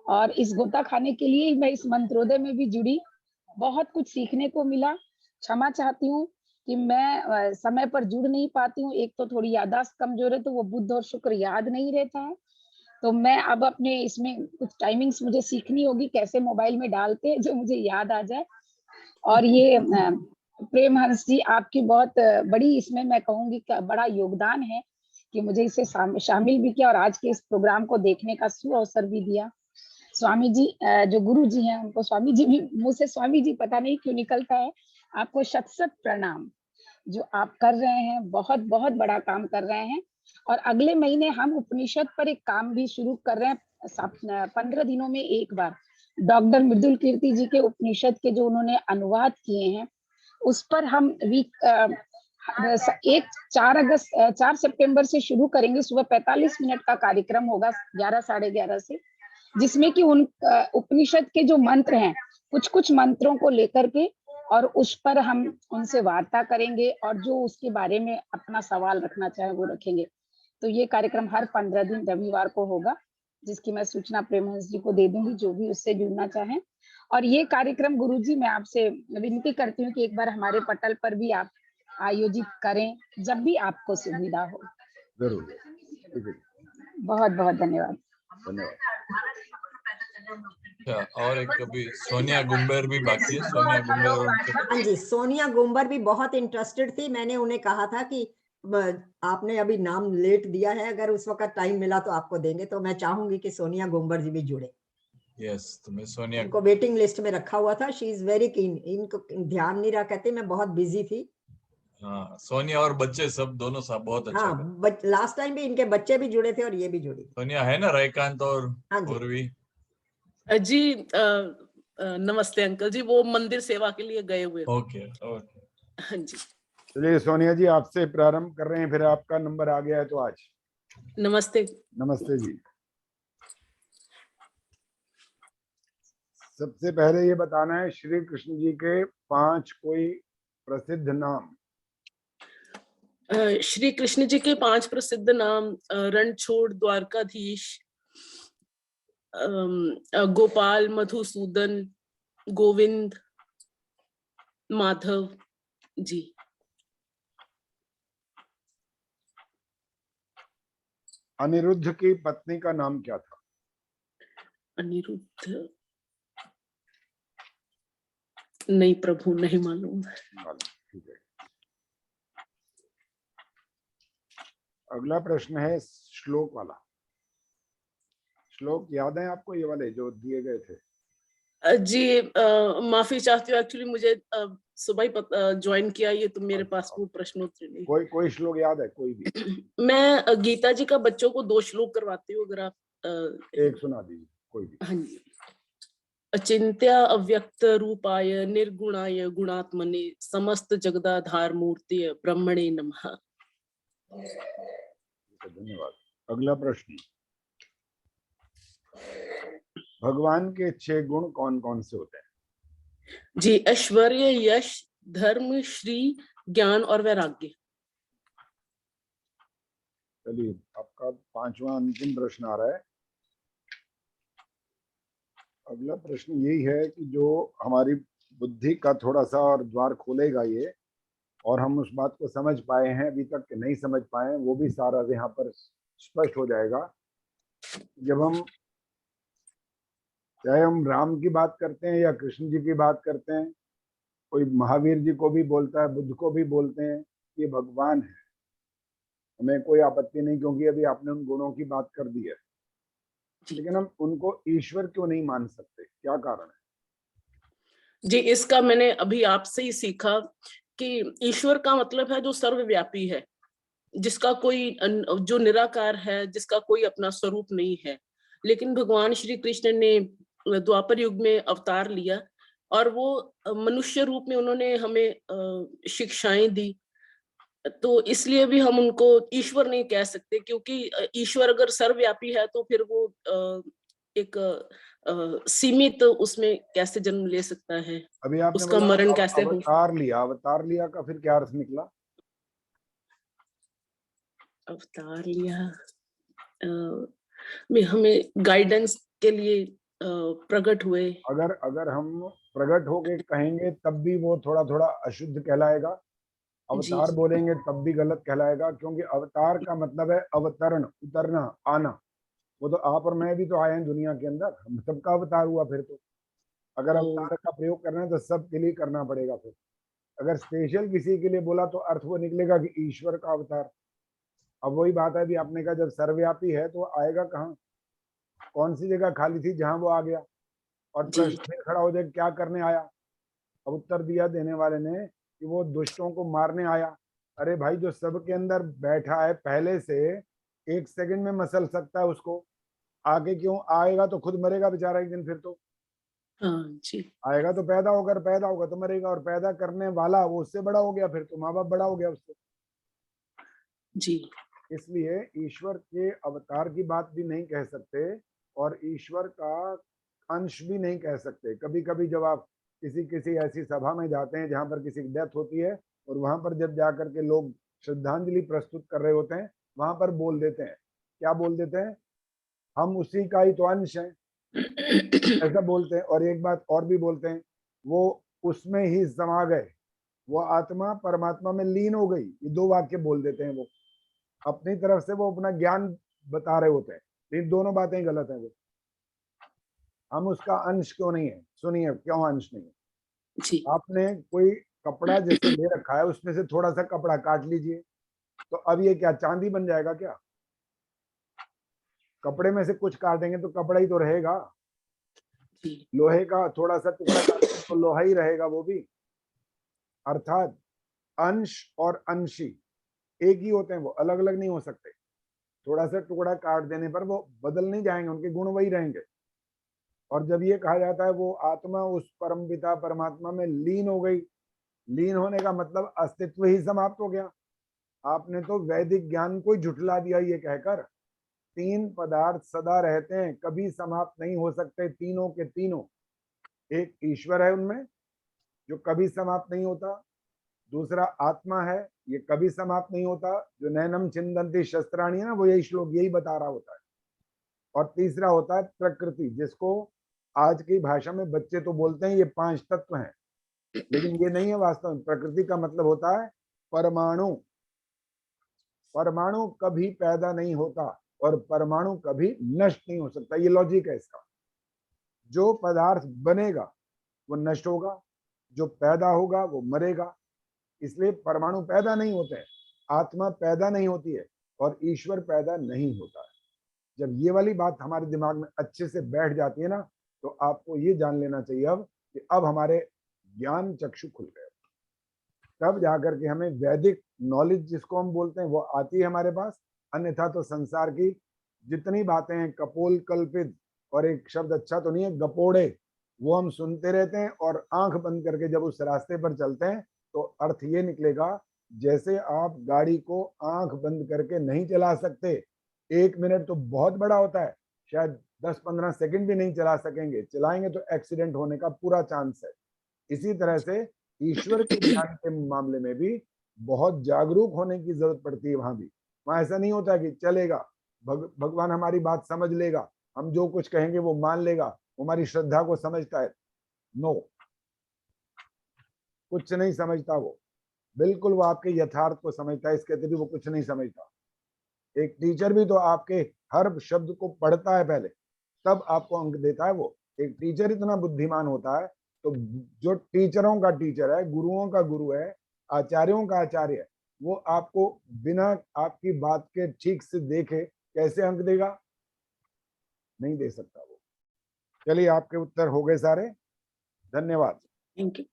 और इस गोता खाने के लिए मैं इस मंत्रोदय में भी जुड़ी, बहुत कुछ सीखने को मिला। क्षमा चाहती हूँ कि मैं समय पर जुड़ नहीं पाती हूँ, एक तो थोड़ी याददाश्त कमजोर है, तो वो बुध और शुक्र याद नहीं रहता है। तो मैं अब अपने इसमें कुछ टाइमिंग्स मुझे सीखनी होगी, कैसे मोबाइल में डालते हैं जो मुझे याद आ जाए। और ये प्रेम हंस जी, आपकी बहुत बड़ी इसमें मैं कहूंगी बड़ा योगदान है कि मुझे इसे शामिल भी किया और आज के इस प्रोग्राम को देखने का सुअवसर भी दिया। स्वामी जी, जो गुरु जी हैं, उनको स्वामी जी भी, मुझे से स्वामी जी पता नहीं क्यों निकलता है। आपको शत शत प्रणाम, जो आप कर रहे हैं, बहुत बहुत बड़ा काम कर रहे हैं। और अगले महीने हम उपनिषद पर एक काम भी शुरू कर रहे हैं, 15 दिनों में एक बार। डॉक्टर मृदुल कीर्ति जी के उपनिषद के जो उन्होंने अनुवाद किए हैं, उस पर हम 4 सितंबर से शुरू करेंगे। सुबह 45 मिनट का कार्यक्रम होगा 11 साढ़े 11 से, जिसमें कि उन उपनिषद के जो मंत्र हैं, कुछ कुछ मंत्रों को लेकर के, और उस पर हम उनसे वार्ता करेंगे, और जो उसके बारे में अपना सवाल रखना चाहे वो रखेंगे। तो ये कार्यक्रम हर 15 दिन रविवार को होगा। जिसकी मैं सूचना प्रेमहंस जी को दे दूंगी, जो भी उससे जुड़ना चाहें। और ये कार्यक्रम गुरुजी मैं आपसे विनती करती हूँ कि एक बार हमारे पटल पर भी आप आयोजित करें, जब भी आपको सुविधा हो। जरूर, ठीक है, बहुत बहुत धन्यवाद। धन्यवाद। अच्छा, और एक अभी सोनिया गुम्बेर भी बाकी है। सोनिया गुम्बेर और उनके हाँ जी, सोनिया गुम्बर भी बहुत इंटरेस्टेड थी। मैंने उन्हें कहा था कि आपने अभी नाम लेट दिया है, अगर उस वक्त टाइम मिला तो आपको देंगे। तो मैं चाहूंगी कि सोनिया गुम्बर जी भी जुड़े। यस, तो मैं सोनिया इनको वेटिंग लिस्ट में रखा हुआ था। She is very keen. इनको ध्यान नहीं रहा, कहते मैं बहुत बिजी थी। हाँ, सोनिया और बच्चे सब दोनों सब बहुत अच्छा हाँ, लास्ट टाइम भी इनके बच्चे भी जुड़े थे और ये भी जुड़ी। सोनिया है ना, रैकांत और हाँ जी। पूर्वी जी नमस्ते अंकल जी, वो मंदिर सेवा के लिए गए हुए। ओके ओके, हाँ जी, चलिए सोनिया जी, आपसे प्रारंभ कर रहे हैं, फिर आपका नंबर आ गया है तो आज। नमस्ते। नमस्ते जी। सबसे पहले ये बताना है श्री कृष्ण जी के 5 कोई प्रसिद्ध नाम। श्री कृष्ण जी के 5 प्रसिद्ध नाम रणछोड़, द्वारकाधीश, गोपाल, मधुसूदन, गोविंद, माधव जी। अनिरुद्ध की पत्नी का नाम क्या था? अनिरुद्ध नहीं प्रभु, नहीं मालूम। ठीक है। अगला प्रश्न है श्लोक वाला। श्लोक याद है आपको, ये वाले जो दिए गए थे? जी माफी चाहती हूँ, एक्चुअली मुझे सुबह ही ज्वाइन किया ये, तो मेरे पास वो प्रश्नोत्तरी नहीं। कोई श्लोक याद है कोई भी? मैं गीता जी का बच्चों को 2 श्लोक करवाती हूँ, अगर आप एक सुना दीजिए कोई भी। हाँ जी। अचिंत्या अव्यक्त रूपाय निर्गुणाय गुणात्मने समस्त जगदाधार मूर्ति ब्रह्मणे नमः। धन्यवाद। अगला प्रश्न, भगवान के 6 गुण कौन कौन से होते हैं? जी, ऐश्वर्य, यश, धर्म, श्री, ज्ञान और वैराग्य। चलिए, आपका 5वां अंतिम प्रश्न आ रहा है। अगला प्रश्न यही है कि जो हमारी बुद्धि का थोड़ा सा और द्वार खोलेगा ये, और हम उस बात को समझ पाए हैं अभी तक नहीं समझ पाए हैं, वो भी सारा यहाँ पर स्पष्ट हो जाएगा। जब हम चाहे हम राम की बात करते हैं या कृष्ण जी की बात करते हैं, कोई महावीर जी को भी बोलता है, बुद्ध को भी बोलते हैं, ये भगवान है, हमें कोई आपत्ति नहीं, क्योंकि अभी आपने उन गुणों की बात कर दी है। लेकिन हम उनको ईश्वर क्यों नहीं मान सकते, क्या कारण है? जी, इसका मैंने अभी आपसे ही सीखा कि ईश्वर का मतलब है जो सर्वव्यापी है, जिसका कोई जो निराकार है, जिसका कोई अपना स्वरूप नहीं है। लेकिन भगवान श्री कृष्ण ने द्वापर युग में अवतार लिया और वो मनुष्य रूप में उन्होंने हमें शिक्षाएं दी। तो इसलिए भी हम उनको ईश्वर नहीं कह सकते, क्योंकि ईश्वर अगर सर्वव्यापी है तो फिर वो एक सीमित उसमें कैसे जन्म ले सकता है, अभी आपने उसका बोला मरण कैसे हो। अवतार लिया का फिर क्या अर्थ निकला? अवतार लिया में हमें गाइडेंस के लिए प्रकट हुए। अगर हम प्रकट होके कहेंगे तब भी वो थोड़ा थोड़ा अशुद्ध कहलाएगा, अवतार बोलेंगे तब भी गलत कहलाएगा, क्योंकि अवतार का मतलब है अवतरण, उतरना, आना। वो तो आप और मैं भी तो आए हैं दुनिया के अंदर, हम सबका अवतार हुआ। फिर तो अगर अवतार का प्रयोग करना है तो सबके लिए करना पड़ेगा। फिर अगर स्पेशल किसी के लिए बोला तो अर्थ वो निकलेगा कि ईश्वर का अवतार। अब वही बात है, भी आपने कहा जब सर्वव्यापी है तो आएगा कहाँ, कौन सी जगह खाली थी जहां वो आ गया? और प्रश्न फिर खड़ा हो जाए क्या करने आया? अब उत्तर दिया देने वाले ने कि वो दुष्टों को मारने आया। अरे भाई, जो सबके अंदर बैठा है पहले से, 1 सेकंड में मसल सकता है उसको, आगे क्यों आएगा? तो खुद मरेगा बेचारा एक दिन। फिर तो जी आएगा तो पैदा होगा तो मरेगा, और पैदा करने वाला वो उससे बड़ा हो गया, फिर तो माँ बाप बड़ा हो गया उससे। जी, इसलिए ईश्वर के अवतार की बात भी नहीं कह सकते और ईश्वर का अंश भी नहीं कह सकते। कभी कभी जब आप किसी ऐसी सभा में जाते हैं जहां पर किसी की डेथ होती है, और वहां पर जब जाकर के लोग श्रद्धांजलि प्रस्तुत कर रहे होते हैं, वहां पर बोल देते हैं, क्या बोल देते हैं? हम उसी का ही तो अंश हैं, ऐसा बोलते हैं। और एक बात और भी बोलते हैं, वो उसमें ही समा गए, वो आत्मा परमात्मा में लीन हो गई। ये दो वाक्य बोल देते हैं। वो अपनी तरफ से वो अपना ज्ञान बता रहे होते हैं, लेकिन दोनों बातें गलत हैं। वो हम उसका अंश क्यों नहीं है? सुनिए क्यों अंश नहीं है। आपने कोई कपड़ा जैसे ले रखा है, उसमें से थोड़ा सा कपड़ा काट लीजिए, तो अब ये क्या चांदी बन जाएगा क्या? कपड़े में से कुछ काटेंगे तो कपड़ा ही तो रहेगा। लोहे का थोड़ा सा टुकड़ा काटेंगे तो लोहा ही रहेगा वो भी। अर्थात अंश और अंशी एक ही होते हैं, वो अलग अलग नहीं हो सकते। थोड़ा सा टुकड़ा काट देने पर वो बदल नहीं जाएंगे, उनके गुण वही रहेंगे। और जब ये कहा जाता है वो आत्मा उस परम पिता परमात्मा में लीन हो गई, लीन होने का मतलब अस्तित्व ही समाप्त हो गया। आपने तो वैदिक ज्ञान को झुठला दिया ये कहकर। तीन पदार्थ सदा रहते हैं, कभी समाप्त नहीं हो सकते, तीनों के तीनों। एक ईश्वर है उनमें जो कभी समाप्त नहीं होता, दूसरा आत्मा है, ये कभी समाप्त नहीं होता, जो नैनम छिंदंती शस्त्राणी है ना, वो यही श्लोक यही बता रहा होता है। और तीसरा होता है प्रकृति, जिसको आज की भाषा में बच्चे तो बोलते हैं ये 5 तत्व हैं, लेकिन ये नहीं है वास्तव में। प्रकृति का मतलब होता है परमाणु। परमाणु कभी पैदा नहीं होता और परमाणु कभी नष्ट नहीं हो सकता, ये लॉजिक है इसका। जो पदार्थ बनेगा वो नष्ट होगा, जो पैदा होगा वो मरेगा। इसलिए परमाणु पैदा नहीं होते हैं, आत्मा पैदा नहीं होती है और ईश्वर पैदा नहीं होता है। जब ये वाली बात हमारे दिमाग में अच्छे से बैठ जाती है ना, तो आपको ये जान लेना चाहिए अब कि अब हमारे ज्ञान चक्षु खुल गए। तब जाकर के हमें वैदिक नॉलेज जिसको हम बोलते हैं वो आती है हमारे पास। अन्यथा तो संसार की जितनी बातें हैं कपोल कल्पित, और एक शब्द अच्छा तो नहीं है, गपोड़े, वो हम सुनते रहते हैं। और आंख बंद करके जब उस रास्ते पर चलते हैं तो अर्थ ये निकलेगा जैसे आप गाड़ी को आंख बंद करके नहीं चला सकते। 1 मिनट तो बहुत बड़ा होता है, शायद 10-15 सेकंड भी नहीं चला सकेंगे, चलाएंगे तो एक्सीडेंट होने का पूरा चांस है। इसी तरह से ईश्वर के ज्ञान के मामले में भी बहुत जागरूक होने की जरूरत पड़ती है। वहां भी, वहां ऐसा नहीं होता कि चलेगा, भगवान हमारी बात समझ लेगा, हम जो कुछ कहेंगे वो मान लेगा, हमारी श्रद्धा को समझता है। नो, कुछ नहीं समझता वो, बिल्कुल वो आपके यथार्थ को समझता है, इसके भी वो कुछ नहीं समझता। एक टीचर भी तो आपके हर शब्द को पढ़ता है पहले, तब आपको अंक देता है। वो एक टीचर इतना बुद्धिमान होता है, तो जो टीचरों का टीचर है, गुरुओं का गुरु है, आचार्यों का आचार्य है, वो आपको बिना आपकी बात के ठीक से देखे कैसे अंक देगा? नहीं दे सकता वो। चलिए, आपके उत्तर हो गए सारे, धन्यवाद। थैंक यू,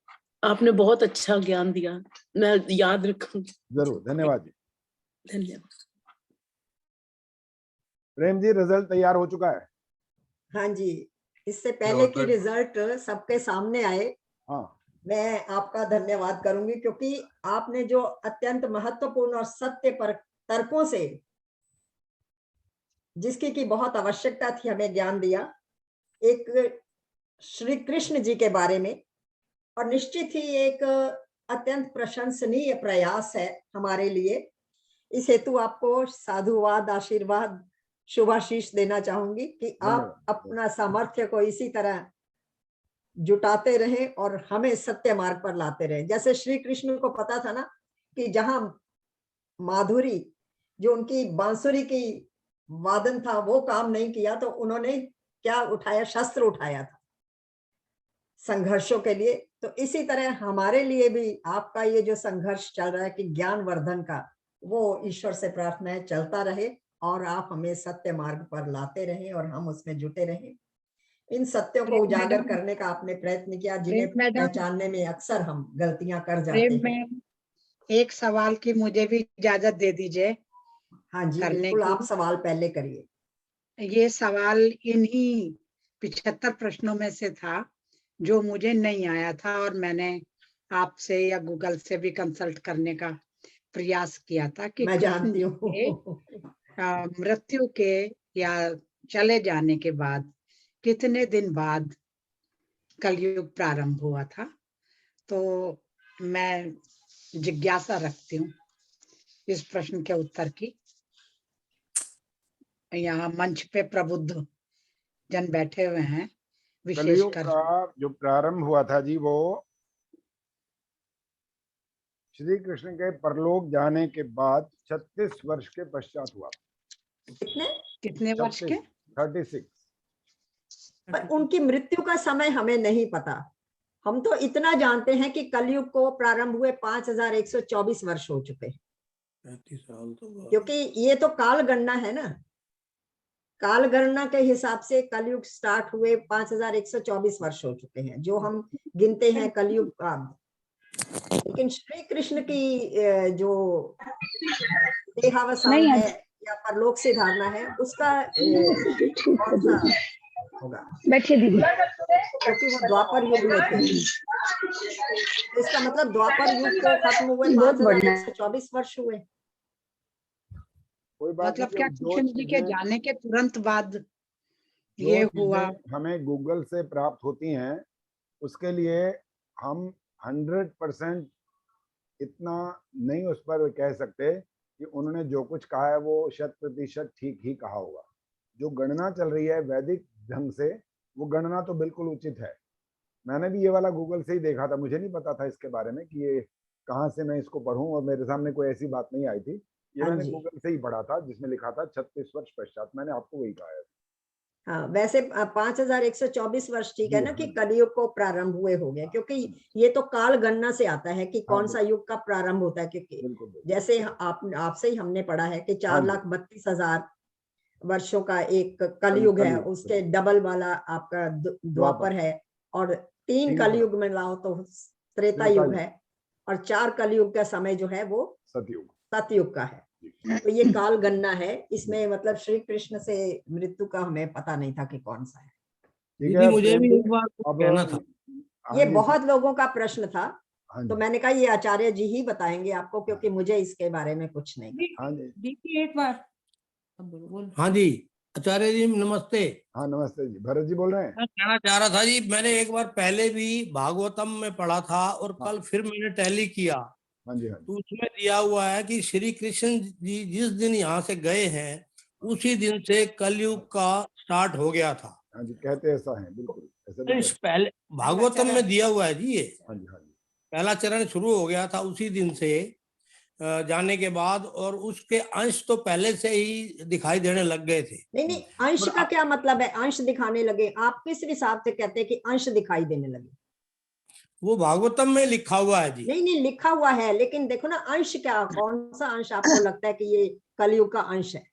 आपने बहुत अच्छा ज्ञान दिया, मैं याद रखूंगी। जरूर, धन्यवाद जी। धन्यवाद। प्रेम जी, रिजल्ट तैयार हो चुका है? हाँ जी, इससे पहले कि रिजल्ट सबके सामने आए, हाँ, मैं आपका धन्यवाद करूंगी, क्योंकि आपने जो अत्यंत महत्वपूर्ण और सत्य पर तर्कों से, जिसकी की बहुत आवश्यकता थी, हमें ज्ञान दिया एक श्री कृष्ण जी के बारे में। और निश्चित ही एक अत्यंत प्रशंसनीय प्रयास है हमारे लिए। इस हेतु आपको साधुवाद, आशीर्वाद, शुभाशीष देना चाहूंगी कि आप अपना सामर्थ्य को इसी तरह जुटाते रहें और हमें सत्य मार्ग पर लाते रहें। जैसे श्री कृष्ण को पता था ना कि जहां माधुरी, जो उनकी बांसुरी की वादन था, वो काम नहीं किया, तो उन्होंने क्या उठाया? शस्त्र उठाया था संघर्षों के लिए। तो इसी तरह हमारे लिए भी आपका ये जो संघर्ष चल रहा है कि ज्ञान वर्धन का, वो ईश्वर से प्रार्थना है चलता रहे और आप हमें सत्य मार्ग पर लाते रहें और हम उसमें जुटे रहें। इन सत्यों को उजागर करने का आपने प्रयत्न किया, जिन्हें पहचानने में अक्सर हम गलतियां कर जाते हैं। एक सवाल की मुझे भी इजाजत दे दीजिए। हाँ जी, बिल्कुल, आप सवाल पहले करिए। ये सवाल इन्हीं 75 प्रश्नों में से था जो मुझे नहीं आया था, और मैंने आपसे या गूगल से भी कंसल्ट करने का प्रयास किया था कि मैं जानती हूँ मृत्यु के या चले जाने के बाद कितने दिन बाद कलयुग प्रारंभ हुआ था। तो मैं जिज्ञासा रखती हूँ इस प्रश्न के उत्तर की। यहाँ मंच पे प्रबुद्ध जन बैठे हुए हैं, कलयुग विशेषकर का जो प्रारंभ हुआ था जी, वो श्री कृष्ण के परलोक जाने के बाद 36 वर्ष के पश्चात हुआ। कितने वर्ष के? 36। पर उनकी मृत्यु का समय हमें नहीं पता। हम तो इतना जानते हैं कि कलयुग को प्रारंभ हुए 5124 वर्ष हो चुके हैं, 35 साल तो क्योंकि ये तो काल गणना है ना। काल गणना के हिसाब से कलयुग स्टार्ट हुए 5124 वर्ष हो चुके हैं, जो हम गिनते हैं कलयुग का। लेकिन श्री कृष्ण की जो देहावसान है या परलोक से धारणा है, उसका कौन सा होगा? बैठिए दीदी। क्योंकि वो द्वापर युग में थे, तो इसका मतलब द्वापर युग को खत्म हुए 5124 वर्ष हुए। कोई बात मतलब नहीं, क्या जो कृष्ण जी के चीजें- जाने के तुरंत बाद जो ये चीजें हुआ। हमें गूगल से प्राप्त होती हैं, उसके लिए हम 100% इतना नहीं उस पर कह सकते कि उन्होंने जो कुछ कहा है वो 100% ठीक ही कहा होगा। जो गणना चल रही है वैदिक ढंग से, वो गणना तो बिल्कुल उचित है। मैंने भी ये वाला गूगल से ही देखा था, मुझे नहीं पता था इसके बारे में कि ये कहाँ से मैं इसको पढूं, और मेरे सामने कोई ऐसी बात नहीं आई थी। ये हाँ मैंने जी। गूगल से ही पढ़ा था, जिसमें लिखा था 36 वर्ष पश्चात। मैंने आपको वही कहा है। हाँ, वैसे 5124 वर्ष ठीक है जी, ना, कि हाँ। कलयुग को प्रारंभ हुए हो गया, क्योंकि ये तो काल गणना से आता है कि हाँ, कौन सा युग का प्रारंभ होता है। क्योंकि बिल्कुल बिल्कुल। जैसे आपसे ही हमने पढ़ा है कि हाँ जी। 4,32,000 वर्षों का एक कलयुग है, कलयुग, उसके डबल वाला आपका द्वापर है, और 3 तीन कलयुग में लाओ तो त्रेता त्रेता युग युग। है, और 4 कलयुग का समय जो है वो सतयुग। सतयुग का है। तो ये काल गणना है, इसमें मतलब श्री कृष्ण से मृत्यु का हमें पता नहीं था कि कौन सा है। ठीक दीदी है, मुझे प्रेम भी जी, एक बार अब कहना था। हाँ ये जी, बहुत लोगों का प्रश्न था, हाँ तो जी, मैंने कहा ये आचार्य जी ही बताएंगे आपको, क्योंकि मुझे इसके बारे में कुछ नहीं पता। हाँ जी, दीदी एक बार अब बोलो। हाँ जी आचार्य जी नमस्ते। हाँ नमस्ते जी, भरत जी बोल रहे हैं। मैं कहना चाह रहा था जी, मैंने एक बार पहले भी भागवतम में पढ़ा था और कल फिर मैंने टैली किया, हाँ जी, हाँ जी, तो उसमें दिया हुआ है कि श्री कृष्ण जी जिस दिन यहाँ से गए हैं उसी दिन से कलयुग का स्टार्ट हो गया था। हाँ जी, कहते ऐसा है, बिल्कुल ऐसा भी इस कहते पहले भागवतम में दिया हुआ है जी, ये हाँ जी, हाँ जी, पहला चरण शुरू हो गया था उसी दिन से जाने के बाद, और उसके अंश तो पहले से ही दिखाई देने लग गए थे। नहीं, अंश और का क्या मतलब है? अंश दिखाने लगे, आप किस हिसाब से कहते हैं कि अंश दिखाई देने लगे? वो भागवतम में लिखा हुआ है जी। नहीं, लिखा हुआ है, लेकिन देखो ना, अंश क्या, कौन सा अंश आपको लगता है कि ये कलयुग का अंश है?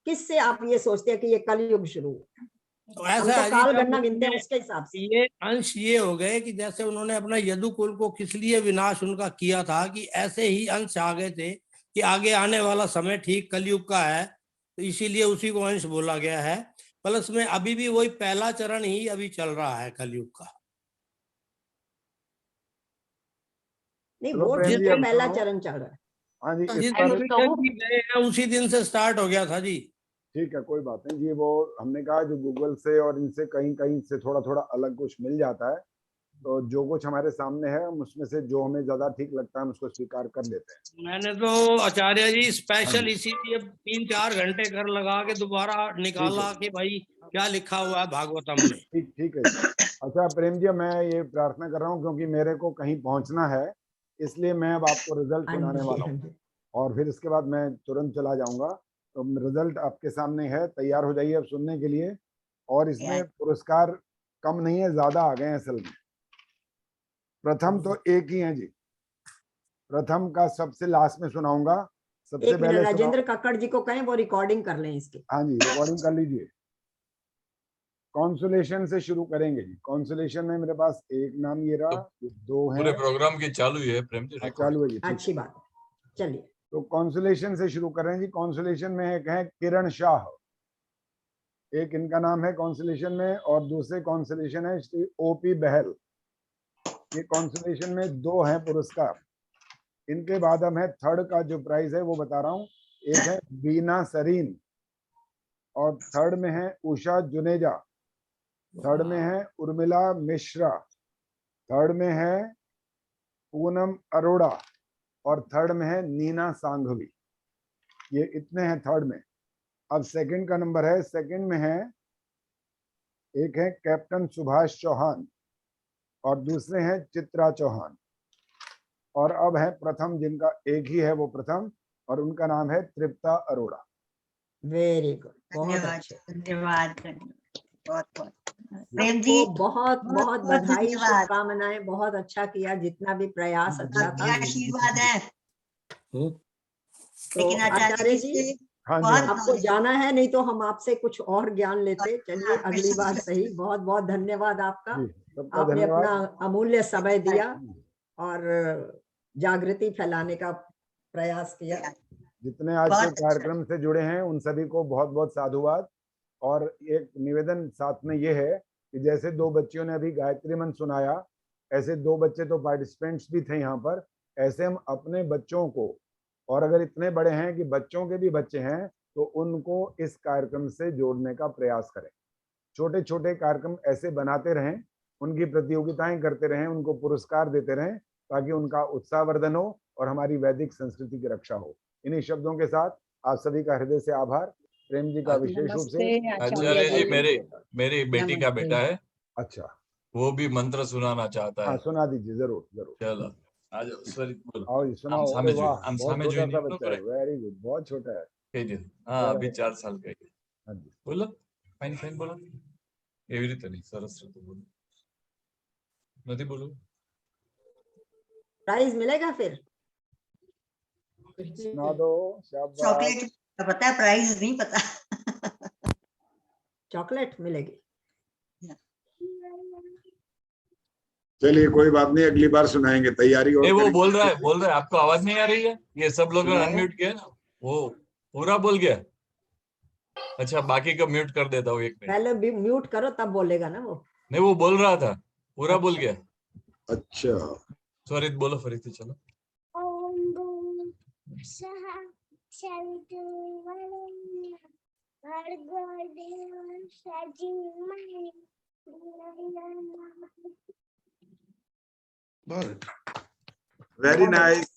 किससे आप ये सोचते हैं कि ये कलयुग शुरू हुआ? तो हम ऐसा तो है जी, काल जब गणना गिनते हैं उन्होंने उसके हिसाब से। ये अंश ये हो गए कि जैसे उन्होंने अपना यदुकुल को किस लिए विनाश उनका किया था, कि ऐसे ही अंश आ गए थे कि आगे आने वाला समय ठीक कलयुग का है, तो इसीलिए उसी को अंश बोला गया है। प्लस में अभी भी वही पहला चरण ही अभी चल रहा है कलयुग का। नहीं, चलो वो प्रेम ठीक जी, है, अब पहला सुनो। चरण चल रहा है। हाँ जी, इस जिस पर दिन कृष्ण जी गए हैं उसी दिन से स्टार्ट हो गया था जी। ठीक है, कोई बात नहीं जी। वो हमने कहा जो गूगल से और इनसे कहीं कहीं से थोड़ा थोड़ा अलग कुछ मिल जाता है, तो जो कुछ हमारे सामने है हम उसमें से जो हमें ज्यादा ठीक लगता है हम उसको स्वीकार कर लेते हैं। मैंने तो आचार्य जी हाँ स्पेशल जी, इसीलिए 3-4 घंटे घर लगा के दोबारा ठीक निकाला है, कि भाई क्या लिखा हुआ है भागवतम में। ठीक है जी। अच्छा प्रेम जी, मैं ये प्रार्थना कर रहा हूँ क्योंकि मेरे को कहीं पहुंचना है, इसलिए मैं अब आपको रिजल्ट हाँ सुनाने जी, वाला हाँ हूँ, जी। और फिर इसके बाद मैं तुरंत चला जाऊंगा। तो रिजल्ट आपके सामने है, तैयार हो जाइए अब सुनने के लिए। और इसमें पुरस्कार कम नहीं है, ज्यादा आ गए हैं असल में। प्रथम तो एक ही है जी, प्रथम का सबसे लास्ट में सुनाऊंगा, सबसे एक मिनट, पहले राजेंद्र कक्कड़ जी को कहें वो रिकॉर्डिंग कर लें इसकी। हाँ जी, रिकॉर्डिंग कर लीजिए। कॉन्सोलेशन से शुरू करेंगे जी। कॉन्सोलेशन में मेरे पास एक नाम ये रहा, दो पूरे हैं। प्रोग्राम की चालू ही है प्रेम जी, हाँ, रिकॉर्डिंग। चालू है जी, ठीक अच्छी बात है, चलिए। तो कॉन्सोलेशन से शुरू कर रहे हैं जी। कॉन्सोलेशन में एक है किरण शाह, एक इनका नाम है कॉन्सोलेशन में, और दूसरे कॉन्सोलेशन है श्री ओपी बहल। ये कॉन्सोलेशन में दो हैं पुरस्कार। इनके बाद हम है थर्ड का जो प्राइज है वो बता रहा हूँ। एक है बीना सरीन, और थर्ड में है उषा जुनेजा, थर्ड में है उर्मिला मिश्रा, थर्ड में है पूनम अरोड़ा, और थर्ड में है नीना सांघवी। ये इतने हैं थर्ड में। अब सेकंड का नंबर है, सेकंड में है, एक है कैप्टन सुभाष चौहान और दूसरे हैं चित्रा चौहान, और अब है प्रथम, जिनका एक ही है वो प्रथम, और उनका नाम है तृप्ता अरोड़ा। वेरी गुड, बहुत अच्छे, धन्यवाद, बहुत बहुत प्रेम जी, बहुत बहुत बधाई, शुभकामनाएं, बहुत अच्छा किया, जितना भी प्रयास अच्छा था, आशीर्वाद है। तो आचार्य जी आपको जाना है, नहीं तो हम आपसे कुछ और ज्ञान लेते। चलिए अगली बार सही। बहुत बहुत धन्यवाद आपका, आपने अपना अमूल्य समय दिया और जागृति फैलाने का प्रयास किया। जितने आज के कार्यक्रम से जुड़े हैं उन सभी को बहुत बहुत साधुवाद। और एक निवेदन साथ में ये है कि जैसे दो बच्चियों ने अभी गायत्री मंत्र सुनाया, ऐसे दो बच्चे तो पार्टिसिपेंट्स भी थे यहाँ पर, ऐसे हम अपने बच्चों को, और अगर इतने बड़े हैं कि बच्चों के भी बच्चे हैं, तो उनको इस कार्यक्रम से जोड़ने का प्रयास करें। छोटे छोटे कार्यक्रम ऐसे बनाते रहें, उनकी प्रतियोगिताएं करते रहें, उनको पुरस्कार देते रहें, ताकि उनका उत्साहवर्धन हो और हमारी वैदिक संस्कृति की रक्षा हो। इन्हीं शब्दों के साथ आप सभी का हृदय से आभार। प्रेम जी का विशेष रूप से। आचार्य जी, मेरी बेटी का बेटा है, अच्छा, वो भी मंत्र सुनाना चाहता है। हाँ, सुना दीजिए, जरूर जरूर। चलो आ जाओ, स्वरित बोलो। आओ सुनाओ। सामे वाह, हम बहुत सामे छोटा जोइन सा नो बच्चा है, करे। वेरी गुड, बहुत छोटा है। हाँ, अभी 4 साल का है। हाँ जी, बोलो, फाइन फाइन बोलो। एवी रीते नहीं, सरस रीते बोलो, नदी बोलो। प्राइज मिलेगा फिर? सुना दो, शाबाश। चॉकलेट पता है, प्राइज नहीं पता। चॉकलेट मिलेगी। चलिए कोई बात नहीं, अगली बार सुनाएंगे, तैयारी और वो बोल रहा है आपको आवाज नहीं आ रही है? ये सब लोग अनम्यूट किया ना, वो पूरा बोल गया। अच्छा, बाकी का म्यूट कर देता हूँ, 1 मिनट। पहले भी म्यूट करो तब बोलेगा ना वो। नहीं, वो बोल रहा था, पूरा बोल गया। अच्छा, स्वरित बोलो, फरीद चलो। वेरी नाइस,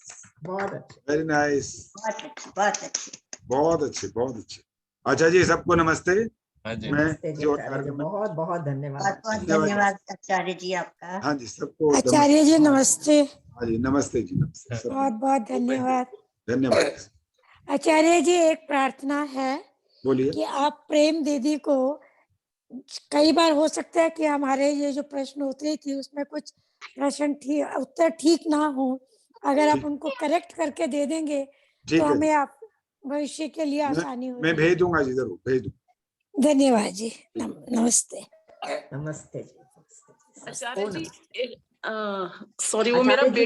बहुत अच्छे, वेरी नाइस, बहुत अच्छे, बहुत अच्छे, बहुत अच्छे, बहुत अच्छे। अच्छा जी, सबको नमस्ते। नमस्ते जी आचार्य जी, बहुत बहुत धन्यवाद। बहुत बहुत धन्यवाद आचार्य जी आपका। हाँ जी, सबको आचार्य जी नमस्ते। हाँ जी, नमस्ते जी, नमस्ते। बहुत बहुत धन्यवाद। धन्यवाद आचार्य जी, एक प्रार्थना है, बोलिए। कि आप प्रेम दीदी को, कई बार हो सकता है कि हमारे ये जो प्रश्न होते थे उसमें कुछ प्रश्न उत्तर ठीक ना हो, अगर आप उनको करेक्ट करके दे देंगे तो हमें आप भविष्य के लिए आसानी हो। मैं भेज दूंगा जी, जरूर भेज दूंगा। धन्यवाद जी, नमस्ते। नमस्ते जी। आचार्य जी, सॉरी, वो मेरा